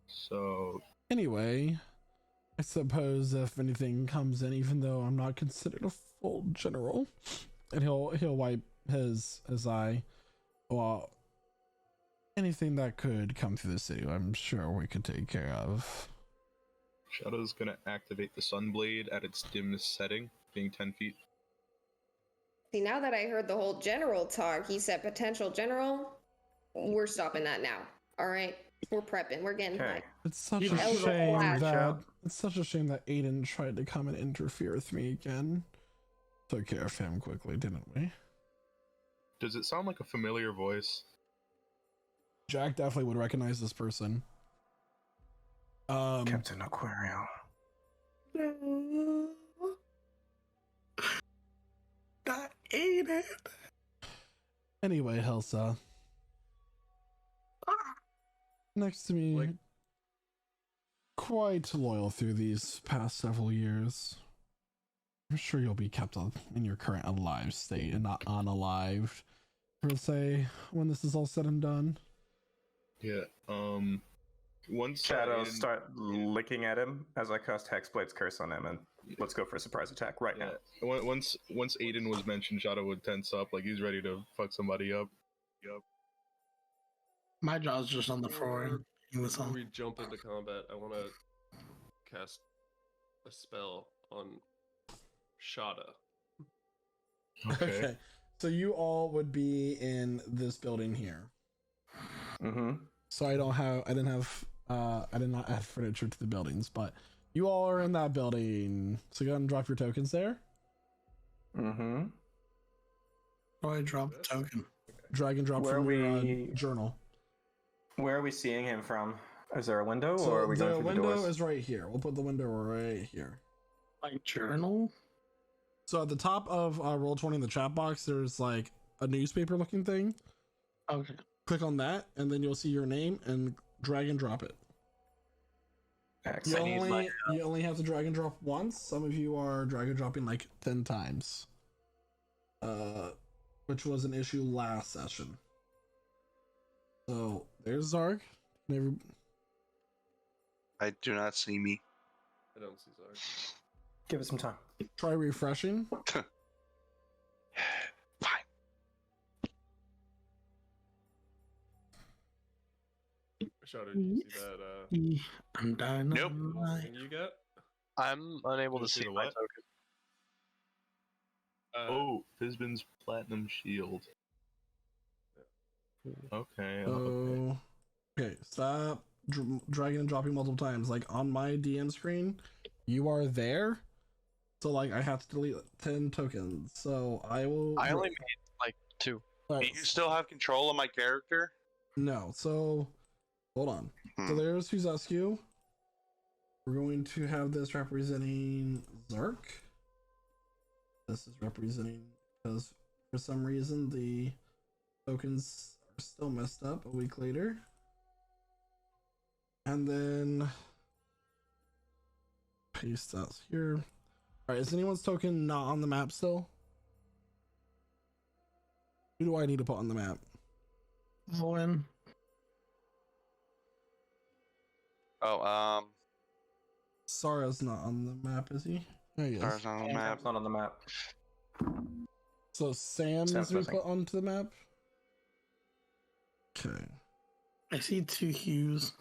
So Anyway, I suppose if anything comes in, even though I'm not considered a full general, and he'll wipe his eye. Well, anything that could come through the city, I'm sure we could take care of. Shadow's gonna activate the Sunblade at its dimmest setting, being 10 feet. See, now that I heard the whole general talk, he said potential general. We're stopping that now. All right, we're prepping. We're getting hyped. It's such a shame that Aiden tried to come and interfere with me again. Took care of him quickly, didn't we? Does it sound like a familiar voice? Jack definitely would recognize this person. Captain Aquario. Aiden. Anyway, Helsa. Next to me, Like- quite loyal through these past several years. I'm sure you'll be kept up in your current alive state and not unalived, per se, when this is all said and done. Yeah. Once Shadow, Aiden- start licking at him as I cast Hexblade's Curse on him, and let's go for a surprise attack right now. Yeah. Once Aiden was mentioned, Shadow would tense up like he's ready to fuck somebody up. Yup. My jaw's just on the floor. And he was Before on. we jump into combat, I want to cast a spell on Shada. Okay. So you all would be in this building here. Mm-hmm. So I did not add furniture to the buildings, but you all are in that building. So go ahead and drop your tokens there. Mm-hmm. Oh, I dropped the token. Drag and drop Where from your we- journal. Where are we seeing him from? Is there a window, So or are we the going through the window doors? is right here. We'll put the window right here. My journal? So at the top of Roll20 in the chat box, there's like a newspaper looking thing. Okay. Click on that, and then you'll see your name and drag and drop it. You Excellent. only have to drag and drop once. Some of you are drag and dropping like 10 times. Which was an issue last session. So there's Zarg. I do not see me. I don't see Zarg. Give it some time. Try refreshing. Fine. Shada, did you see that I'm dying. Nope. thing you got? I'm unable You to see see the my what? token. Oh, Fizbin's Platinum Shield. Okay. So, okay, stop dragging and dropping multiple times. Like on my DM screen, you are there. So like I have to delete 10 tokens. So I will. I only made like 2. All Do right, you still have control of my character? no. So hold on. So there's Huzescu. We're going to have this representing Zark. This is representing because for some reason the tokens are still messed up a week later. And then paste that here. Alright, is anyone's token not on the map still? Who do I need to put on the map? Owen. Oh, Sara's not on the map, is he? There he is. stars on the map. Sam's not on the map. So Sam needs Sam's to be missing. put onto the map. Okay. I see 2 hues.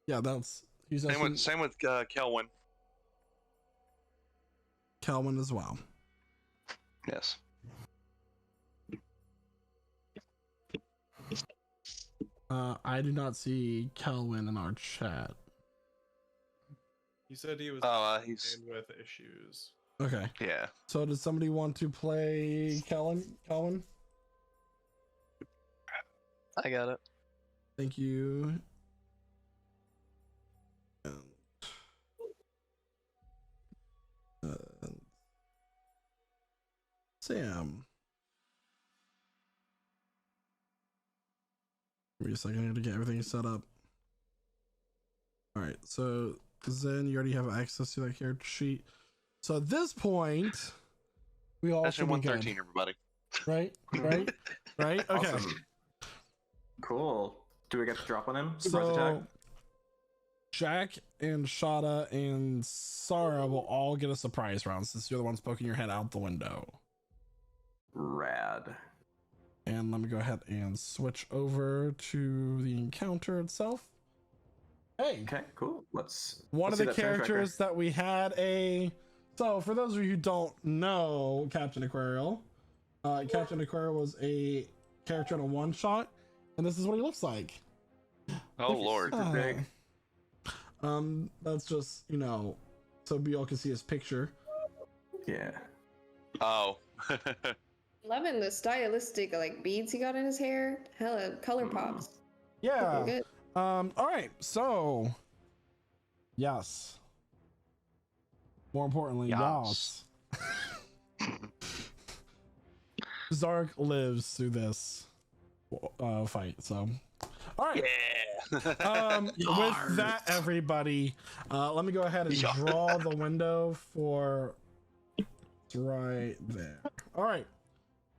Yeah, that's he's Same with Kelwin. Calvin as well. Yes. I do not see Calvin in our chat. He said he was He's with issues. Okay. yeah. So does somebody want to play Calvin? I got it. Thank you. And Sam. Give me a second here to get everything set up. Alright, so Zen, you already have access to that character sheet. So at this point, we all That's should be 113, good. everybody. Right? Right? Okay. Awesome. Cool. Do we get to drop on him? Surprise So attack? Jack and Shada and Sarah will all get a surprise round since you're the ones poking your head out the window. Rad. And let me go ahead and switch over to the encounter itself. Hey, Okay, cool. Let's. one let's of the see that turn tracker. characters that we had So for those of you who don't know Captain Aquarial, Captain Aquarial was a character in a one-shot, and this is what he looks like. Oh, Lord. Super big. That's just, so you all can see his picture. Yeah. Oh. Loving the stylistic like beads he got in his hair. Hella color pops. Yeah. Looking good. All right. So, yes. More importantly, Yas. yas. Zark lives through this fight. So, all right. With that, everybody, let me go ahead and draw the window for. It's right there. All right.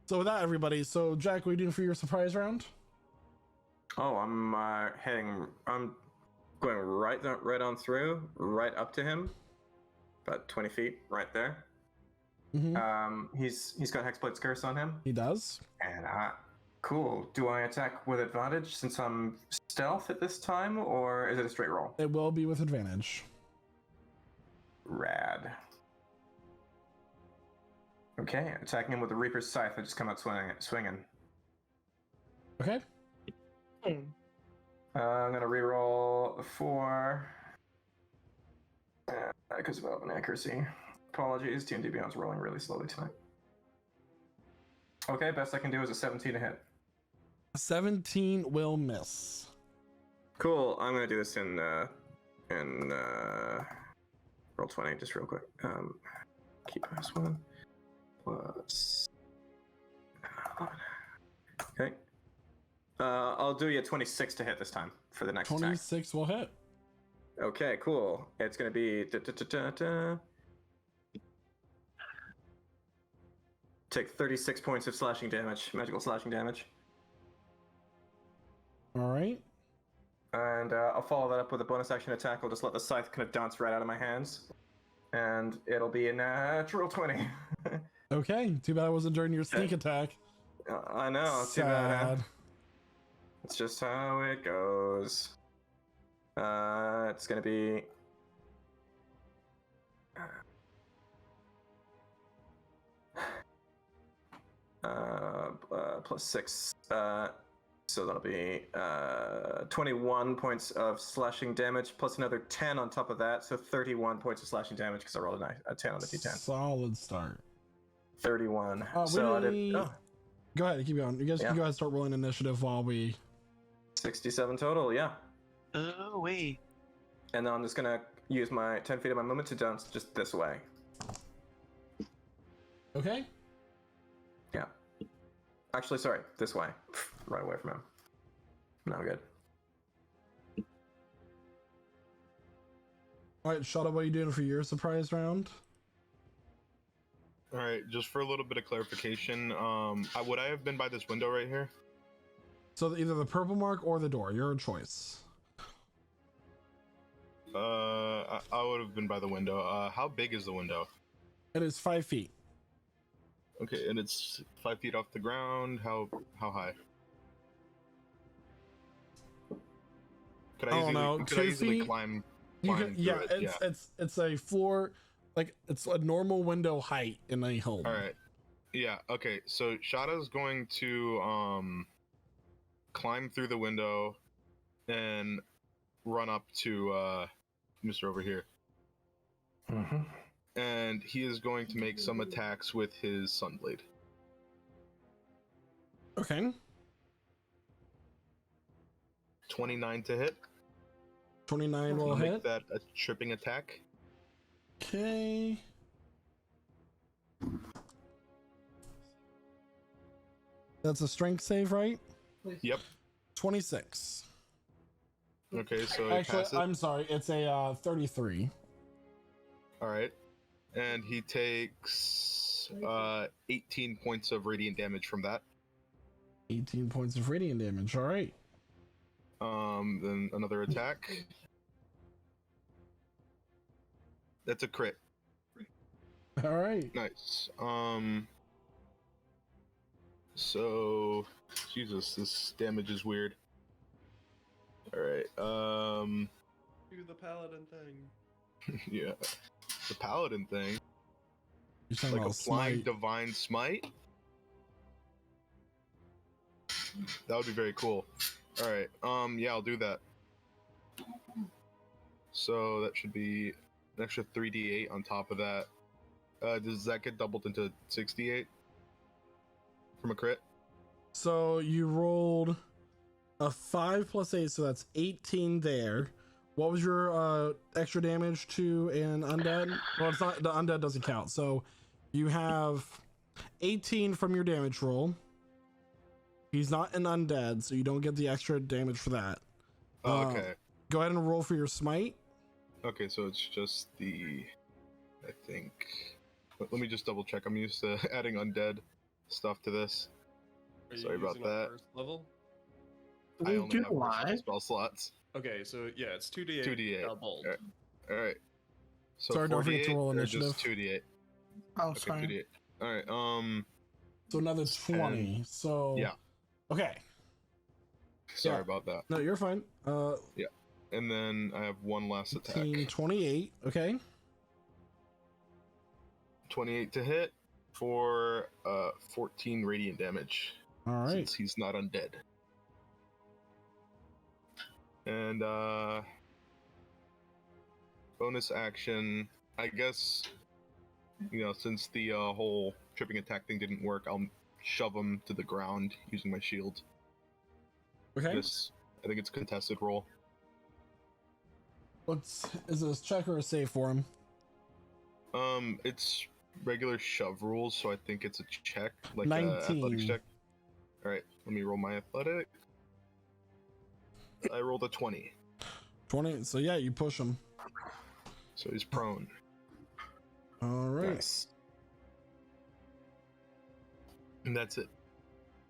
So with that, everybody. So Jack, what are you doing for your surprise round? Oh, I'm going right on through, right up to him, about 20 feet, right there. Mm-hmm. He's got Hexblade's Curse on him. He does. And cool. Do I attack with advantage since I'm stealth at this time, or is it a straight roll? It will be with advantage. Rad. Okay, attacking him with the Reaper's Scythe. I just come out swinging. Okay. I'm gonna reroll 4 because of Elven Accuracy. Apologies, D&D Beyond's rolling really slowly tonight. Okay, best I can do is a 17 to hit. 17 will miss. Cool. I'm gonna do this in roll 20 just real quick. Keep this one plus 11. Okay. I'll do you a 26 to hit this time for the next 26 attack. Will hit. Okay, cool. It's gonna be take 36 points of slashing damage, magical slashing damage. All right. And I'll follow that up with a bonus action attack. I'll just let the scythe kind of dance right out of my hands. And it'll be a natural 20. Okay, too bad I wasn't during your sneak attack. I know, too bad. It's just how it goes. It's gonna be... plus 6. So that'll be 21 points of slashing damage, plus another 10 on top of that. So 31 points of slashing damage because I rolled a 10 on the D10. Solid start. 31. So I did... Go ahead, keep going. You guys can go ahead and start rolling initiative while we... 67 total, yeah. Oh, wait. And then I'm just gonna use my 10 feet of my movement to dance just this way. Okay. Yeah. Actually, sorry, this way. Right away from him. Now good. Alright, Shada, what are you doing for your surprise round? Alright, just for a little bit of clarification, would I have been by this window right here? So either the purple mark or the door, your choice. I would have been by the window. How big is the window? It is 5 feet. Okay, and it's 5 feet off the ground. How high? Could I easily climb? It's a floor, like it's a normal window height in a home. All right. Yeah. Okay. So Shada's going to climb through the window and run up to Mr. over here. Mm-hmm. And he is going to make some attacks with his Sunblade. Okay. 29 to hit. 29 will hit. Make that a tripping attack. Okay. That's a strength save, right? Yep. 26. Okay, so actually, I'm sorry. It's a 33. All right. And he takes 18 points of radiant damage from that. 18 points of radiant damage. All right. Then another attack. That's a crit. All right. Nice. So, Jesus, this damage is weird. All right. Do the paladin thing. Yeah. The paladin thing. You're talking like about applying smite. divine smite. That would be very cool. All right. Yeah, I'll do that. So that should be an extra 3d8 on top of that. Does that get doubled into 68 from a crit? So you rolled a 5 plus 8, so that's 18 there. What was your extra damage to an undead? Well, it's not, the undead doesn't count. So you have 18 from your damage roll. He's not an undead, so you don't get the extra damage for that. Oh, okay. Go ahead and roll for your smite. Okay, so it's just the... I think... Let me just double check. I'm used to adding undead stuff to this. Are you Sorry about using a that. first level? I We only do have first lie. level spell slots. Okay, so yeah, it's 2d8. 2d8. Doubled. Alright. So Sorry, don't forget to 4d8 roll or initiative. just 2d8? Oh, Okay, sorry. 2d8. Alright, So another 20. So yeah. Okay. Sorry Yeah. about that. No, you're fine. And then I have one last attack. 28. Okay. 28 to hit for 14 radiant damage. All right. Since he's not undead. And bonus action, I guess, since the whole tripping attack thing didn't work, I'll shove him to the ground using my shield. Okay. I think it's a contested roll. Is this check or a save for him? It's regular shove rules, so I think it's a check, like 19. a athletics check. All right, let me roll my athletic. I rolled a 20. 20. So yeah, you push him. So he's prone. All right. Nice. And that's it.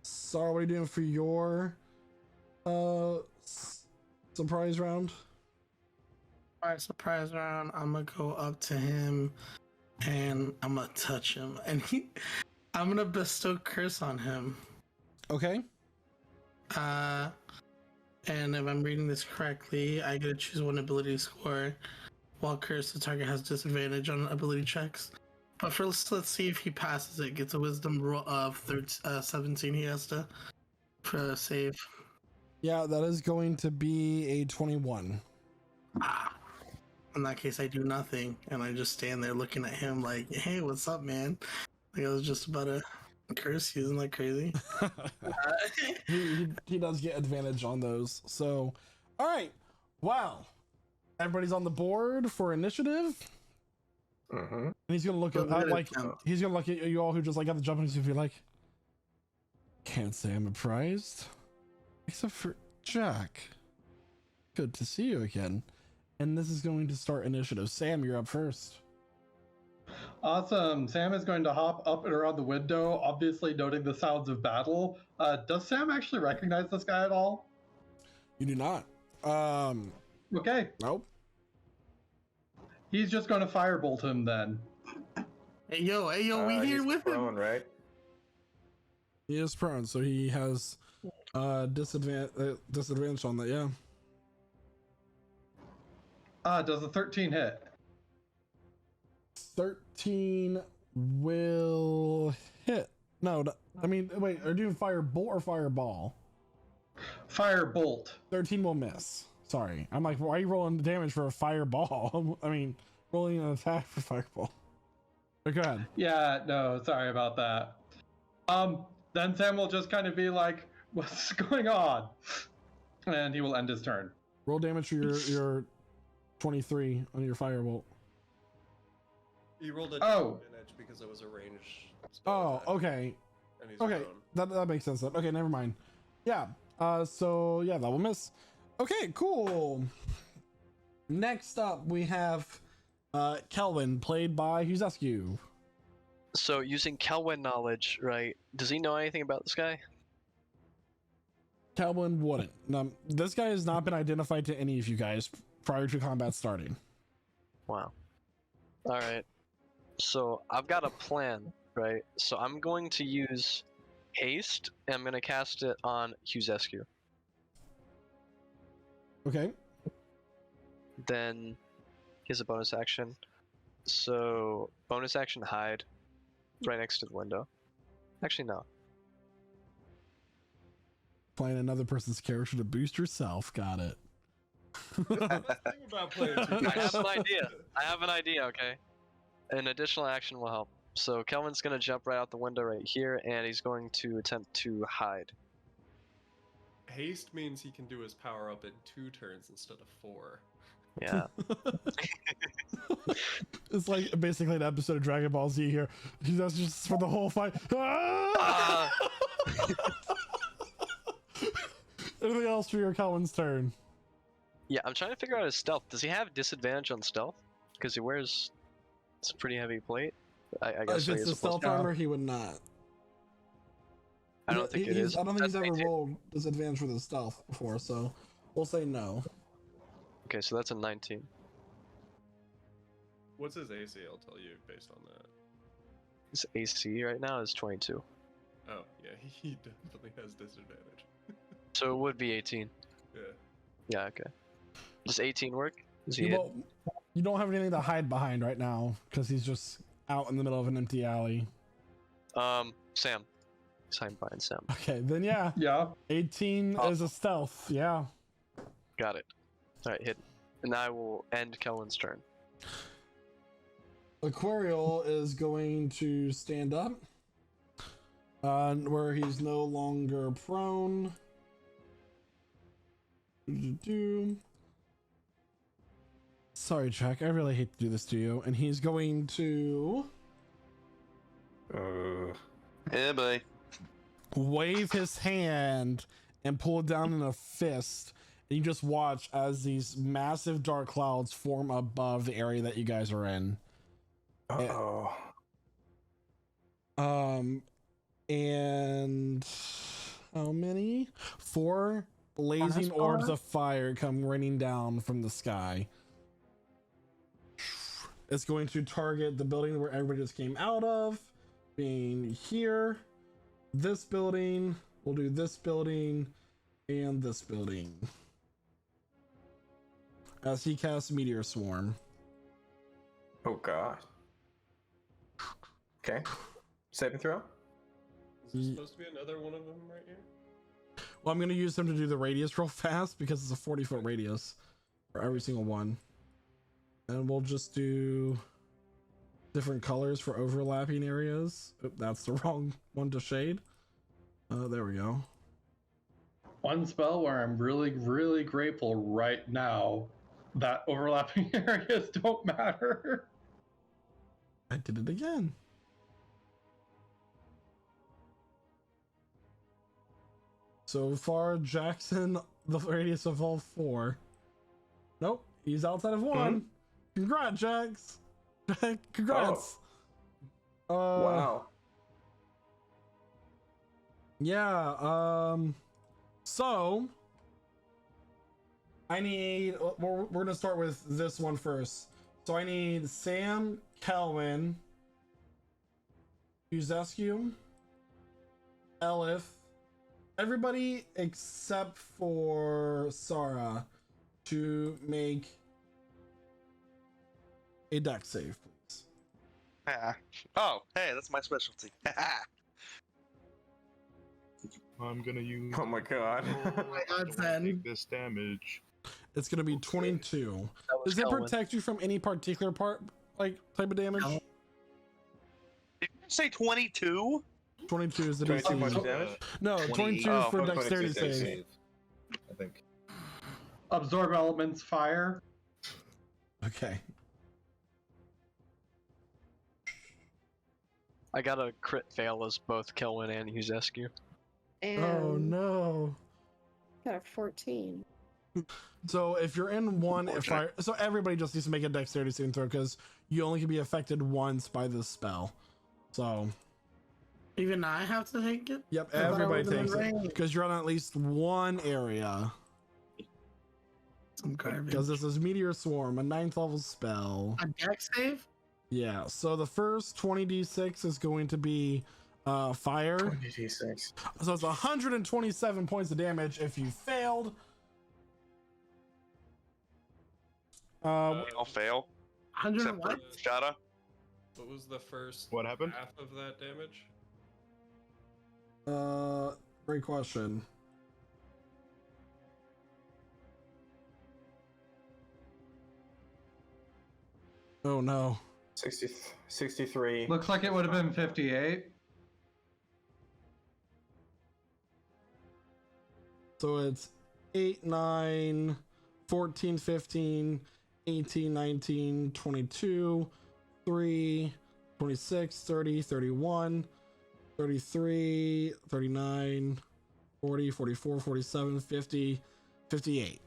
Sarah, what are you doing for your surprise round? All right, surprise round. I'm gonna go up to him, and I'm gonna touch him, and I'm gonna bestow curse on him. Okay. And if I'm reading this correctly, I get to choose one ability score. While cursed, the target has disadvantage on ability checks. But first, let's see if he passes it. Gets a wisdom roll of 17. He has to for a save. Yeah, that is going to be a 21. In that case, I do nothing, and I just stand there looking at him like, "Hey, what's up, man?" Like I was just about to curse you. Isn't that crazy? he does get advantage on those. So, all right. Wow. Everybody's on the board for initiative. Mm-hmm. And he's gonna look at he's gonna look at you all who just like got the jump and be like, can't say I'm surprised, except for Jack. Good to see you again. And this is going to start initiative. Sam, you're up first. Awesome. Sam is going to hop up and around the window, obviously noting the sounds of battle. Does Sam actually recognize this guy at all? You do not. Okay. Nope. He's just going to firebolt him then. Hey yo, we here he's with prone, him. right? He is prone, so he has disadvantage on that. Yeah. Does a 13 hit? 13 will hit. No, I mean, wait, are you doing firebolt or fireball? Firebolt. 13 will miss. Sorry. I'm like, why are you rolling the damage for a fireball? I mean, rolling an attack for fireball. But go ahead. Yeah, no, sorry about that. Then Sam will just kind of be like, what's going on? And he will end his turn. Roll damage for your 23 on your firebolt. He rolled a Oh. disadvantage because it was a range spell Oh, attack, okay. and he's Okay. prone. That makes sense then. Okay, never mind. Yeah. So yeah, that will miss. Okay, cool. Next up we have Kelvin, played by Huzescu. So using Kelwyn knowledge, right? Does he know anything about this guy? Kelvin wouldn't. This guy has not been identified to any of you guys prior to combat starting. Wow. All right. So I've got a plan, right? So I'm going to use haste, and I'm going to cast it on Huzescu. Okay. Then here's a bonus action. So bonus action hide, right next to the window. Actually, no. Playing another person's character to boost yourself. Got it. That's the thing about playing two I have an idea. I have an idea, okay? An additional action will help. So Kelvin's going to jump right out the window right here, and he's going to attempt to hide. Haste means he can do his power up in 2 turns instead of 4. Yeah. It's like basically an episode of Dragon Ball Z here. That's just for the whole fight. Ah! Anything else for your Colin's turn? Yeah, I'm trying to figure out his stealth. Does he have disadvantage on stealth? Because he wears it's a pretty heavy plate. I guess If so he it's has the a plus- stealth armor, he would not. I don't think it is. I don't think he's That's ever 18. rolled disadvantage with his stealth before, so we'll say no. Okay, so that's a 19. What's his AC? I'll tell you based on that. His AC right now is 22. Oh, yeah, he definitely has disadvantage. So it would be 18. Yeah. Yeah, okay. Does 18 work? Is he Well, you don't have anything to hide behind right now because he's just out in the middle of an empty alley. Sam. He's hiding behind Sam. Okay, then yeah. Yeah. 18 is a stealth, yeah. Got it. Alright, hit. And I will end Kellen's turn. Aquarial is going to stand up. Where he's no longer prone. Sorry, Jack. I really hate to do this to you. And he's going to Yeah, boy. wave his hand and pull it down in a fist. And you just watch as these massive dark clouds form above the area that you guys are in. Uh-oh. And how many? 4 blazing orbs of fire come raining down from the sky. It's going to target the building where everybody just came out of, being here. This building. We'll do this building and this building. As he casts Meteor Swarm. Oh god. Okay. Saving throw? Is there supposed to be another one of them right here? Well, I'm going to use him to do the radius real fast because it's a 40-foot radius for every single one. And we'll just do different colors for overlapping areas. Oop, that's the wrong one to shade. There we go. One spell where I'm really, really grateful right now that overlapping areas don't matter. I did it again. So far, Jackson, the radius of all 4. Nope, he's outside of 1. Congrats, Jax. Congrats. Wow. Yeah, so I need, we're gonna start with this one first. So I need Sam, Kelwin, Uzescu, Elif, everybody except for Sarah to make a dex save, please. Oh, hey, that's my specialty. I'm gonna use. Oh my god. Take this damage. It's gonna be 22. That was Does it Kelwin. protect you from any particular part, like type of damage? No. Did you say 22? 22 is the 22 DC. points of damage? No, 20 22 oh, for 22 dexterity save. save. I think. Absorb elements, fire. Okay. I got a crit fail as both Kelwin and Uzescu. And Oh no. got a 14. So if you're in one, if I, so everybody just needs to make a dexterity saving throw because you only can be affected once by this spell. So Even I have to take it? yep, I thought I everybody was in takes the it range. because you're on at least one area. Some garbage. Because this is Meteor Swarm, a 9th level spell. A dex save? Yeah. So the first 20d6 is going to be fire. 20d6. So it's 127 points of damage if you failed. I'll fail. 100 Except for what? Shada. What was the first What happened? half of that damage? Great question. Oh no. 63. Looks like it would have been 58. So it's 8, 9, 14, 15, 18, 19, 22, 3, 26, 30, 31, 33, 39, 40, 44, 47, 50, 58.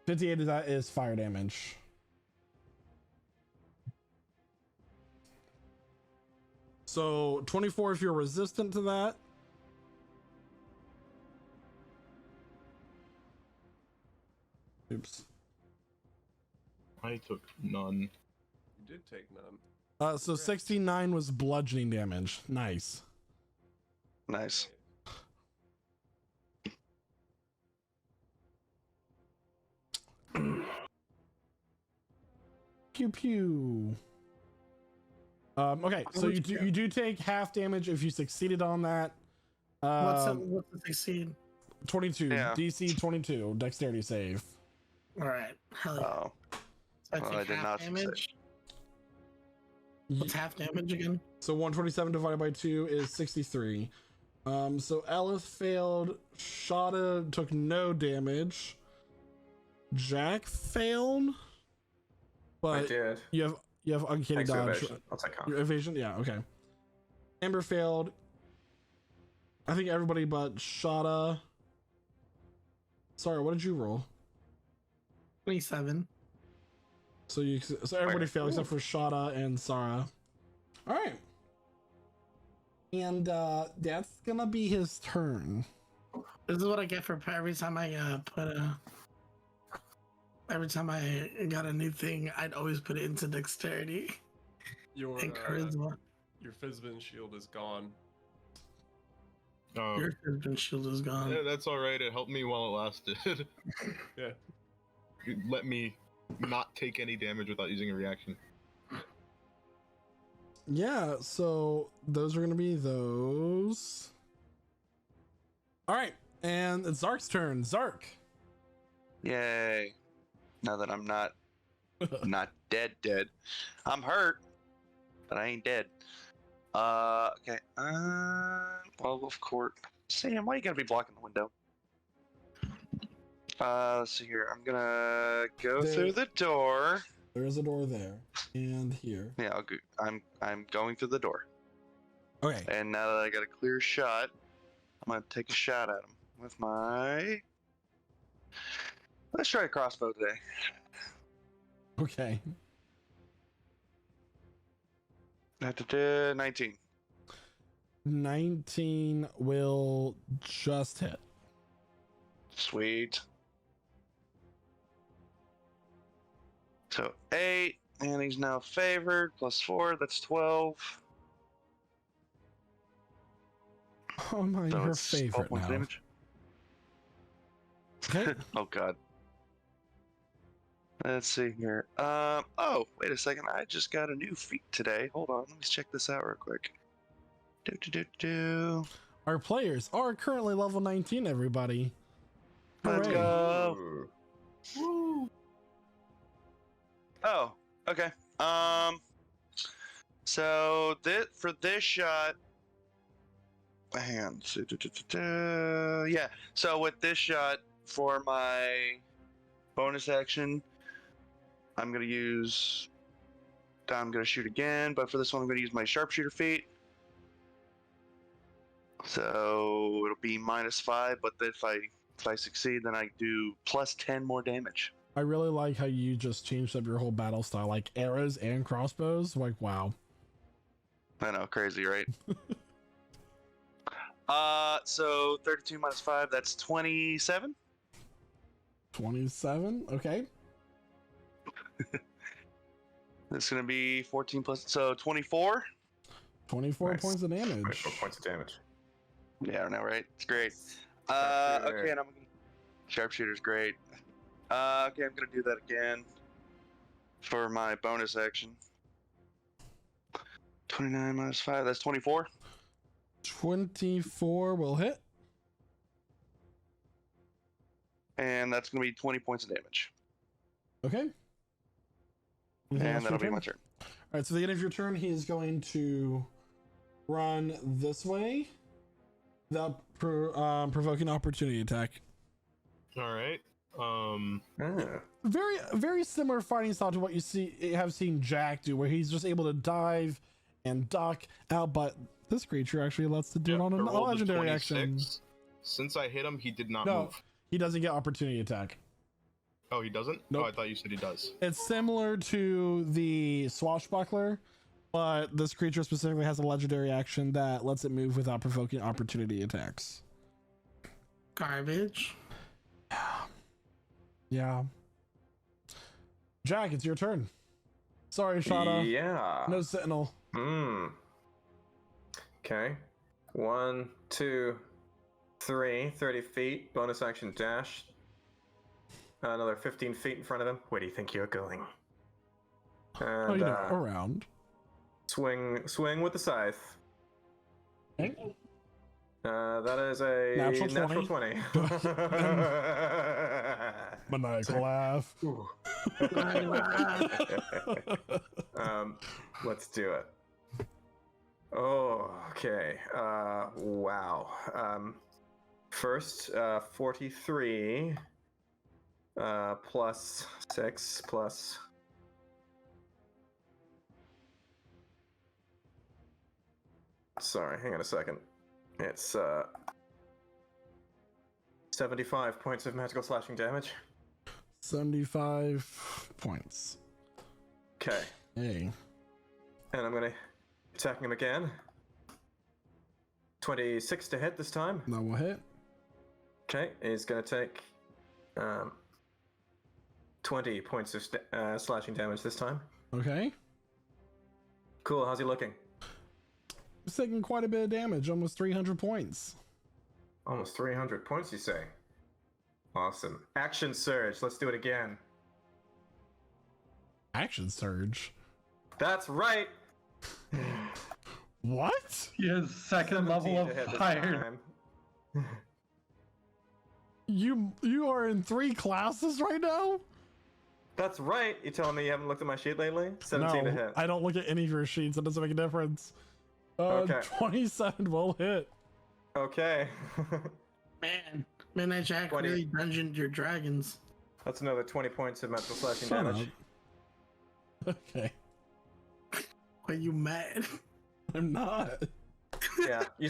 58 of that is fire damage. So 24 if you're resistant to that. Oops. I took none. You did take none. So 69 was bludgeoning damage. Nice. Nice. Pew pew. Okay, so you do take half damage if you succeeded on that. What's the succeed? 22. Yeah. DC 22. Dexterity save. All right. Hell yeah. Oh. So I Well, take I did half not damage. What's half damage again? So 127 divided by 2 is 63. So Alice failed. Shada took no damage. Jack failed. I But did. you have uncanny Thanks to dodge. evasion. I'll take half. Your evasion, yeah, okay. Amber failed. I think everybody but Shada. Sorry, what did you roll? 27. So everybody Okay. failed except for Shada and Sarah. All right. And that's gonna be his turn. This is what I get for every time I every time I got a new thing, I'd always put it into dexterity Your and charisma. your Fizbin shield is gone. Oh, Your husband's shield is gone. yeah, that's all right. It helped me while it lasted. Yeah. It let me not take any damage without using a reaction. Yeah, so those are gonna be those. All right, and it's Zark's turn. Zark. Yay. Now that I'm not dead. I'm hurt, but I ain't dead. Okay. Well, of course. Sam, why you gotta be blocking the window? Let's see here. I'm gonna go through the door. There is a door there and here. Yeah, I'll go. I'm going through the door. Okay. And now that I got a clear shot, I'm gonna take a shot at him with my. Let's try a crossbow today. Okay. 19. 19 will just hit. Sweet. So 8, and he's now favored. +4, that's 12. Oh my, So your it's 12 favorite points now. damage. Okay. Oh god. Let's see here. Oh, wait a second. I just got a new feat today. Hold on, let me check this out real quick. Our players are currently level 19, everybody. Let's Hooray. go. Ooh. Oh, okay. So for this shot, hang on. Yeah. So with this shot for my bonus action, I'm gonna shoot again, but for this one I'm gonna use my sharpshooter feat. So it'll be -5, but if I succeed, then I do +10 more damage. I really like how you just changed up your whole battle style, like arrows and crossbows. Like, wow. I know, crazy, right? So 32 -5, that's 27. 27. Okay. This is gonna be 14 plus, so 24. 24 Nice. points of damage. 24 points of damage. Yeah, I know, right? It's great. Sharpshooter. Okay, and sharpshooter's great. Okay, I'm gonna do that again for my bonus action. 29 -5, that's 24. 24 will hit. And that's gonna be 20 points of damage. Okay. Anything else And for that'll be your my turn? turn. All right, so the end of your turn, he is going to run this way without provoking opportunity attack. All right. Very, very similar fighting style to what you have seen Jack do, where he's just able to dive and duck out, but this creature actually lets to do it on I a rolled a legendary action. 26. Since I hit him, he did not No, move. he doesn't get opportunity attack. Oh, he doesn't? Nope. Oh, I thought you said he does. It's similar to the Swashbuckler, but this creature specifically has a legendary action that lets it move without provoking opportunity attacks. Garbage. Yeah. Jack, it's your turn. Sorry, Shada. Yeah. No Sentinel. Okay. 1, 2, 3, 30 feet. Bonus action dash. Another 15 feet in front of him. Where do you think you're going? And Around. swing with the scythe. Okay. That is a Natural 20. Maniacal laugh. Let's do it. Oh, okay. Wow. First, 43 plus 6 plus. Sorry, hang on a second. It's 75 points of magical slashing damage. 75 points. Okay. Hey. And I'm gonna attacking him again. 26 to hit this time. That will hit. Okay, he's gonna take 20 points of slashing damage this time. Okay. Cool, how's he looking? He's taking quite a bit of damage, almost 300 points. Almost 300 points, you say? Awesome. Action surge, let's do it again. Action surge? That's right! What? He has second level of fire. You are in 3 classes right now? That's right! You telling me you haven't looked at my sheet lately? 17 to hit. I don't look at any of your sheets. It doesn't make a difference. Okay. 27 will hit. Okay. Man, Midnight Jack 20. really dungeoned your dragons. That's another 20 points of magical slashing Shut damage. up. Okay. Are you mad? I'm not. Yeah, you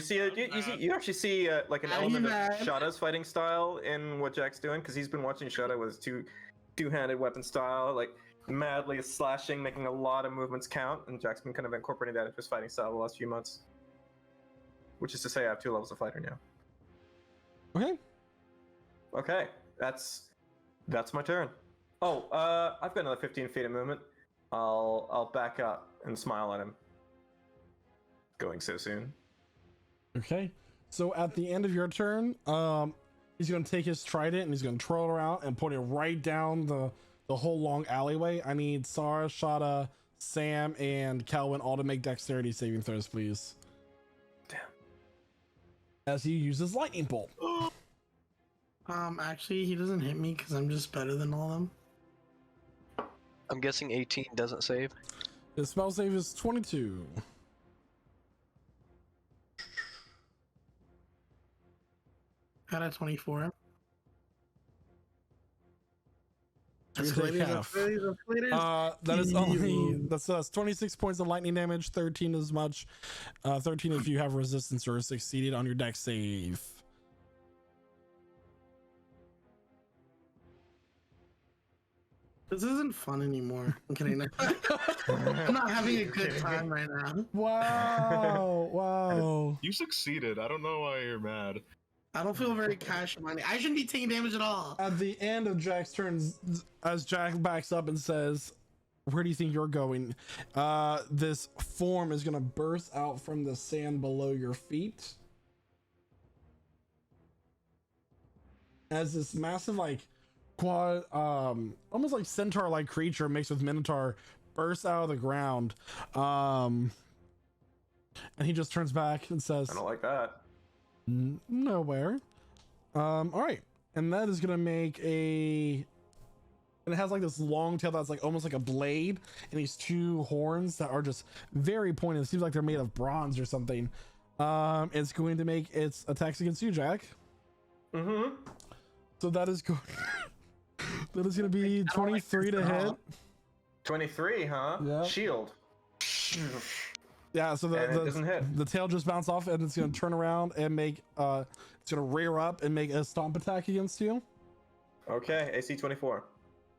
actually see like an Are you element of mad? Shada's fighting style in what Jack's doing, because he's been watching Shada with his two-handed weapon style, like madly slashing, making a lot of movements count, and Jack's been kind of incorporating that into his fighting style the last few months. Which is to say, I have 2 levels of fighter now. Okay. Okay, that's my turn. Oh, I've got another 15 feet of movement. I'll back up and smile at him. Going so soon. Okay. So at the end of your turn, he's going to take his trident and he's going to twirl it around and point it right down the whole long alleyway. I need Sarah, Shada, Sam, and Calvin all to make dexterity saving throws, please. Damn. As he uses lightning bolt. Actually, he doesn't hit me because I'm just better than all of them. I'm guessing 18 doesn't save. His spell save is 22. Got a 24. So you take half. That is only that's 26 points of lightning damage, 13 as much. 13 if you have resistance or succeeded on your dex save. This isn't fun anymore. I'm kidding. I'm not having a good time right now. Wow. Wow. You succeeded. I don't know why you're mad. I don't feel very cash money. I shouldn't be taking damage at all. At the end of Jack's turns, as Jack backs up and says, "Where do you think you're going?" This form is gonna burst out from the sand below your feet. As this massive, like, quad, almost like centaur-like creature mixed with minotaur bursts out of the ground. And he just turns back and says, I don't like that. Nowhere. All right, and that is gonna make and it has like this long tail that's like almost like a blade, and these 2 horns that are just very pointed. It seems like they're made of bronze or something. It's going to make its attacks against you, Jack. Mm-hmm. So that is going That is going to be 23 to hit. 23, huh? Yeah. Shield. Yeah, so And it doesn't hit. the tail just bounced off, and it's going to turn around and make it's going to rear up and make a stomp attack against you. Okay, AC 24.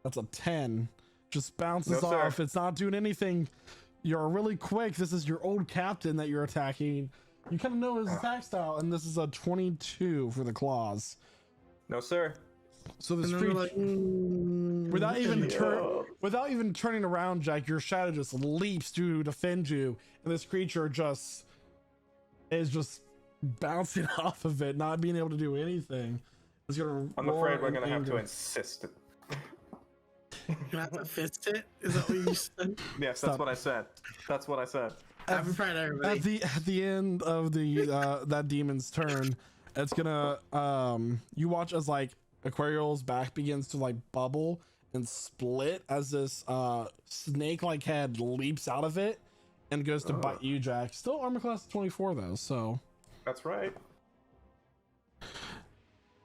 That's a 10. Just bounces No, sir. off. It's not doing anything. You're really quick. This is your old captain that you're attacking. You kind of know his attack style, and this is a 22 for the claws. No, sir. So this And then creature, we're like, without even turning around, Jack, your shadow just leaps to defend you, and this creature is just bouncing off of it, not being able to do anything. It's gonna. I'm roar afraid we're in going to have to anger. insist. you have to fist it? Is that what you said? Yes, Stop. that's what I said. That's what I said. Happy Pride, everybody. At the end of the that demon's turn, it's gonna you watch as like Aquarial's back begins to like bubble and split as this snake-like head leaps out of it and goes to bite you, Jack. Still armor class 24 though, so That's right.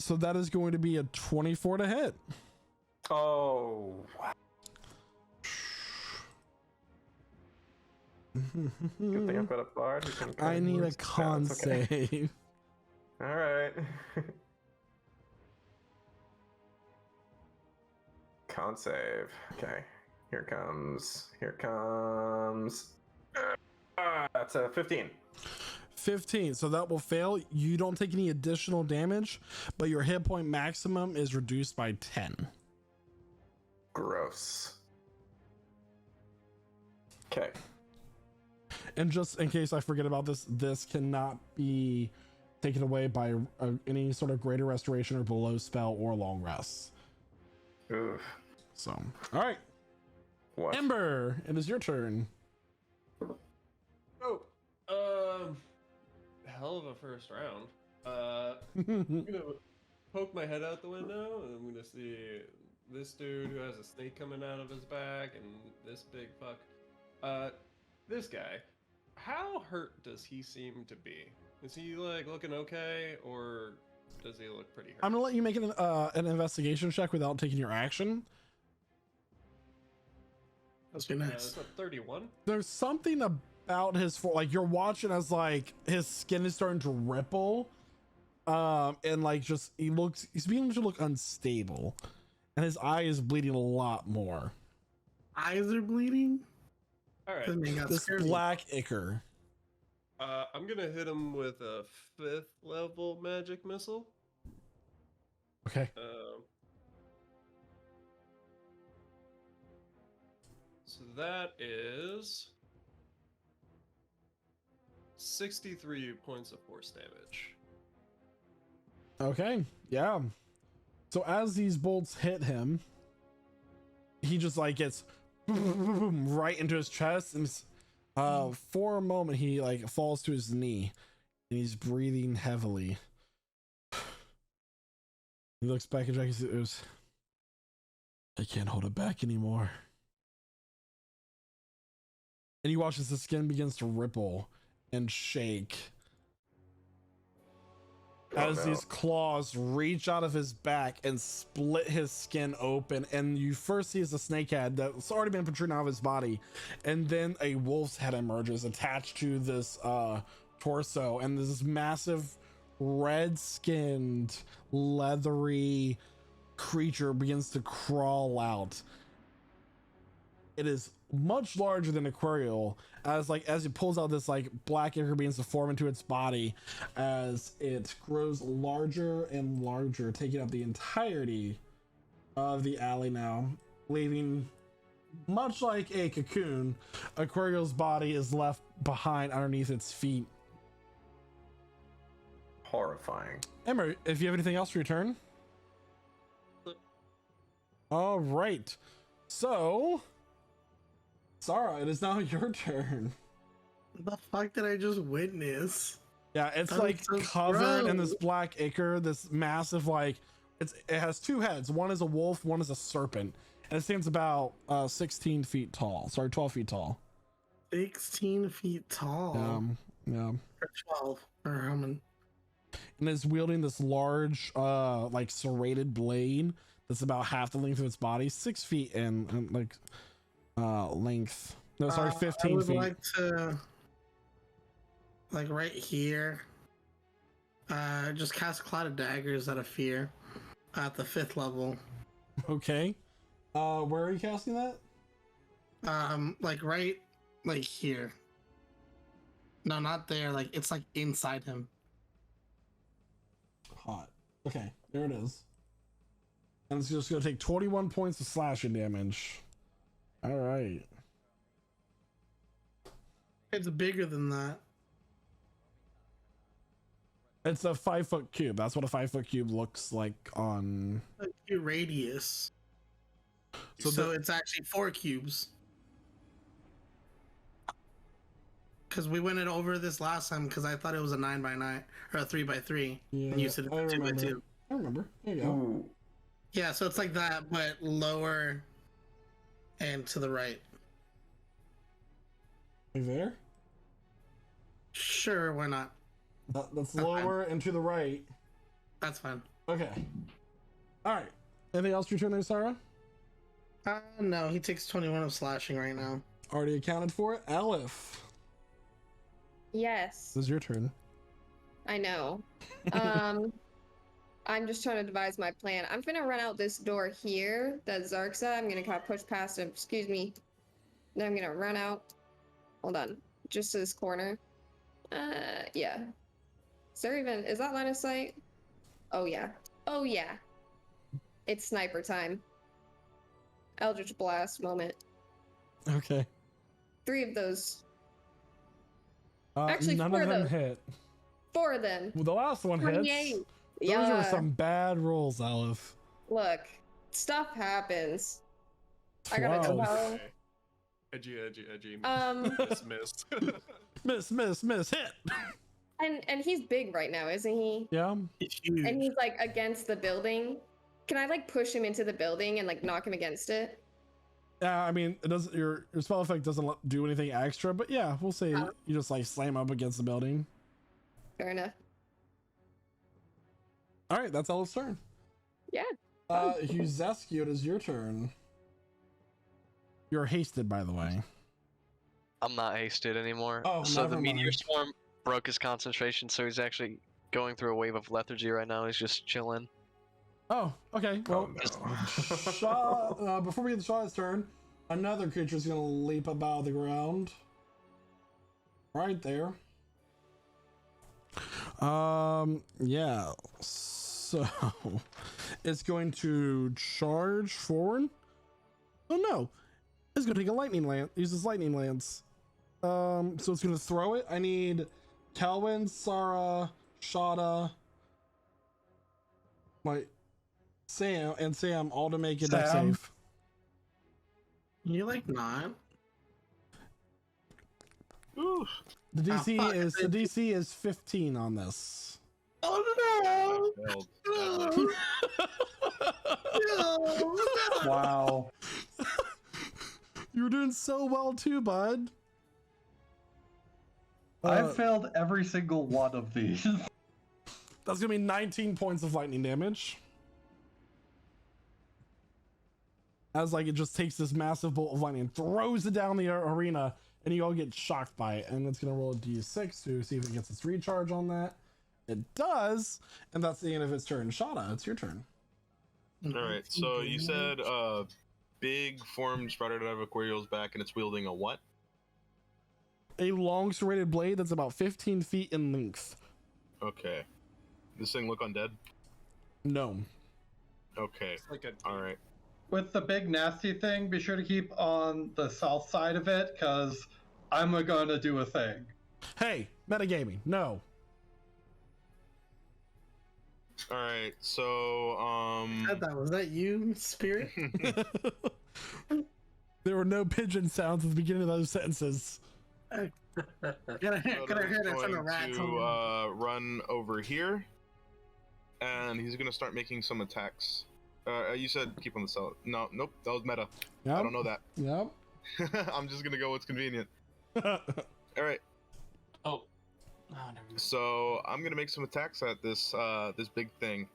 so that is going to be a 24 to hit. Oh. Good thing I've got a bard who can I need a moves. con That's okay. save. All right. Con save. Okay. Here comes. That's a 15. 15, so that will fail. You don't take any additional damage, but your hit point maximum is reduced by 10. Gross. Okay. And just in case I forget about this, this cannot be taken away by any sort of greater restoration or below spell or long rest. Oof. So, all right, What? Ember, it is your turn. Oh, hell of a first round. I'm gonna poke my head out the window, and I'm gonna see this dude who has a snake coming out of his back, and this big fuck. This guy. How hurt does he seem to be? Is he like looking okay, or does he look pretty hurt? I'm gonna let you make an investigation check without taking your action. That's be nice. It's a 31. There's something about his like you're watching as like his skin is starting to ripple, and like just he's beginning to look unstable, and his eye is bleeding a lot more. Eyes are bleeding? All right. Doesn't mean he got This scared. black ichor. I'm gonna hit him with a 5th level magic missile. Okay. So that is 63 points of force damage. Okay, yeah. So as these bolts hit him, he just like gets right into his chest, and for a moment he like falls to his knee, and he's breathing heavily. He looks back at Jack and says, "I can't hold it back anymore." And you watch as the skin begins to ripple and shake as these claws reach out of his back and split his skin open. And you first see as a snake head that's already been protruding out of his body, and then a wolf's head emerges attached to this torso, and this massive red-skinned leathery creature begins to crawl out. It is much larger than Aquarial, as it pulls out this like black ichor begins to form into its body as it grows larger and larger, taking up the entirety of the alley now, leaving much like a cocoon. Aquarial's body is left behind underneath its feet. Horrifying. Emma, if you have anything else for your turn. All right, so Sarah, it is now your turn. The fuck did I just witness? Yeah, it's That like looks so covered in gross. this black ichor, this massive like it has two heads. One is a wolf, one is a serpent, and it stands about 16 feet tall. Sorry, 12 feet tall. 16 feet tall. Yeah. Or 12. Or how many? And it's wielding this large like serrated blade that's about half the length of its body, 6 feet in like length. No, sorry, 15 I would feet. like to, like right here, just cast Cloud of Daggers out of fear at the 5th level. Okay. Where are you casting that? Like right, like here. No, not there. Like it's like inside him. Hot. Okay, there it is. And it's just gonna take 21 points of slashing damage. All right. It's bigger than that. It's a 5-foot cube. That's what a 5-foot cube looks like on. A radius. So So it's actually 4 cubes. Because we went it over this last time because I thought it was a 9x9 or a 3x3. Yeah, And you said it was 2x2. I remember. There you go. Ooh. Yeah, so it's like that, but lower and to the right. You there? Sure, why not? That's lower and to the right. That's fine. Okay. All right. Anything else your turn there, Sarah? No, he takes 21 of slashing right now. Already accounted for it. Aleph, Yes, this is your turn. I know. I'm just trying to devise my plan. I'm gonna run out this door here that Zark's at. I'm gonna kind of push past him. Excuse me. Then I'm gonna run out. Hold on. Just to this corner. Yeah. Is that line of sight? Oh yeah. Oh yeah. It's sniper time. Eldritch Blast moment. Okay. 3 of those. Actually, none 4 of of them those. hit. 4 of them. Well, the last one 28. hits. Yeah. Those are some bad rolls, Aleph. Look, stuff happens. I gotta 12. tell. Okay. Edgy. Miss, hit. And he's big right now, isn't he? Yeah. It's huge. And he's like against the building. Can I like push him into the building and like knock him against it? Yeah, I mean, it doesn't. Your spell effect doesn't do anything extra, but yeah, we'll say Oh. you just like slam up against the building. Fair enough. All right, that's Aleph's turn. Yeah. Huzescu, it is your turn. You're hasted, by the way. I'm not hasted anymore. Oh, so never the meteor mind. storm broke his concentration, so he's actually going through a wave of lethargy right now. He's just chilling. Oh, okay. Well, no. Shaw, before we get to Shaw's turn, another creature's gonna leap up out of the ground. Right there. Yeah. So it's going to charge forward. Oh no! It's gonna take a lightning lance. Uses lightning lance. So it's gonna throw it. I need Kelvin, Sarah, Shada, Sam all to make a deck Sam? save. You like not? Oof. The DC fuck. the DC is 15 on this. Oh Failed. no! No! Wow. You were doing so well too, bud. I've failed every single one of these. That's gonna be 19 points of lightning damage. As like it just takes this massive bolt of lightning and throws it down the arena, and you all get shocked by it. And it's gonna roll a d6 to see if it gets its recharge on that. It does, and that's the end of its turn. Shada, it's your turn. Alright, so you said big form sprouted out of Aquarial's back and it's wielding a what? A long serrated blade that's about 15 feet in length. Okay. This thing look undead? No. It's Okay. like a Alright. With the big nasty thing, be sure to keep on the south side of it, because I'm gonna do a thing. Hey, metagaming. No. Alright, so Was that you, Spirit? There were no pigeon sounds at the beginning of those sentences. Gotta Yoda's hear that from the going rats. to run over here, and he's gonna start making some attacks. You said keep on the cell. No, nope, that was meta. Yep. I don't know that. Yep. I'm just gonna go what's convenient. All right, Oh. Oh, never mind. so I'm gonna make some attacks at this this big thing.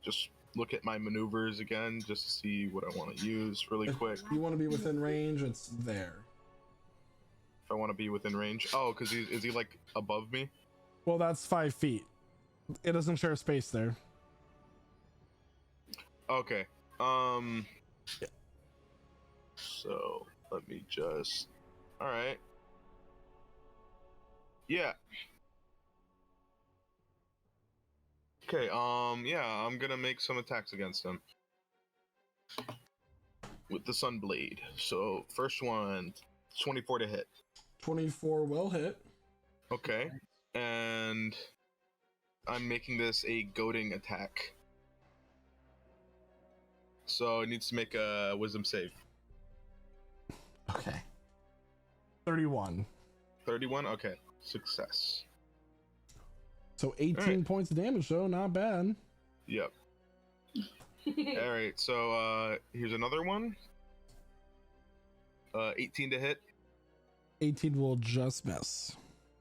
Just look at my maneuvers again just to see what I want to use really quick. You want to be within range, it's there. If I want to be within range. Oh, because is he like above me? Well, that's 5 feet. It doesn't share space there. Okay. Yeah. So let me just. All right. Yeah. Okay. Yeah, I'm gonna make some attacks against him with the Sunblade. So first one, 24 to hit. 24 will hit. Okay. And I'm making this a goading attack. So it needs to make a wisdom save. Okay. 31. 31? Okay. Success. So 18 right. points of damage, though. Not bad. Yep. Alright, so here's another one. 18 to hit. 18 will just miss.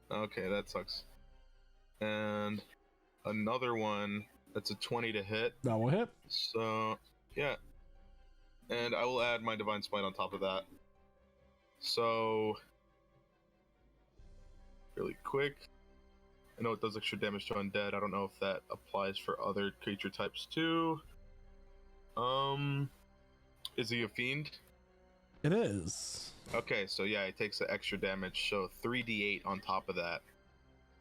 Okay, that sucks. And another one that's a 20 to hit. That will hit. So, yeah. And I will add my Divine Smite on top of that. So, really quick. I know it does extra damage to undead. I don't know if that applies for other creature types too. Is he a fiend? It is. Okay, so yeah, it takes the extra damage. So 3d8 on top of that.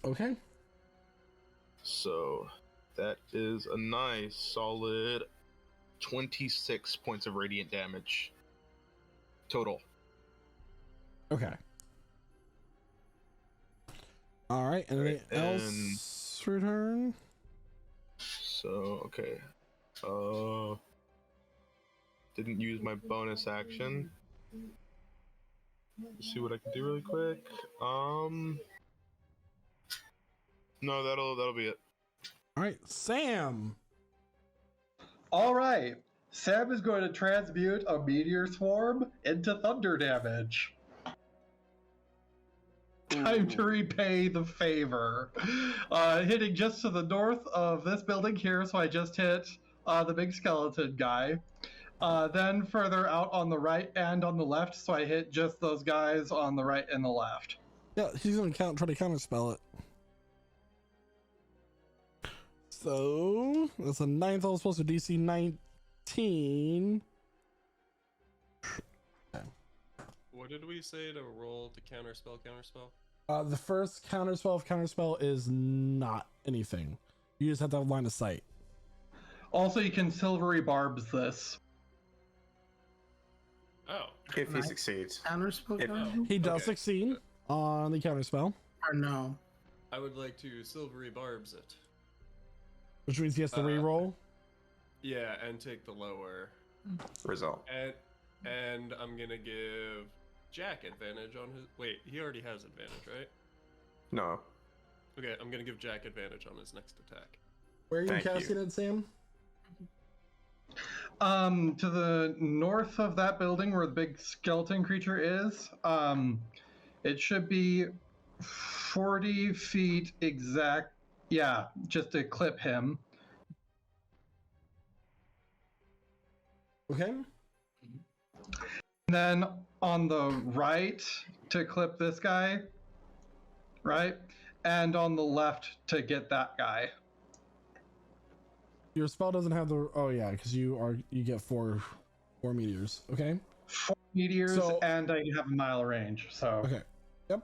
Okay. So that is a nice solid 26 points of radiant damage total. Okay. All right. Anything else for your turn? So okay. Didn't use my bonus action. Let's see what I can do really quick. No, that'll be it. All right, Sam. All right. Sam is going to transmute a meteor swarm into thunder damage. Time to repay the favor. Hitting just to the north of this building here, so I just hit the big skeleton guy. Then further out on the right and on the left, so I hit just those guys on the right and the left. Yeah, he's gonna try to counterspell it. So that's a 9th level supposed to DC 19. What did we say to roll to counterspell? The first counterspell of counterspell is not anything. You just have to have line of sight. Also, you can silvery barbs this. Oh. If he succeeds. Counterspell? If- He does succeed on the counterspell, Or no? I would like to silvery barbs it. which means he has to reroll. Yeah, and take the lower Result. And I'm gonna give Jack advantage on his. Wait, he already has advantage, right? No. Okay, I'm gonna give Jack advantage on his next attack. Where are you Thank casting you. it, Sam? To the north of that building where the big skeleton creature is, it should be 40 feet exact. Yeah, just to clip him. Okay. And then on the right to clip this guy, right? And on the left to get that guy. Your spell doesn't have the. Oh yeah, because you get four meteors. Okay. 4 meteors, So- and I have a mile range, so. Okay. Yep.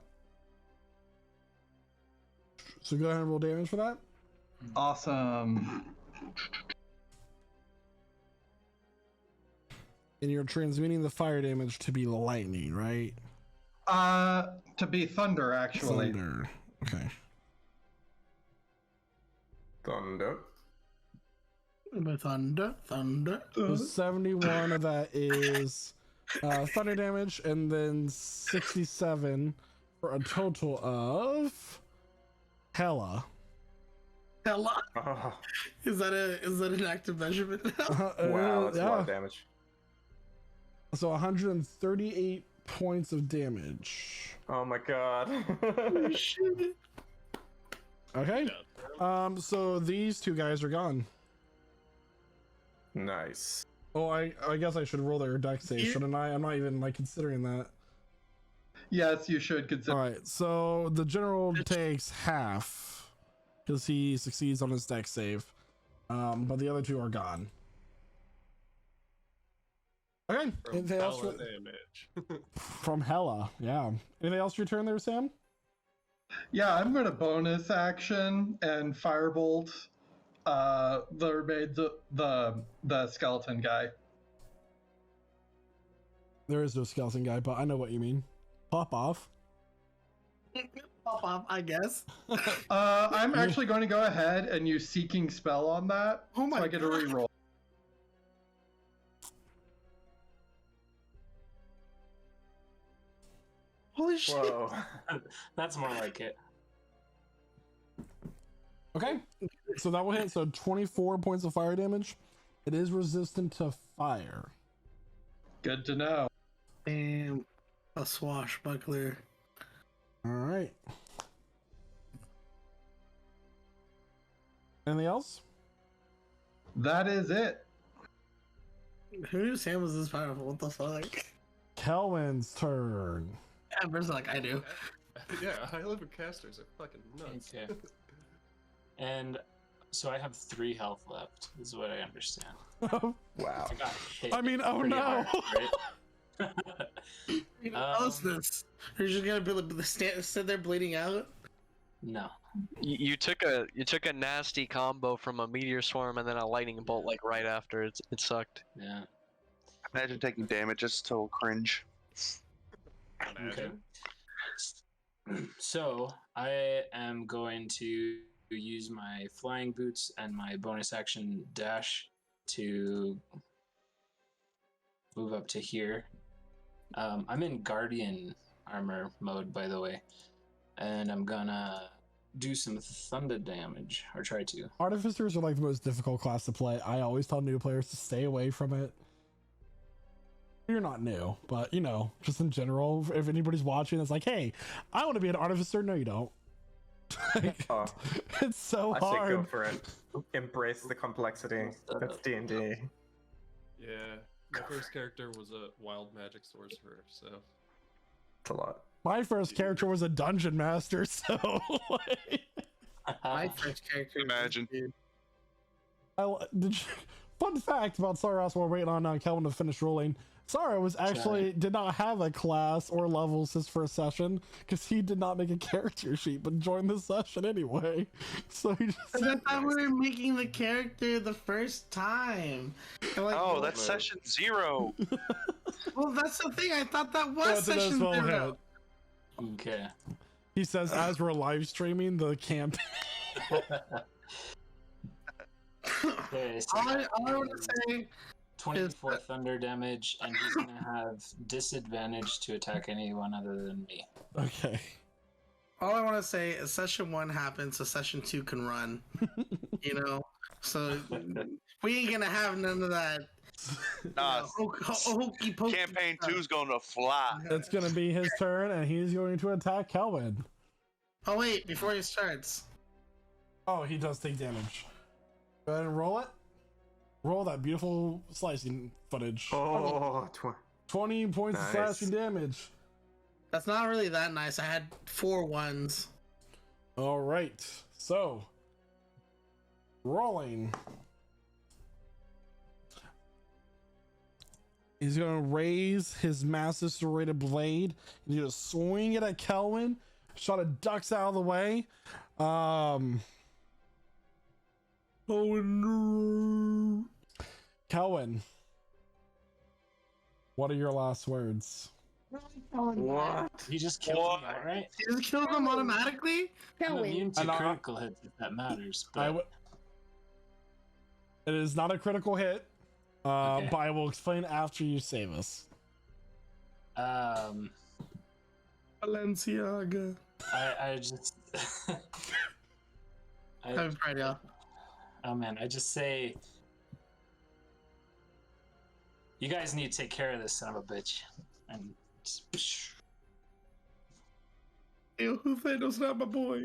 So go ahead and roll damage for that. Awesome. And you're transmuting the fire damage to be lightning, right? To be thunder, actually. Thunder. Okay. Thunder. Thunder. So 71 of that is thunder damage, and then 67 for a total of hella. Hella. Oh, Is that an active measurement now? wow, that's a lot yeah. of damage. So 138 points of damage. Oh my god. Shit. Okay. So these two guys are gone. Nice. Oh, I guess I should roll their dex save, shouldn't I? I'm not even like considering that. Yes, you should consider. All right, so the general takes half because he succeeds on his dex save, but the other two are gone. Okay. From Anything else hella for- damage. From Hella, yeah. Anything else your turn there, Sam? Yeah, I'm going to bonus action and firebolt the skeleton guy. There is no skeleton guy, but I know what you mean. Pop off. Pop off, I guess. I'm actually going to go ahead and use Seeking Spell on that. Oh my so I get a God. reroll. Holy shit. Whoa. That's more like it. Okay, so that will hit. So 24 points of fire damage. It is resistant to fire. Good to know. Damn. A swashbuckler. All right. Anything else? That is it. Who knew Sam was this powerful? What the fuck? Kelvin's turn. At first, like, I do. Yeah, high-level casters are fucking nuts. Okay. And so I have 3 health left, is what I understand. Wow. I got hit I mean, oh pretty no. hard, right? How's this? You're just gonna sit there bleeding out? No. You took a nasty combo from a meteor swarm and then a lightning bolt like right after. It sucked. Yeah. Imagine taking damage, just total cringe. Okay. So I am going to use my flying boots and my bonus action dash to move up to here. I'm in guardian armor mode, by the way, and I'm gonna do some thunder damage, or try to. Artificers are like the most difficult class to play. I always tell new players to stay away from it. You're not new, but you know, just in general, if anybody's watching, it's like, hey, I want to be an artificer. No, you don't. Like, Oh, it's so I say hard. go for it. Embrace the complexity. That's D&D. Yeah, my first character was a wild magic sorcerer, so It's a lot. My first character was a dungeon master, so like, My first character. Imagine. fun fact about Saras while we're waiting on Kelvin to finish rolling. Sarah did not have a class or levels his first session because he did not make a character sheet, but joined the session anyway. So he just. I thought we were making the character the first time. And like, Oh, well, that's session 0. well, that's the thing. I thought that Well, was it does session well 0. hit. Okay. He says as we're live streaming the campaign. Okay, so All I want to say 24 thunder damage, and he's gonna have disadvantage to attack anyone other than me. Okay. All I want to say is session 1 happens, so session 2 can run. You know, so we ain't gonna have none of that. Nah, Hokey pokey campaign stuff. 2's going to fly. It's gonna be his turn, and he's going to attack Kelvin. Oh wait, before he starts. Oh, he does take damage. Go ahead and roll it. Roll that beautiful slicing footage. Oh, 20 points of Nice. slashing damage. That's not really that nice. I had 4 ones. All right, so rolling. He's gonna raise his massive serrated blade. He's gonna swing it at Kelvin. Shot ducks out of the way. Oh no. Kelvin, what are your last words? What? He just killed What? him, alright? You just killed them automatically? I'm immune to And I- critical hits if that matters, I but it is not a critical hit, Okay. but I will explain after you save us. Balenciaga. I just I'm proud, y'all. oh man, I just say you guys need to take care of this son of a bitch. And just, Ew, Thanos not my boy.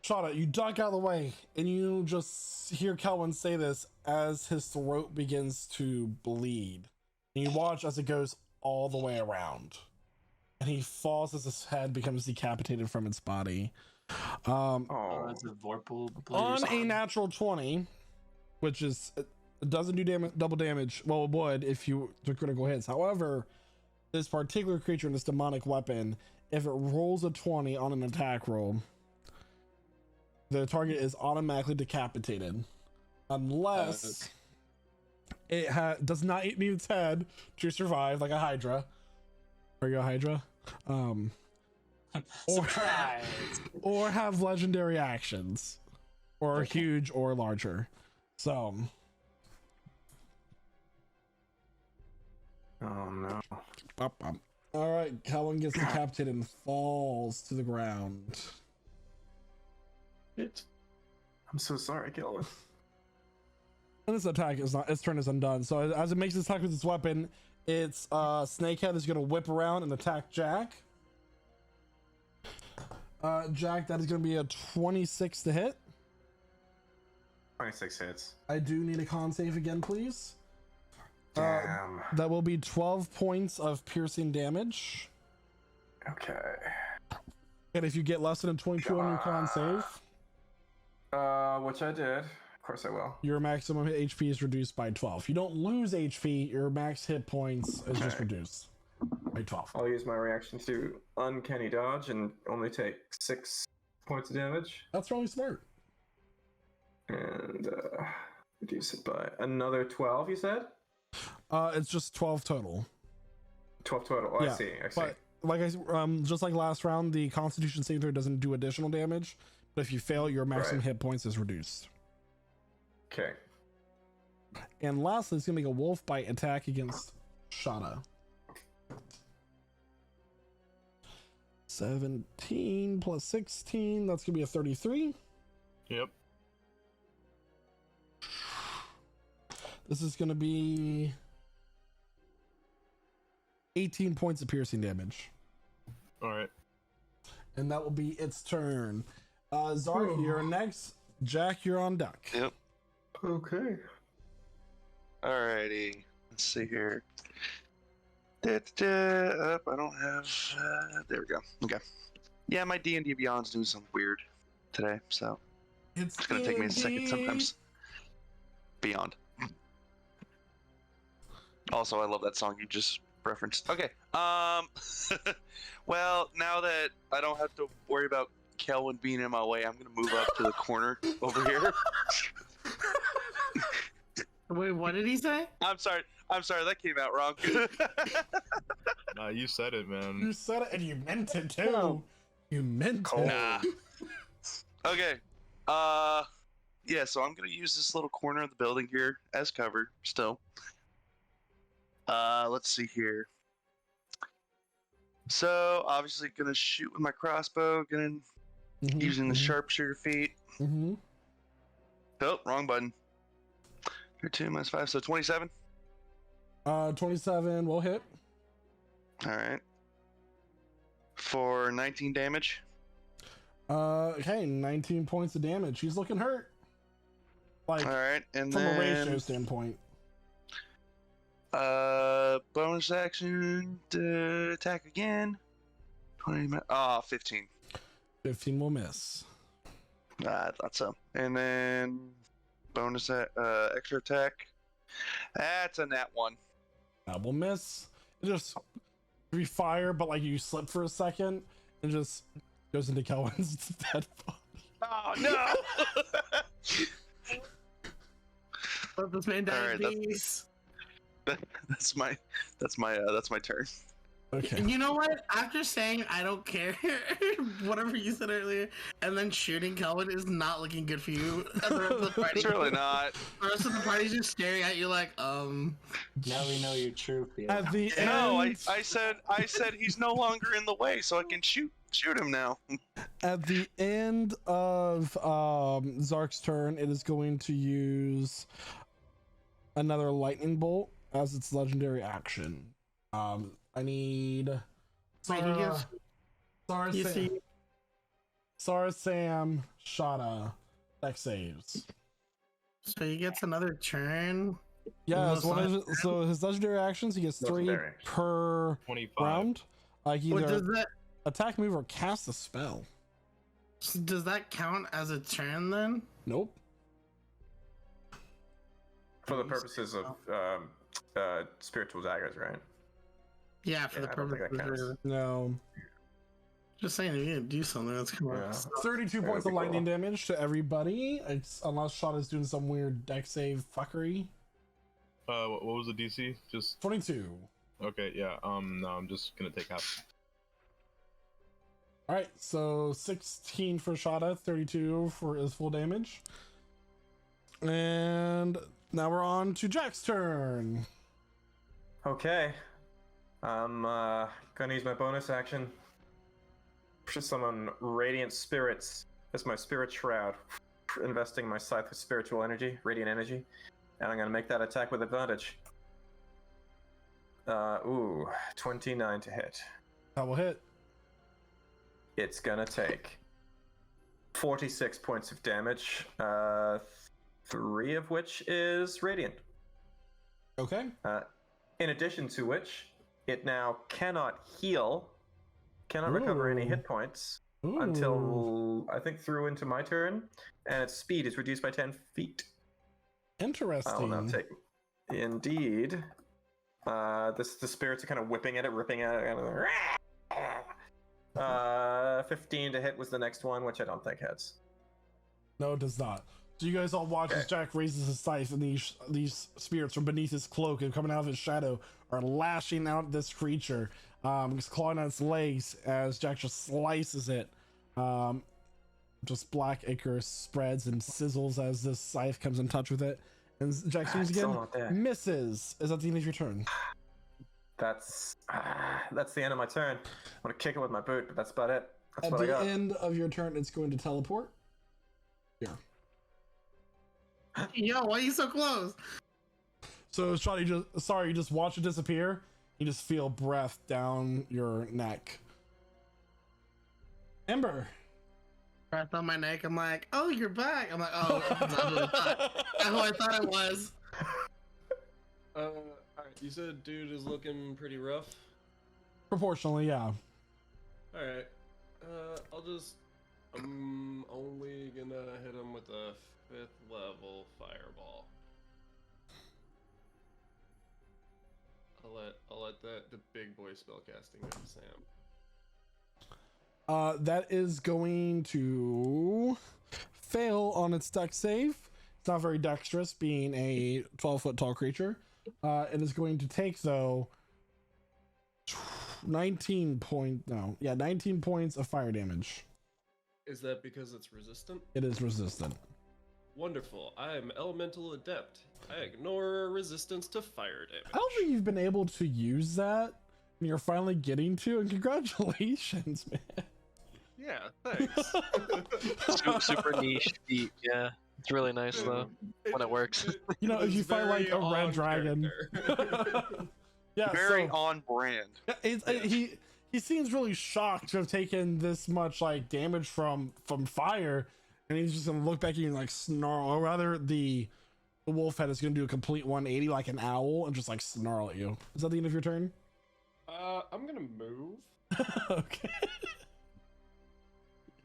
Shada, you duck out of the way, and you just hear Kelvin say this as his throat begins to bleed. And you watch as it goes all the way around. And he falls as his head becomes decapitated from its body. Oh, that's a Vorpal On a natural 20, which is, it doesn't do double damage. Well, it would if you took critical hits. However, this particular creature and this demonic weapon, if it rolls a 20 on an attack roll, the target is automatically decapitated. Unless it does not need its head to survive, like a Hydra. Are you a Hydra? Surprise! Or have legendary actions. Or huge or larger. So. Oh no. Alright, Kelvin gets decapitated and falls to the ground. I'm so sorry, Kelvin. And this attack is not, its turn is undone. So as it makes its attack with its weapon, its Snakehead is gonna whip around and attack Jack. Jack, that is gonna be a 26 to hit. 26 hits. I do need a con save again, please. Damn. That will be 12 points of piercing damage. Okay. And if you get less than a 22 on your con save, which I did. Of course I will. your maximum HP is reduced by 12. You don't lose HP, your max hit points is just reduced by 12. I'll use my reaction to uncanny dodge and only take 6 points of damage. That's really smart. And reduce it by another 12, you said? It's just 12 total. 12 total. Oh, Yeah, I see. But like just like last round, the Constitution saving throw doesn't do additional damage. But if you fail, your maximum hit points is reduced. Okay. And lastly, it's gonna make a wolf bite attack against Shada. 17 plus 16, that's gonna be a 33. Yep. This is gonna be 18 points of piercing damage. All right. And that will be its turn. Zark, you're next. Jack, you're on deck. Yep. Okay. Alrighty. Let's see here. Up, I don't have. There we go. Okay. Yeah, my D&D Beyond's doing something weird today, so It's gonna take me a second sometimes. Beyond. Also, I love that song you just referenced. Okay. Well, now that I don't have to worry about Kelvin being in my way, I'm gonna move up to the corner over here. Wait, what did he say? I'm sorry, that came out wrong. Nah, you said it, man. You said it and you meant it too. No. You meant it. Nah. Okay. Yeah, so I'm gonna use this little corner of the building here as cover still. Let's see here. So obviously gonna shoot with my crossbow, using the sharpshooter feat. Mm-hmm. Oh, wrong button. 2 minus 5, so 27. 27 will hit. All right. For 19 damage. Okay, 19 points of damage. He's looking hurt. Like, all right, and from then a ratio standpoint. bonus action to attack again. 15. 15 will miss. I thought so. And then bonus extra attack. That's a nat 1. That will miss. It just refire, but like you slip for a second and just goes into Kelvin's dead body. Oh no! Let this man die All right, in peace. That's my turn. Okay. You know what? After saying I don't care, whatever you said earlier, and then shooting Kelvin is not looking good for you. And the rest of the party, It's really not. The rest of the party's just staring at you like, Now we know your true feelings. At the No, end, I said he's no longer in the way, so I can shoot him now. at the end of Zark's turn, it is going to use another lightning bolt as its legendary action. I need Wait, he gives- Sarah, you say, see, Sara, Sam, Shada, dex saves. So he gets another turn. Yeah, Most so his legendary actions, he gets 3 Legendary. per 25. round. Like What either does that attack, move, or cast a spell. does that count as a turn then? Nope. For the purposes of spiritual daggers, right? Yeah, for Yeah, the I don't think purpose. that counts. No. Just saying, if you can do something, that's cool. Yeah. 32 Yeah, points that'd of be lightning cool. damage to everybody, unless Shada's doing some weird dex save fuckery. What was the DC? Just 22. okay. Yeah. No, I'm just gonna take half. All right, so 16 for Shada, 32 for his full damage. And now we're on to Jack's turn. Okay. I'm gonna use my bonus action to summon Radiant Spirits as my Spirit Shroud, investing my scythe with spiritual energy, radiant energy, and I'm gonna make that attack with advantage. 29 to hit. That will hit. It's gonna take 46 points of damage, 3 of which is radiant. Okay. In addition to which, it now cannot recover any Ooh. hit points Ooh. until I think through into my turn, and its speed is reduced by 10 feet. I will Interesting. now take. Indeed. The spirits are kind of whipping at it, ripping at it. 15 to hit was the next one, which I don't think hits. No, it does not. So you guys all watch as Jack raises his scythe, and these spirits from beneath his cloak and coming out of his shadow are lashing out at this creature. Just clawing on its legs as Jack just slices it. Just black ichor spreads and sizzles as this scythe comes in touch with it. And Jack swings Still again, not there. misses. Is that the end of your turn? That's the end of my turn. I'm gonna kick it with my boot, but that's about it. That's At what I the got. end of your turn, it's going to teleport. Here. Yo, why are you so close? So, Shotty, you just watch it disappear. You just feel breath down your neck. Ember. Breath on my neck. I'm like, oh, you're back. I'm like, oh, that's not who I thought it was. Alright, you said dude is looking pretty rough. Proportionally, yeah. Alright. I'm only gonna hit him with a 5th level fireball. I'll let the big boy spellcasting go to Sam. That is going to fail on its dex save. It's not very dexterous, being a 12-foot tall creature. It is going to take, though, 19 points of fire damage. Is that because it's resistant? It is resistant. Wonderful. I am elemental adept. I ignore resistance to fire damage. I don't think you've been able to use that, and you're finally getting to, and congratulations, man. Yeah, thanks. Super niche feat. Yeah, it's really nice though when it works. You know, if was you fight like very a red on dragon. character. Yeah, Very so on brand. he seems really shocked to have taken this much like damage from fire, and he's just gonna look back at you and like snarl, or rather the wolf head is gonna do a complete 180 like an owl and just like snarl at you. Is that the end of your turn? I'm gonna move. Okay.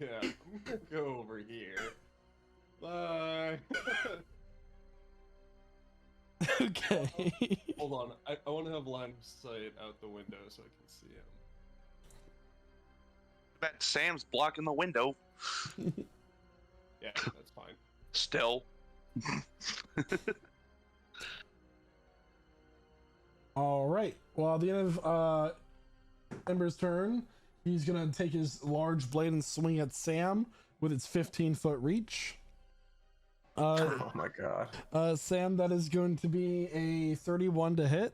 Yeah, I'm gonna go over here. Bye. Okay. Hold on, I want to have line of sight out the window so I can see him. Bet Sam's blocking the window. Yeah, that's fine. Still. All right. Well, at the end of Ember's turn, he's gonna take his large blade and swing at Sam with its 15-foot reach. Oh my god. Sam, that is going to be a 31 to hit.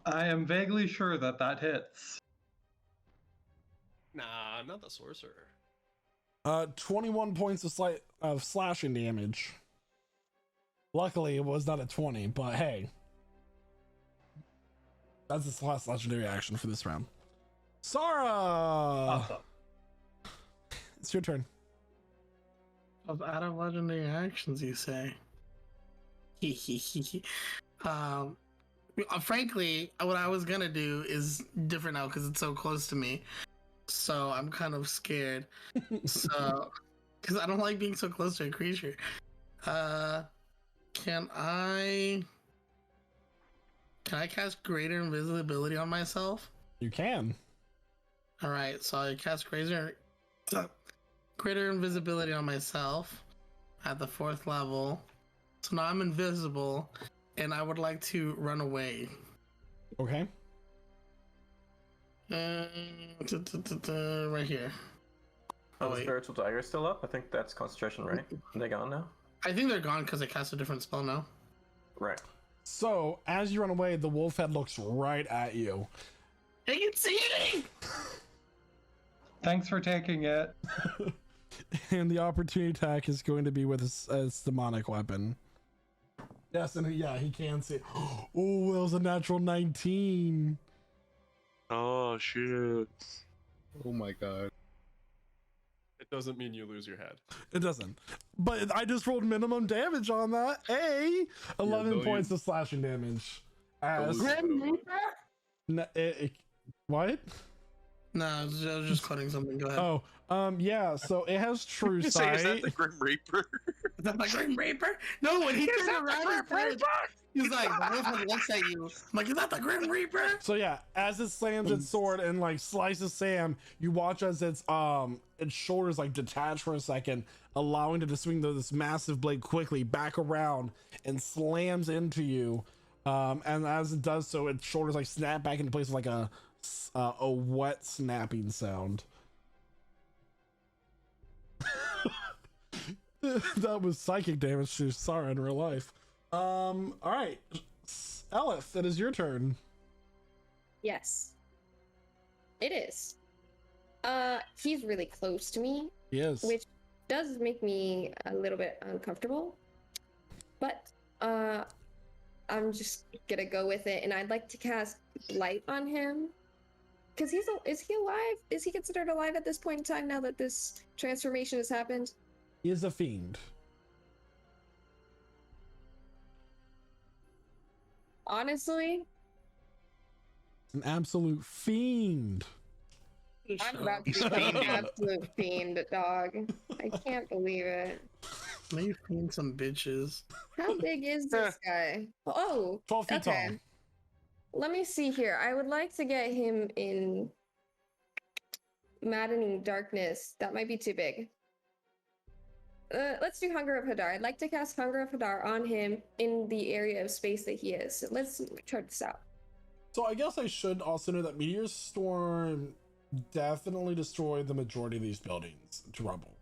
I am vaguely sure that hits. Nah, not the sorcerer. 21 points of slashing damage. Luckily, it was not a 20, but hey. That's the last legendary action for this round. Sara! it's your turn. Of out of legendary actions, you say? Frankly, what I was gonna do is different now because it's so close to me. So I'm kind of scared. So, because I don't like being so close to a creature. Can I cast greater invisibility on myself? You can. All right, so I cast greater invisibility on myself at the 4th level. So now I'm invisible, and I would like to run away. Okay. Right here. Are Oh, the wait. spiritual dagger still up? I think that's concentration, right? Are they gone now? I think they're gone because I cast a different spell now. Right. So as you run away, the wolf head looks right at you. They can see me! Thanks for taking it. And the opportunity attack is going to be with its demonic weapon. Yes, and yeah, he can see. Oh, that was a natural 19. Oh shit. Oh my god. It doesn't mean you lose your head. It doesn't. But I just rolled minimum damage on that. 11 points of slashing damage. As what? No, I was just cutting something. Go ahead. Oh, yeah. So it has true Say, sight. is that the Grim Reaper? Is that the Grim Reaper? No, when he turned around, he's like, the wolf looks at you. I'm like, is that the Grim Reaper? So yeah, as it slams its sword and like slices Sam, you watch as its shoulders like detach for a second, allowing it to swing this massive blade quickly back around and slams into you. And as it does so, its shoulders like snap back into place with like a wet snapping sound. That was psychic damage to Sarah in real life. All right, Elif, it is your turn. Yes. It is. He's really close to me, He is. which does make me a little bit uncomfortable. But I'm just gonna go with it, and I'd like to cast light on him. Because is he alive? Is he considered alive at this point in time now that this transformation has happened? He is a fiend. Honestly, An absolute fiend. I'm about to become an absolute fiend, dog. I can't believe it. Maybe fiend some bitches. How big is this guy? Oh, 12 feet okay. tall. Let me see here. I would like to get him in maddening darkness. That might be too big. Let's do Hunger of Hadar. I'd like to cast Hunger of Hadar on him in the area of space that he is. So let's try this out. So I guess I should also know that Meteor Storm definitely destroyed the majority of these buildings to rubble.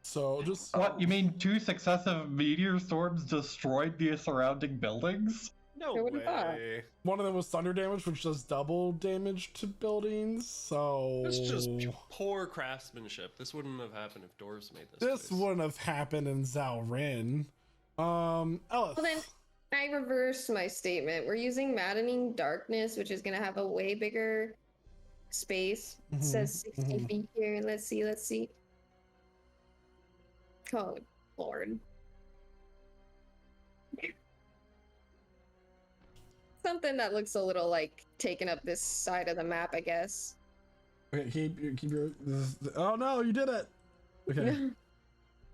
So just What, you mean 2 successive meteor storms destroyed the surrounding buildings? No Who would've thought? way. one of them was thunder damage, which does double damage to buildings. So It's just poor craftsmanship. This wouldn't have happened if dwarves made this. this place. wouldn't have happened in Zalrin. Elif. Well, then I reversed my statement. We're using maddening darkness, which is going to have a way bigger space. It says 60 feet here. Let's see. Oh, Lord. Something that looks a little like taking up this side of the map, I guess. Okay, keep your. Oh no, you did it. Okay.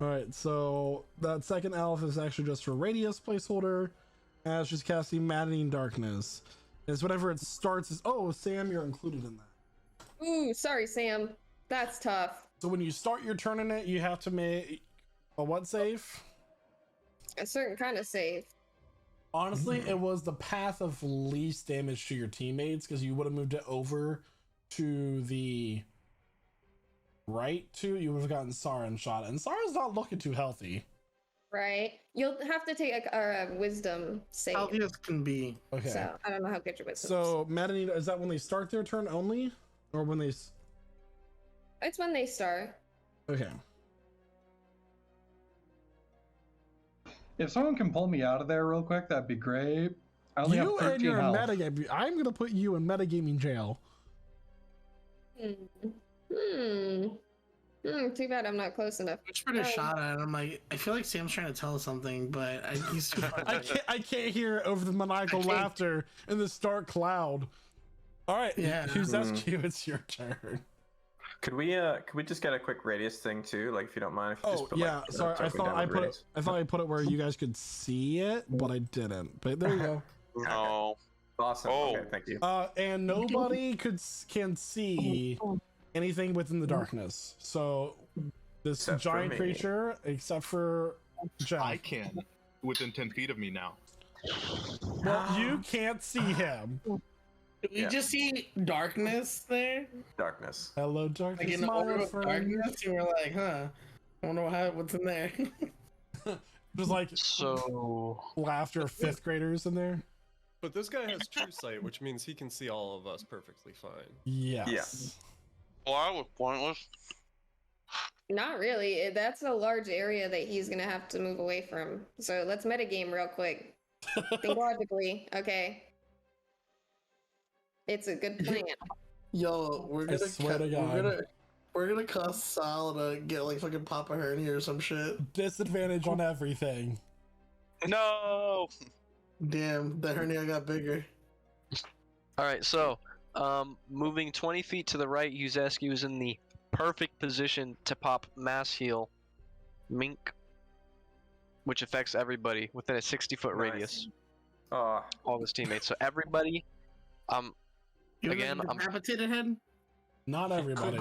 All right, so that second elf is actually just for radius placeholder. As she's casting maddening darkness. Is whenever it starts is Sam, you're included in that. Ooh, sorry, Sam. That's tough. So when you start your turn in it, you have to make a what save? A certain kind of save. Honestly, it was the path of least damage to your teammates because you would have moved it over to the right too. You would have gotten Sarah and shot, and Sarah's not looking too healthy. Right? You'll have to take a wisdom save. Obvious can be. Okay. So I don't know how good your wisdom is. So maddening, is that when they start their turn only, or when they? It's when they start. Okay. If someone can pull me out of there real quick, that'd be great. I only You have and 13 your health. metagame. I'm gonna put you in metagaming jail. Too bad I'm not close enough. I just put a shot at it. I'm like, I feel like Sam's trying to tell us something, but he's too far away. I can't hear it over the maniacal laughter in the stark cloud. All right, Yeah. Who's SQ? It's your turn. Could we just get a quick radius thing too? Like, if you don't mind. If you Oh just put, yeah, like, sorry. I jumping thought down I the put it. radius. I thought I put it where you guys could see it, but I didn't. But there you go. No. Awesome. Oh. Okay, thank you. And nobody can see anything within the darkness. So this Except for giant me. creature, except for Jeff. I can, within 10 feet of me now. Well, you can't see him. Did we just see darkness there? Darkness. Hello, Like darkness, in order my of friend. darkness, and we're like, huh? I wonder what's in there. There's like So laughter of fifth graders in there. But this guy has true sight, which means he can see all of us perfectly fine. Yes. Yeah. Well, I was pointless. Not really. That's a large area that he's gonna have to move away from. So let's metagame real quick. Think logically, okay? It's a good plan. Yo, we're I gonna swear to God. we're gonna cause Sal to get like fucking Papa Hernia or some shit. Disadvantage on everything. No. Damn, the hernia got bigger. all right, so moving 20 feet to the right, Yuzescu is in the perfect position to pop mass heal Mink, which affects everybody within a 60-foot Nice. radius. Oh, All of his teammates. So everybody, You look Again, like a I'm- decapitated head. Not everybody.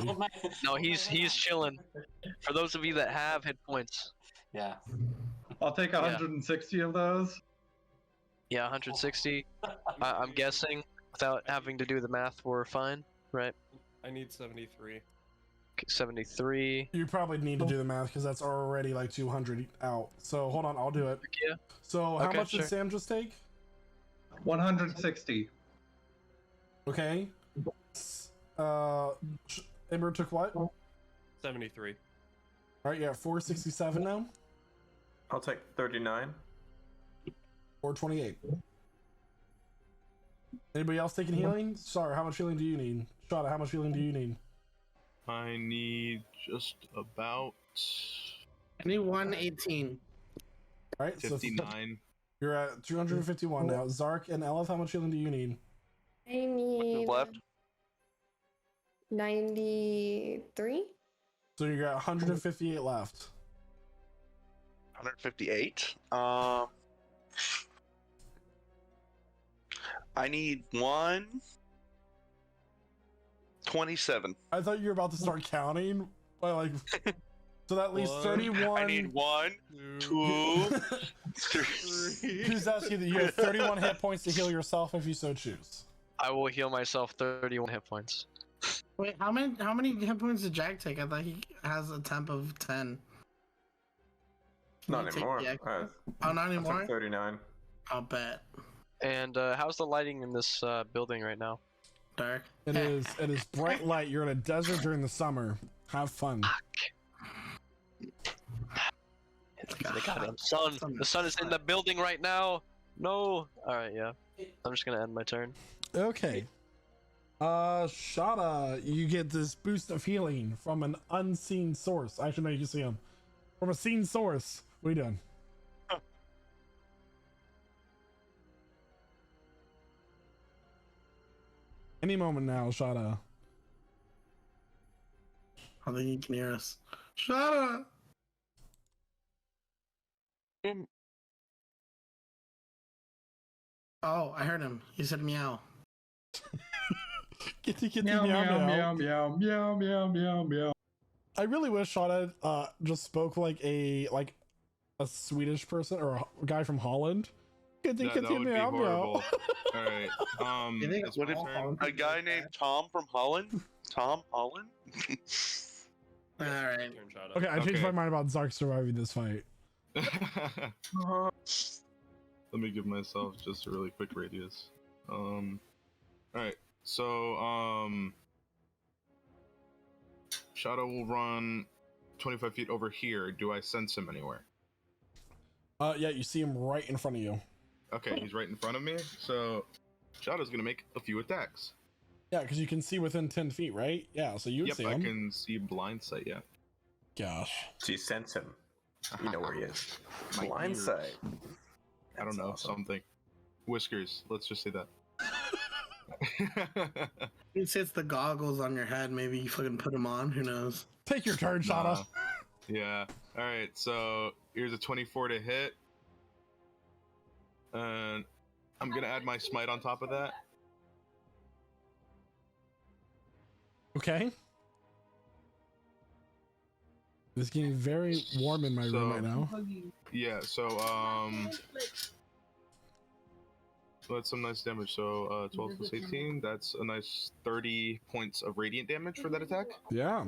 no, he's chilling. For those of you that have hit points, Yeah. I'll take 160 of those. yeah, 160. I'm guessing without having to do the math, we're fine, right? I need 73. Okay, 73. You probably need to do the math because that's already like 200 out. So hold on, I'll do it. Yeah. So how Okay, much sure. did Sam just take? 160. Okay. Ember took what? All 73. right, yeah, 467 now. I'll take 39. 428. Anybody else taking healing? Sorry, how much healing do you need? Shada, how much healing do you need? I need just about I need 118. All right, so 59. you're at 251 now. Zark and Elif, how much healing do you need? I need left? 93. So you got 158 left. 158. I need 127. I thought you were about to start counting. By like, so that leaves One. 31. I need 1, 2, 3. Who's asking that you have 31 hit points to heal yourself if you so choose. I will heal myself 31 hit points. Wait, how many hit points did Jack take? I thought he has a temp of 10. Can Not you take anymore. the extra? I Oh, not took anymore? 39. I'll bet. And how's the lighting in this building right now? Dark. It is bright light. You're in a desert during the summer. Have fun. The goddamn sun. The sun is in the building right now. No. All right, yeah. I'm just gonna end my turn. Okay. Shada, you get this boost of healing from an unseen source. Actually, no, you can see him. From a seen source. What are you doing? Any moment now, Shada. I think he can hear us. Shut up! Oh, I heard him. He said meow. Kitty, kitty, Meow, meow, meow, meow, meow, meow, meow, meow. I really wish Shada just spoke like a Swedish person or a guy from Holland. Kitty, That kitty, would be meow, meow. horrible. All right. You think It's my all turn. Holland A people guy like named that? Tom from Holland? Tom Holland? Alright. Turn shot Okay, I changed Okay. my mind about Zark surviving this fight. Let me give myself just a really quick radius. Alright, so Shadow will run 25 feet over here. Do I sense him anywhere? Yeah, you see him right in front of you. Okay, he's right in front of me. So Shadow's gonna make a few attacks. Yeah, because you can see within 10 feet, right? Yeah, so you'd Yep, see I him. can see blind sight. Yeah. Gosh. So you sense him. You know where he is. My Blind ear. sight. I don't know, something. Whiskers. Let's just say that. You say it's the goggles on your head. Maybe you fucking put them on. Who knows? Take your turn, Shada. Nah. Yeah. All right. So here's a 24 to hit, and I'm gonna add my smite on top of that. Okay. It's getting very warm in my room right now. Yeah. So so that's some nice damage. So 12 plus 18. That's a nice 30 points of radiant damage for that attack. Yeah.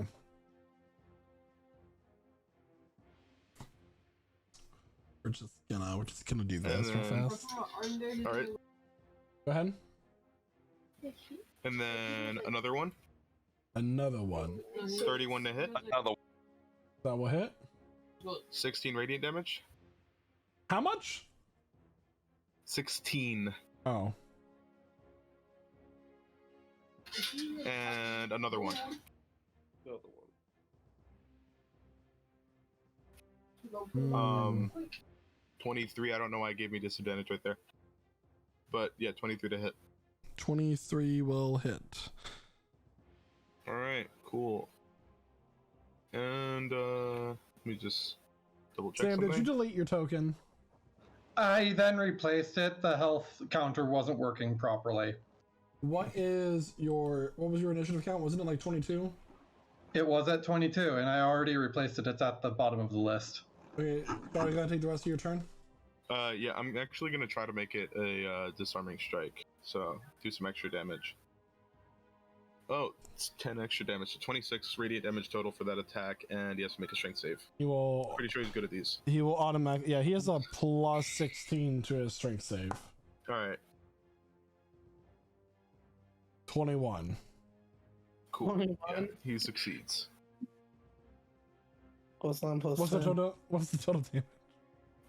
We're just gonna do this real fast. All right. Go ahead. And then another one. Another one. 31 to hit. Another. That will hit. 16 radiant damage. How much? 16. Oh. And another one. Hmm. 23. I don't know why it gave me disadvantage right there. But yeah, 23 to hit. 23 will hit. All right, cool. And let me just double check Sam, something. did you delete your token? I then replaced it. The health counter wasn't working properly. What was your initiative count? Wasn't it like 22? It was at 22, and I already replaced it. It's at the bottom of the list. Okay, are you gonna take the rest of your turn? Yeah, I'm actually gonna try to make it a disarming strike. So do some extra damage. Oh, it's 10 extra damage. So 26 radiant damage total for that attack, and he has to make a strength save. He will. Pretty sure he's good at these. He will automatically. Yeah, he has a plus 16 to his strength save. All right, 21. cool. 21? Yeah, he succeeds. Plus 9 plus What's the 10. total? What's the total damage?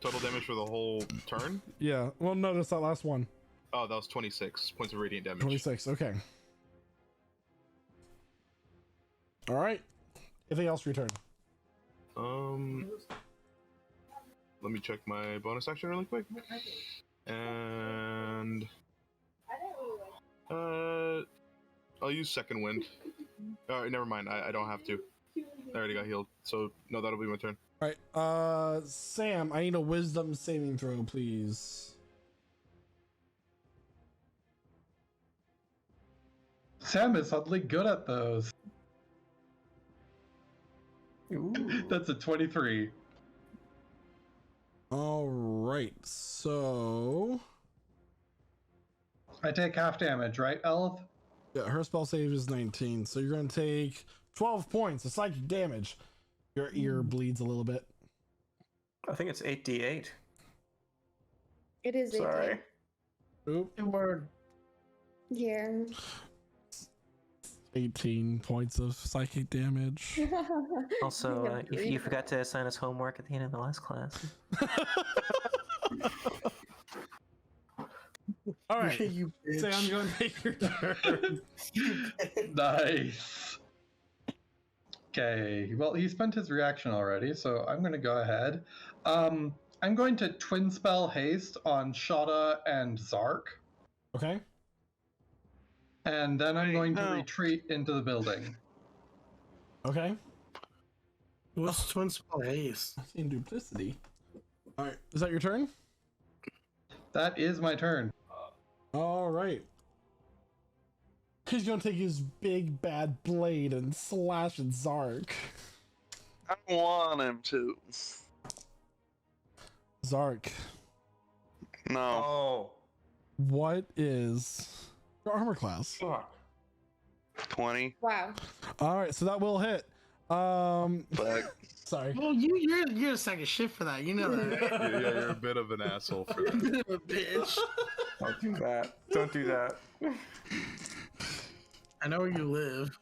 Total damage for the whole turn? Yeah. Well, notice that last one. Oh, that was 26 points of radiant damage. 26. Okay. All right. Anything else for your turn? Let me check my bonus action really quick. And I'll use second wind. Never mind. I don't have to. I already got healed. So no, that'll be my turn. All right. Sam, I need a wisdom saving throw, please. Sam is suddenly good at those. That's a 23. All right. So I take half damage, right, Elf? yeah, her spell save is 19. So you're gonna take 12 points of psychic damage. Your ear bleeds a little bit. I think it's 8d8. It is. Sorry. Oop. Word. Yeah. 18 points of psychic damage. Also, you forgot to assign us homework at the end of the last class. All right. You bitch. Sam, go and take your turn. Nice. Okay, well, he spent his reaction already, so I'm going to go ahead. I'm going to twin spell haste on Shada and Zark, Okay. and then I'm going to retreat into the building. Okay. What's twin spell haste? I've seen duplicity. All right. Is that your turn? That is my turn. All right. He's gonna take his big bad blade and slash at Zark. I don't want him to. Zark, No. Oh, what is your armor class? fuck. 20. Wow. All right, so that will hit. Fuck. Sorry. Well, you're a sack of shit for that. You know that, right? Yeah, you're a bit of an asshole for that. Bitch. Don't do that. Don't do that. I know where you live.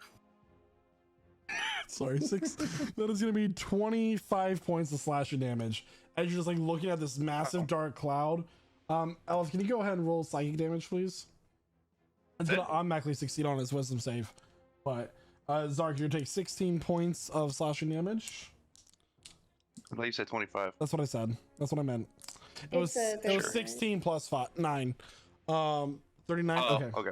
Sorry, 6. That is gonna be 25 points of slashing damage as you're just like looking at this massive dark cloud. Elf, can you go ahead and roll psychic damage, please? It's gonna automatically succeed on his wisdom save. But Zark, you take 16 points of slashing damage. I thought you said 25. That's what I said. That's what I meant. It was It's, it was 16 plus 9. 39. Oh, okay. okay.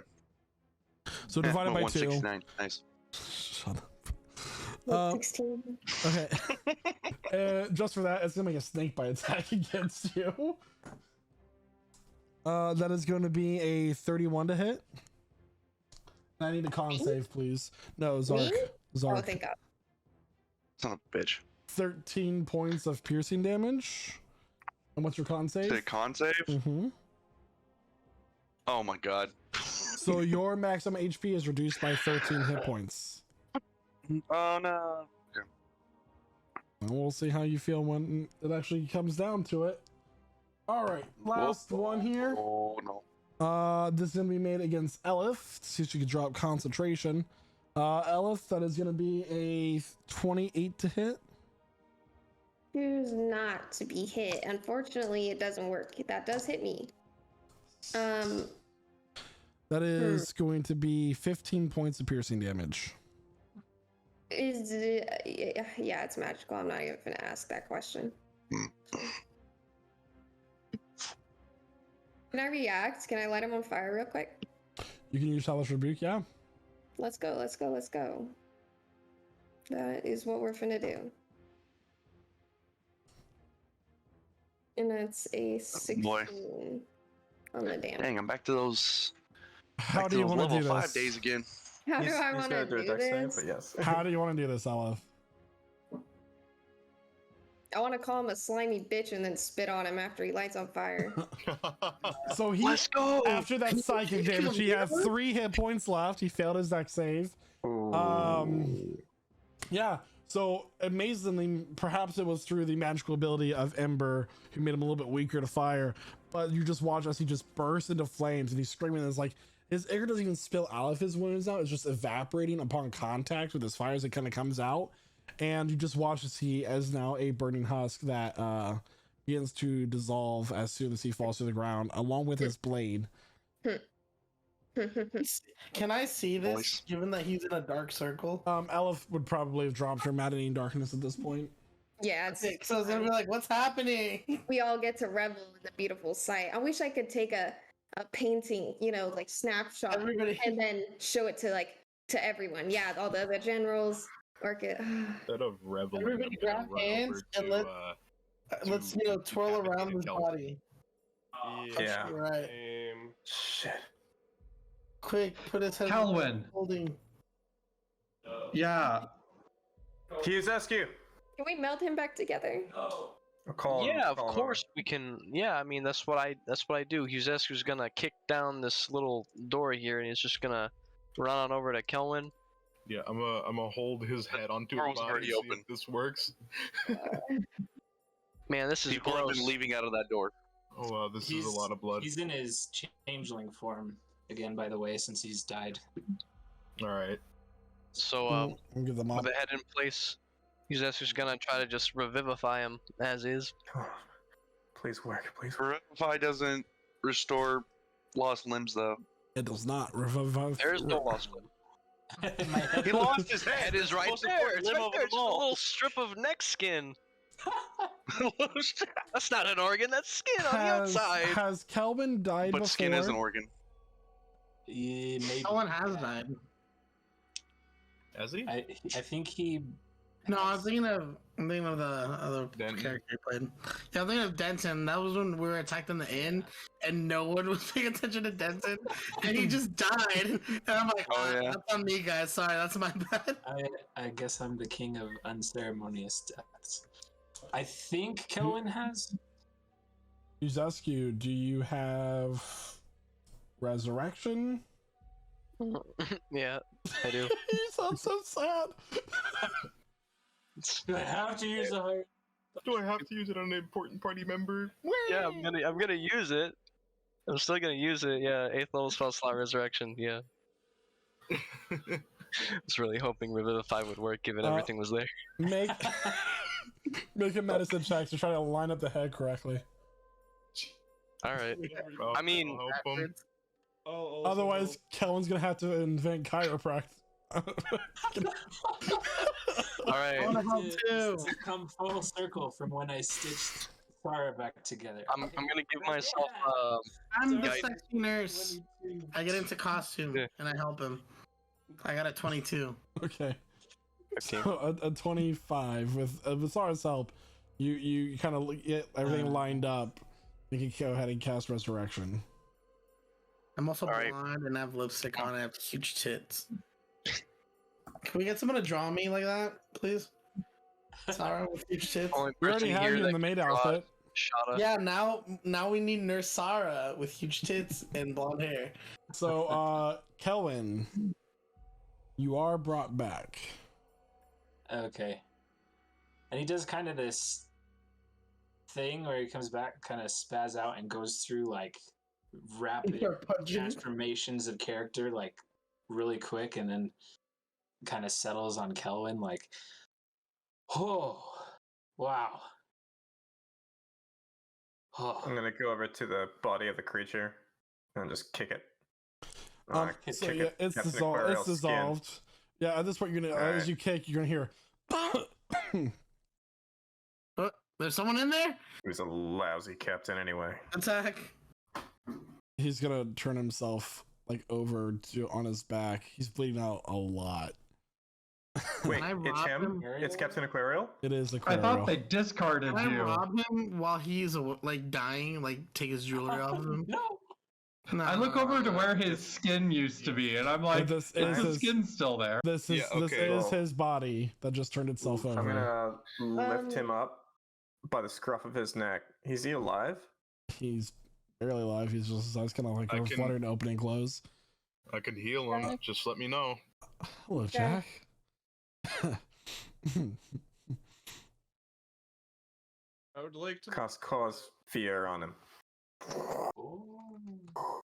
So divided by 2. 169. Nice. Shut up. 16. Okay. Just for that, it's gonna make a snake bite attack against you. That is going to be a 31 to hit. I need a con save, please. No, Zark. Me? Zark. Oh, thank God. Son of a bitch. 13 points of piercing damage. And what's your con save? Did it con save? Mm-hmm. Oh my god. So your maximum HP is reduced by 13 hit points. Oh no. Okay. And we'll see how you feel when it actually comes down to it. All right, last one here. Oh no. This is gonna be made against Elif. See if she can drop concentration. Elif, that is gonna be a 28 to hit. Choose not to be hit. Unfortunately, it doesn't work. That does hit me. That is going to be 15 points of piercing damage. Yeah, it's magical. I'm not even gonna ask that question. Can I react? Can I light him on fire real quick? You can use Hellish Rebuke, yeah. Let's go, let's go, let's go. That is what we're finna do. And that's a 16 boy. on the damage. Dang, I'm back to those. How back do to you those want to level do 5 this? days again. How do I He's want gonna to do a do dex save, this? but yes. How do you want to do this, Elif? I want to call him a slimy bitch and then spit on him after he lights on fire. So he, Let's go. after that psychic damage, he has 3 hit points left. He failed his dex save. Yeah. So amazingly, perhaps it was through the magical ability of Ember who made him a little bit weaker to fire. But you just watch as he just bursts into flames and he's screaming. And it's like his air doesn't even spill out of his wounds now. It's just evaporating upon contact with his fire as it kind of comes out. And you just watch as he is now a burning husk that begins to dissolve as soon as he falls to the ground, along with his blade. Can I see this, Voice. given that he's in a dark circle? Elif would probably have dropped her maddening darkness at this point. Yeah, it's So it's gonna be like, what's happening? we all get to revel in the beautiful sight. I wish I could take a painting, you know, like snapshot, Everybody. and then show it to everyone. Yeah, all the other generals. Orcus. Instead of reveling, Everybody I'm gonna grab run hands over and to, let's twirl around his body. Yeah. Right. Shit. Quick, put his head. Calvin. Holding. Yeah. Hughes-esque. Can we meld him back together? I'll call him- Yeah, of call him course we can. Yeah, I mean that's what I do. Hughes-esque's gonna kick down this little door here, and he's just gonna run on over to Kelwin. Yeah, I'm gonna hold his head onto door his was body. already See open. if this works. Man, this is People have gross. been leaving out of that door. Oh wow, this is a lot of blood. He's in his changeling form again, by the way, since he's died. All right. So I'll give them with up. the head in place, Hughes-esque's gonna try to just revivify him as is. Come on. Please work. Please work. Revivify doesn't restore lost limbs, though. It does not revive. There's no lost limb. He lost his head. Head is right Most there. important It's limb right of there. them It's a all. little strip of neck skin. That's not an organ. That's skin on the outside. Has Kelvin died But before? skin is an organ. Yeah, maybe. Someone has died. Has he? I think he. No, I'm thinking of the other Denton. character you played. Yeah, I'm thinking of Denton. That was when we were attacked in the inn, and no one was paying attention to Denton, and he just died. And I'm like, Oh, yeah. that's on me, guys. Sorry, that's my bad. I guess I'm the king of unceremonious deaths. I think Kelwin has. Hughes-esque, do you have resurrection? Yeah, I do. You sound so sad. Do I have to use a heart? Do I have to use it on an important party member? Yeah, I'm gonna use it. I'm still gonna use it. Yeah, 8th level spell slot resurrection. Yeah. I was really hoping Revivify would work given everything was there. Make make a medicine check to try to line up the head correctly. All right. I'll I mean, help him. Otherwise, Kellen's gonna have to invent chiropractic. All right. I wanna help too. To come full circle from when I stitched Sarah back together. I'm gonna give myself I'm the guide- sexy nurse. I get into costume and I help him. I got a 22. Okay. So a 25 with Sarah's help, you kind of get everything lined up. You can go ahead and cast Resurrection. I'm also blonde and I have lipstick on. I have huge tits. Can we get someone to draw me like that, please? Sarah with huge tits. We already have you in the maid outfit. Yeah, now we need Nurse Sarah with huge tits and blonde hair. So, Kelvin, you are brought back. Okay. And he does kind of this thing where he comes back, kind of spaz out, and goes through like rapid transformations of character, like really quick, and then kind of settles on Kelvin, like, oh, wow. Oh. I'm gonna go over to the body of the creature and just kick it. So yeah, it's dissolved. It's dissolved. Yeah, at this point, you're gonna as you kick, you're gonna hear. There's someone in there. He was a lousy captain anyway. Attack. He's gonna turn himself like over to on his back. He's bleeding out a lot. Wait, it's him? It's Captain Aquarial? It is I Aquarial. thought they discarded Can I you. rob him while he's like dying? Like take his jewelry off of him? No. I look over to where his skin used to be, and I'm like, this is is his his- skin still there? This is his body that just turned itself over. I'm gonna lift him up by the scruff of his neck. Is he alive? He's barely alive. He's just his eyes kind of like fluttering, open and close. I can heal him. Just let me know. Hello, Jack. I would like to Cause fear on him. I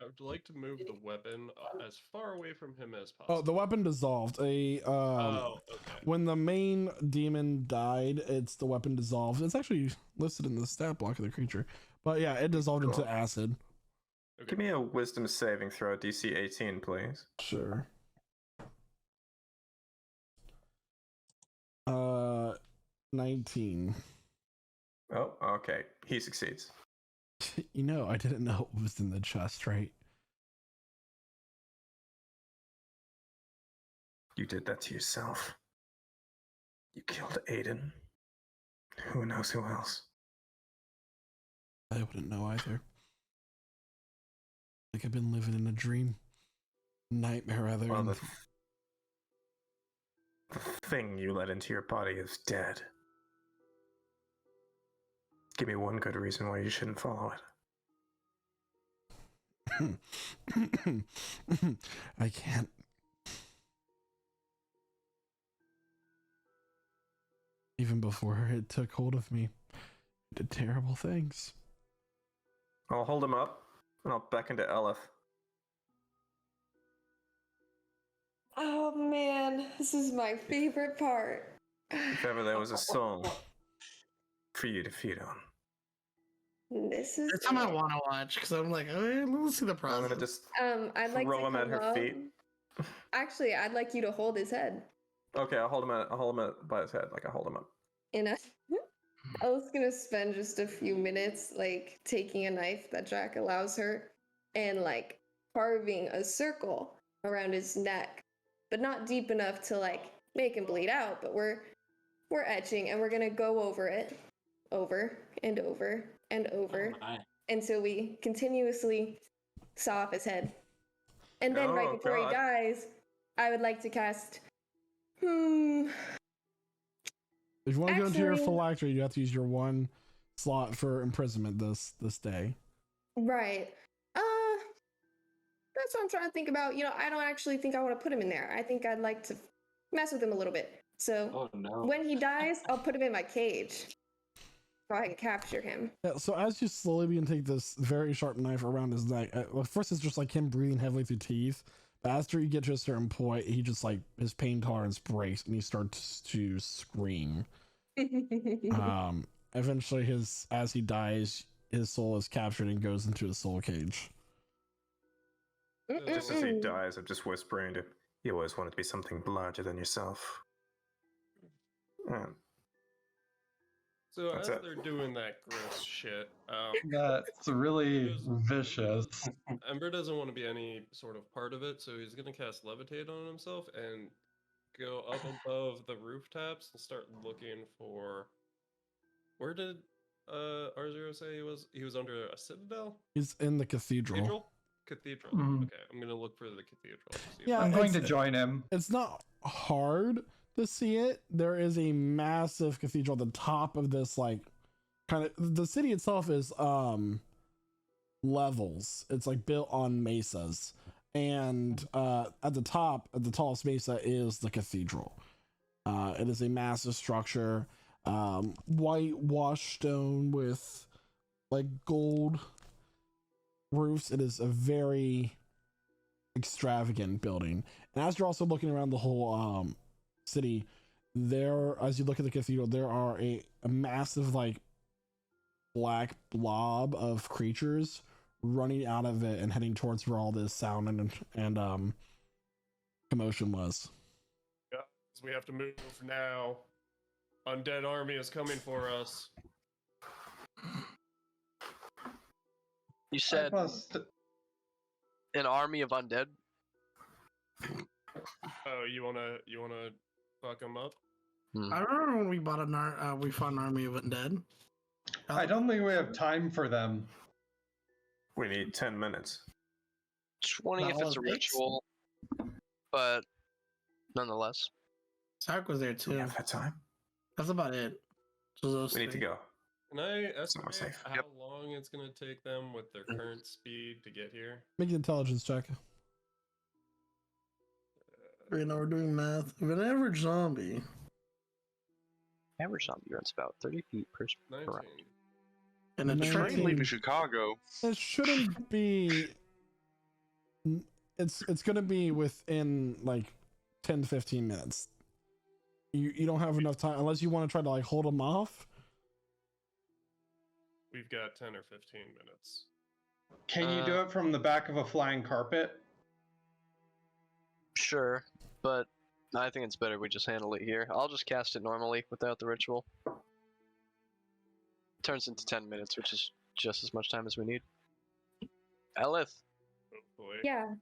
would like to move the weapon as far away from him as possible. Oh, the weapon dissolved. When the main demon died, the weapon dissolved. It's actually listed in the stat block of the creature. But yeah, it dissolved into acid. Okay. Give me a wisdom saving throw, DC 18, please. Sure. 19. Oh, okay. He succeeds. You know, I didn't know it was in the chest, right? You did that to yourself. You killed Aiden. Who knows who else? I wouldn't know either. Like I've been living in a dream. Nightmare, rather. Well, the thing you let into your body is dead. Give me one good reason why you shouldn't follow it. I can't. Even before it took hold of me, it did terrible things. I'll hold him up, and I'll beckon to Elif. Oh man, this is my favorite part. If ever there was a soul for you to feed on. This is. It's time I want to watch because I'm like, oh, let's see the process. I'm gonna just I'd like throw to him at come her up. feet. Actually, I'd like you to hold his head. Okay, I'll hold him by his head, like I hold him up. I was gonna spend just a few minutes like taking a knife that Jack allows her and like carving a circle around his neck, but not deep enough to like make him bleed out, but we're etching and we're gonna go over it over and over and over until we continuously saw off his head. And then right before he dies, I would like to cast If you want to go into your phylactery, you have to use your one slot for imprisonment this day. Right. That's what I'm trying to think about. You know, I don't actually think I want to put him in there. I think I'd like to mess with him a little bit. So when he dies, I'll put him in my cage so I can capture him. Yeah, so as you slowly begin to take this very sharp knife around his neck, first it's just like him breathing heavily through teeth. But after you get to a certain point, he just like his pain tolerance breaks and he starts to scream. Eventually, as he dies, his soul is captured and goes into his soul cage. Just as he Mm-mm-mm. dies, I'm just whispering to him, you always wanted to be something larger than yourself. So That's as it. they're doing that gross shit, That's really There's- vicious. Ember doesn't want to be any sort of part of it, so he's gonna cast Levitate on himself and go up above the rooftops and start looking for. Where did R0 say he was? He was under a citadel? He's in the cathedral. Cathedral. Mhm. Okay, I'm gonna look for the cathedral. to see if Yeah, I'm going to it's- join him. It's not hard to see it. There is a massive cathedral at the top of this, like, kind of, the city itself is levels. It's like built on mesas. And at the top, at the tallest mesa, is the cathedral. It is a massive structure, whitewashed stone with like gold roofs. It is a very extravagant building. And as you're also looking around the whole city, there, as you look at the cathedral, there are a massive like black blob of creatures running out of it and heading towards where all this sound and commotion was. Guys, we have to move now. Undead army is coming for us. You said an army of undead? Oh, you wanna fuck them up? I remember when we bought we fought an army of undead. I don't think we have time for them. We need 10 minutes. 20 if That it's a all it takes? ritual, but nonetheless. Sark was there too. Have that time? That's about it. So those We need to three. go. Can I It's not estimate safe. how long it's gonna take them with their current speed to get here? Make an intelligence check. Right now we're doing math. If an average zombie. Average zombie runs about 30 feet per 19. round. And a 19. train. Train leaving Chicago. It shouldn't be. It's gonna be within like 10 to 15 minutes. You don't have enough time unless you want to try to like hold them off. We've got 10 or 15 minutes. Can you do it from the back of a flying carpet? Sure, but I think it's better we just handle it here. I'll just cast it normally without the ritual. Turns into 10 minutes, which is just as much time as we need. Elith, Hopefully. Yeah.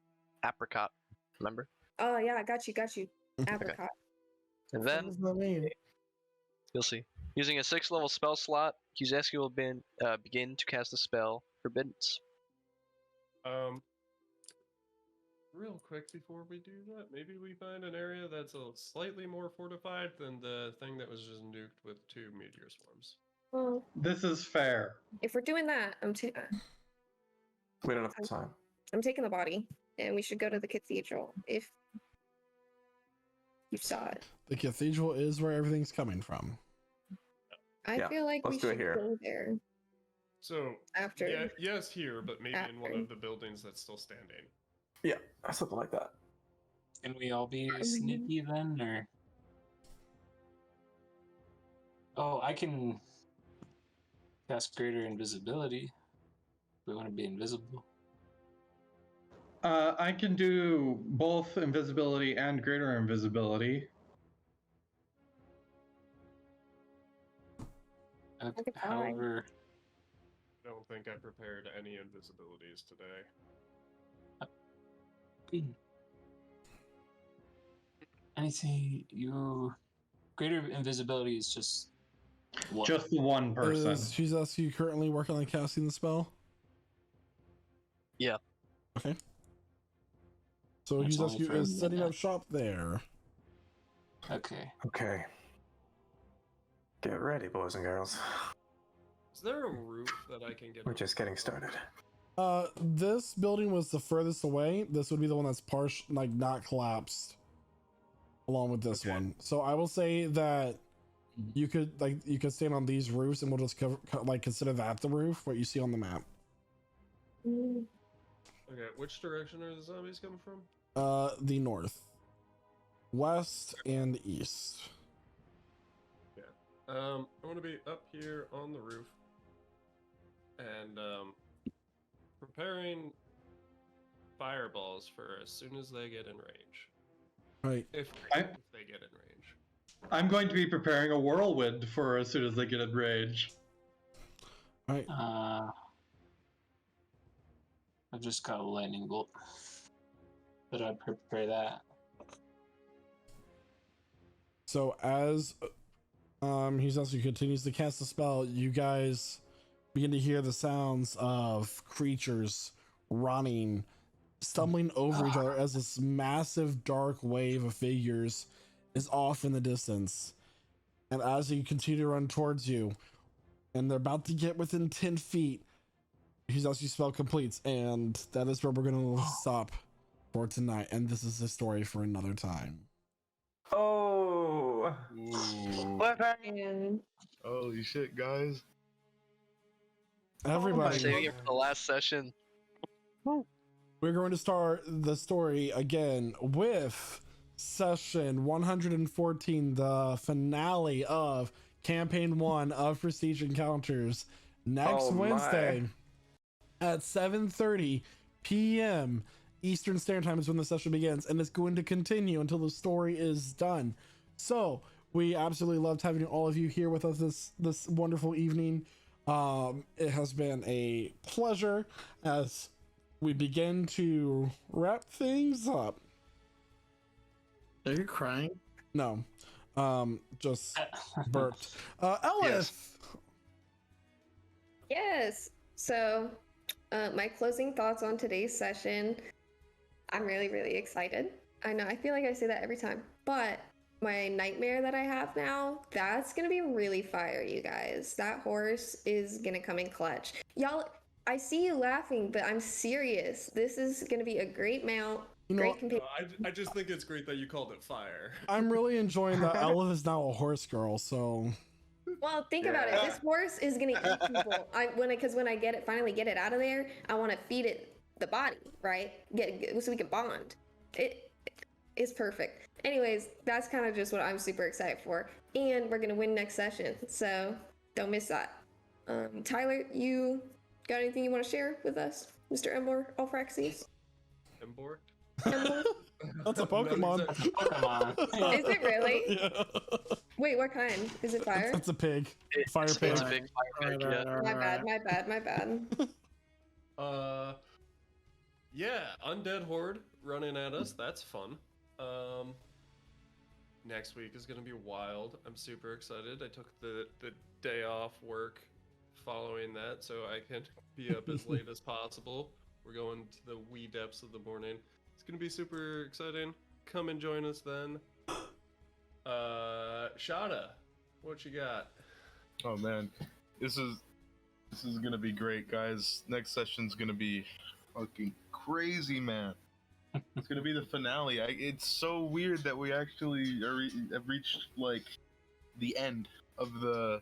apricot, remember? Oh yeah, got you. Apricot. And What then does that mean? you'll see. Using a 6th level spell slot, Kizaski will begin to cast the spell Forbiddance. Real quick before we do that, maybe we find an area that's a slightly more fortified than the thing that was just nuked with 2 meteor swarms. Well, This is fair. if we're doing that, We don't have time. I'm taking the body, and we should go to the cathedral if you saw it. The cathedral is where everything's coming from. I Yeah, feel like we let's do it should here. go there So, after. yeah, yes, here, but maybe in one After. of the buildings that's still standing. Yeah, something like that. Can we all be sneaky then, or? Oh, I can cast greater invisibility. We want to be invisible. I can do both invisibility and greater invisibility. Okay, fine. However, I don't think I prepared any invisibilities today. anything you greater invisibility is just what? Just the one person. Is Kizaski currently working on casting the spell? Yeah. Okay. So That's only Kizaski for a is setting minute. up shop there. Okay. Okay. Get ready, boys and girls. Is there a roof that I can get? We're just getting started. This building was the furthest away. This would be the one that's like not collapsed along with this one. So I will say that you could stand on these roofs and we'll just consider that the roof, what you see on the map. Mm, Okay, which direction are the zombies coming from? The north, west, and east. I want to be up here on the roof and preparing fireballs for as soon as they get in range. Right. If they get in range. I'm going to be preparing a whirlwind for as soon as they get in range. Right. I've just got a lightning bolt. But I'd prepare that. So as Hisashi continues to cast the spell, you guys begin to hear the sounds of creatures running, stumbling over each other as this massive dark wave of figures is off in the distance. And as you continue to run towards you, and they're about to get within 10 feet, Hisashi's spell completes, and that is where we're going to stop for tonight. And this is a story for another time. Oh. And Holy shit, guys. Everybody, I'm saving it for the last session. we're going to start the story again with session 114, the finale of campaign 1 of Prestige Encounters, next Wednesday at 7:30 p.m. Eastern Standard Time is when the session begins, and it's going to continue until the story is done. So we absolutely loved having all of you here with us this wonderful evening. It has been a pleasure as we begin to wrap things up. Are you crying? No, just burped. Ellis. yes. So, my closing thoughts on today's session. I'm really, really excited. I know, I feel like I say that every time, but my nightmare that I have now, that's gonna be really fire, you guys. That horse is gonna come in clutch. Y'all, I see you laughing, but I'm serious. This is gonna be a great mount. Great companion. I just think it's great that you called it fire. I'm really enjoying that Ella is now a horse girl, so. Well, think about it. This horse is gonna eat people. Because when I finally get it out of there, I want to feed it the body, right? So we can bond. It's perfect. Anyways, that's kind of just what I'm super excited for, and we're gonna win next session, so don't miss that. Tyler, you got anything you want to share with us, Mr. Embor Alfraxis? Embor? That's a Pokemon. That's a Pokemon. Is it really? Yeah. Wait, what kind? Is it fire? It's a pig. Fire It's pig. a big fire pig, yeah. My bad. Yeah, Undead Horde running at us. That's fun. Next week is gonna be wild. I'm super excited. I took the day off work following that, so I can be up as late as possible. We're going to the wee depths of the morning. It's gonna be super exciting. Come and join us then. Shada, what you got? Oh man, this is gonna be great, guys. Next session's gonna be fucking crazy, man. It's gonna be the finale. It's so weird that we actually have reached like the end of the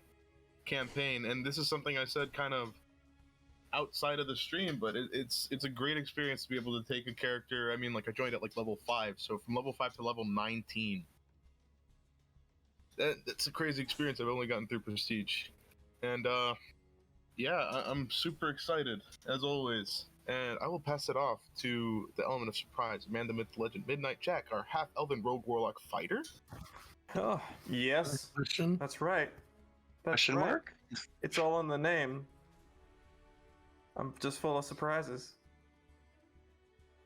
campaign, and this is something I said kind of outside of the stream, but it's a great experience to be able to take a character. I mean, like I joined at like level 5, so from level 5 to level 19. That's a crazy experience. I've only gotten through Prestige, and yeah, I'm super excited as always. And I will pass it off to the element of surprise, man, the myth, legend, Midnight Jack, our half-elven rogue warlock fighter. Oh, yes. That's right. That's Question right. mark? It's all in the name. I'm just full of surprises.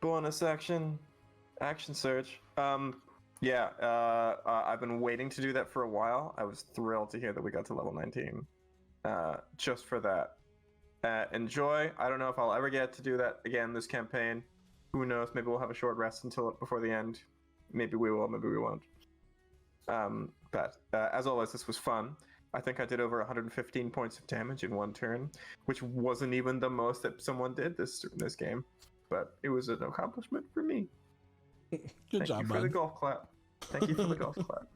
Bonus action search. Yeah, I've been waiting to do that for a while. I was thrilled to hear that we got to level 19. Just for that. Enjoy. I don't know if I'll ever get to do that again this campaign. Who knows? Maybe we'll have a short rest before the end. Maybe we will. Maybe we won't. But as always, this was fun. I think I did over 115 points of damage in one turn, which wasn't even the most that someone did this game, but it was an accomplishment for me. Good job, Thank you for bud. the golf clap. Thank you for the golf clap.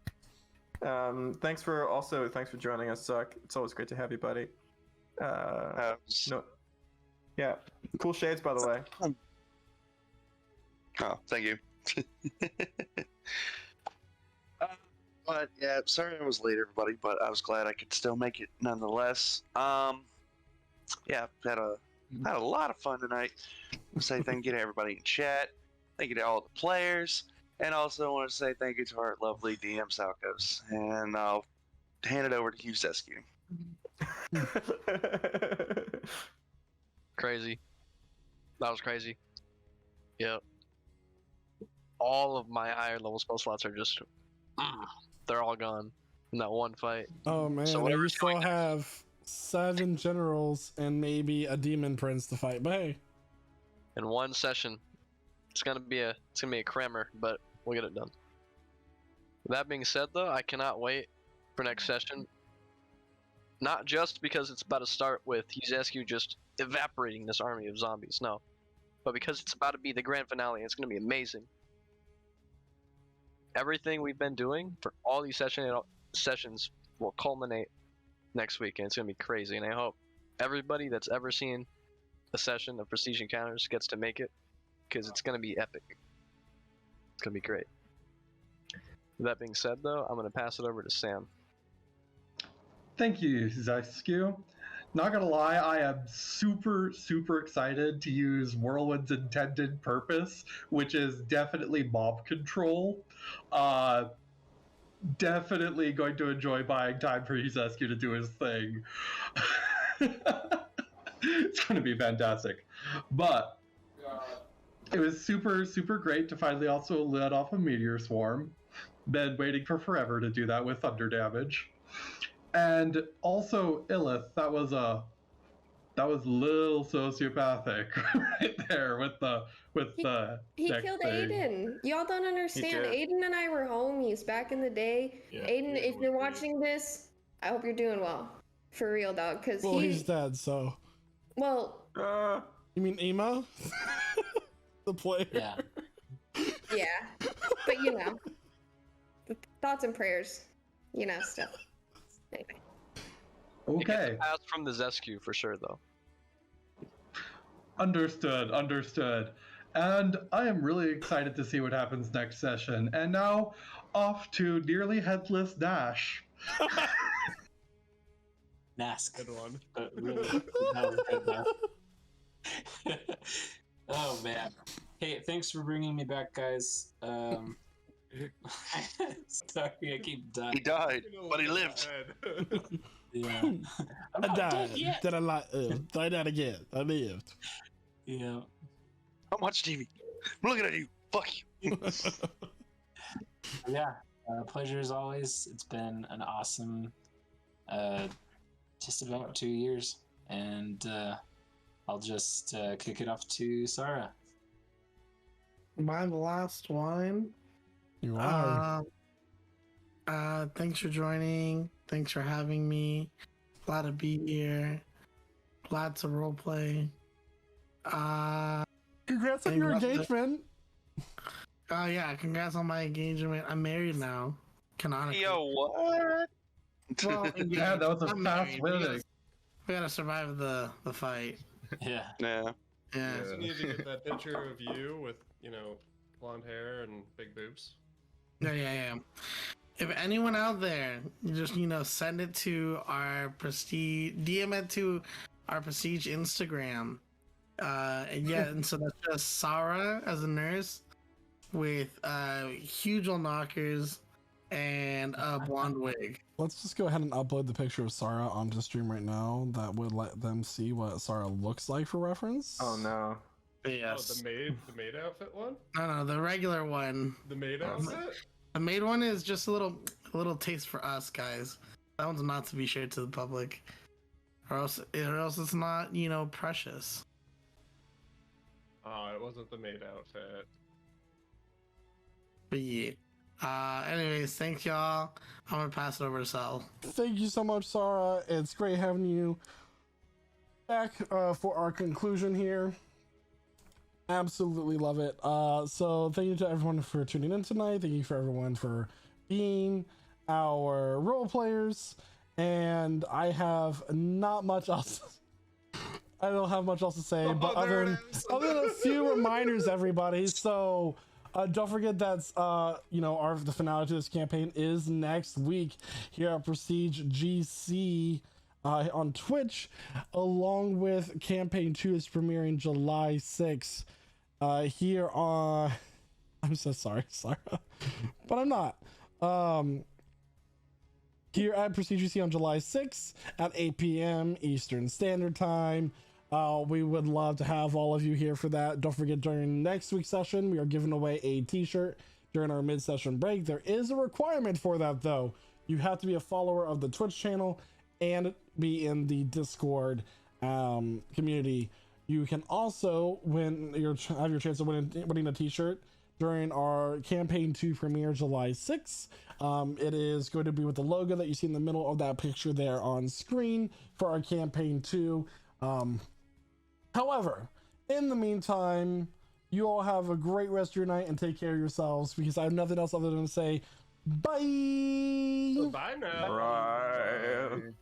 Thanks for joining us, Zuck. It's always great to have you, buddy. No, yeah, cool shades, by the way. Oh, thank you. But yeah, sorry I was late, everybody, but I was glad I could still make it nonetheless. Yeah, had a lot of fun tonight. to say thank you to everybody in chat. Thank you to all the players. And also want to say thank you to our lovely DM Salkos. And I'll hand it over to Hugh Sescu. Crazy. That was crazy. Yep. All of my higher level spell slots are just... they're all gone in that one fight. Oh man, So you whatever's still going have 7 generals and maybe a demon prince to fight. But hey, in one session, it's gonna be a crammer, but we'll get it done. That being said, though, I cannot wait for next session. Not just because it's about to start with Huzescu just evaporating this army of zombies, no, but because it's about to be the grand finale. And it's gonna be amazing. Everything we've been doing for all these sessions will culminate next week, and it's gonna be crazy. And I hope everybody that's ever seen a session of Prestige Encounters gets to make it, because it's gonna be epic. It's gonna be great. With that being said, though, I'm gonna pass it over to Sam. Thank you, Zescu. Not gonna lie, I am super excited to use Whirlwind's intended purpose, which is definitely mob control. Definitely going to enjoy buying time for Zescu to do his thing. It's gonna be fantastic. But it was super great to finally also let off a meteor swarm. Been waiting for forever to do that with thunder damage. And also Illith, that was a little sociopathic right there with the He next killed thing. Aiden. Y'all don't understand. did. Aiden and I were homies back in the day. Yeah, Aiden, Aiden if was you're great. watching this, I hope you're doing well. For real, dog. Because well, he's dead. So well, you mean Emo, the player? Yeah. yeah. But you know, thoughts and prayers. You know, stuff. Anyway. You get Okay. the pass from the Zescu for sure, though. Understood. And I am really excited to see what happens next session. And now, off to Nearly Headless Dash. Nask. Good one. But really, that was good though. Oh man. Hey, thanks for bringing me back, guys. Sorry, I keep dying. He died, but he lived. Yeah. I'm I not died. dead yet. Then I died again. I lived. Yeah. Don't watch TV. I'm looking at you. Fuck you. Yeah. Pleasure as always. It's been an awesome just about 2 years. And I'll just kick it off to Sarah. Am I the last one? You are. Thanks for joining. Thanks for having me. Glad to be here. Glad to roleplay. Congrats on your engagement. Oh yeah, congrats on my engagement. I'm married now, canonically. Yo, what? Well, Yeah, that was a I'm fast married. wedding. We gotta survive the fight. Yeah. Yeah. Yeah. You need to get that picture of you with, blonde hair and big boobs. Yeah. If anyone out there, you just send it to our Prestige, DM it to our Prestige Instagram. And so that's just Sarah as a nurse with huge old knockers and a blonde wig. Let's just go ahead and upload the picture of Sarah onto stream right now. That would let them see what Sarah looks like for reference. Oh no. Yes. Oh, the maid outfit one? No, the regular one. The maid outfit? The maid one is just a little taste for us guys. That one's not to be shared to the public, or else it's not precious. Oh, it wasn't the maid outfit. But yeah. Anyways, thanks y'all. I'm gonna pass it over to Sal. Thank you so much, Sarah. It's great having you back for our conclusion here. Absolutely love it. So thank you to everyone for tuning in tonight. Thank you for everyone for being our role players. And I have not much else. I don't have much else to say, but other than a few reminders, everybody. So don't forget that's the finale to this campaign is next week here at Prestige GC. on Twitch, along with Campaign 2 is premiering July 6th here on... I'm so sorry, but I'm not. Here at Precursory on July 6th at 8 p.m. Eastern Standard Time. We would love to have all of you here for that. Don't forget, during next week's session, we are giving away a t-shirt during our mid-session break. There is a requirement for that, though. You have to be a follower of the Twitch channel and be in the Discord community. You can also have your chance of winning a t-shirt during our Campaign 2 premiere July 6th. It is going to be with the logo that you see in the middle of that picture there on screen for our Campaign 2. However, in the meantime, you all have a great rest of your night and take care of yourselves, because I have nothing else other than to say bye. Bye now. Right.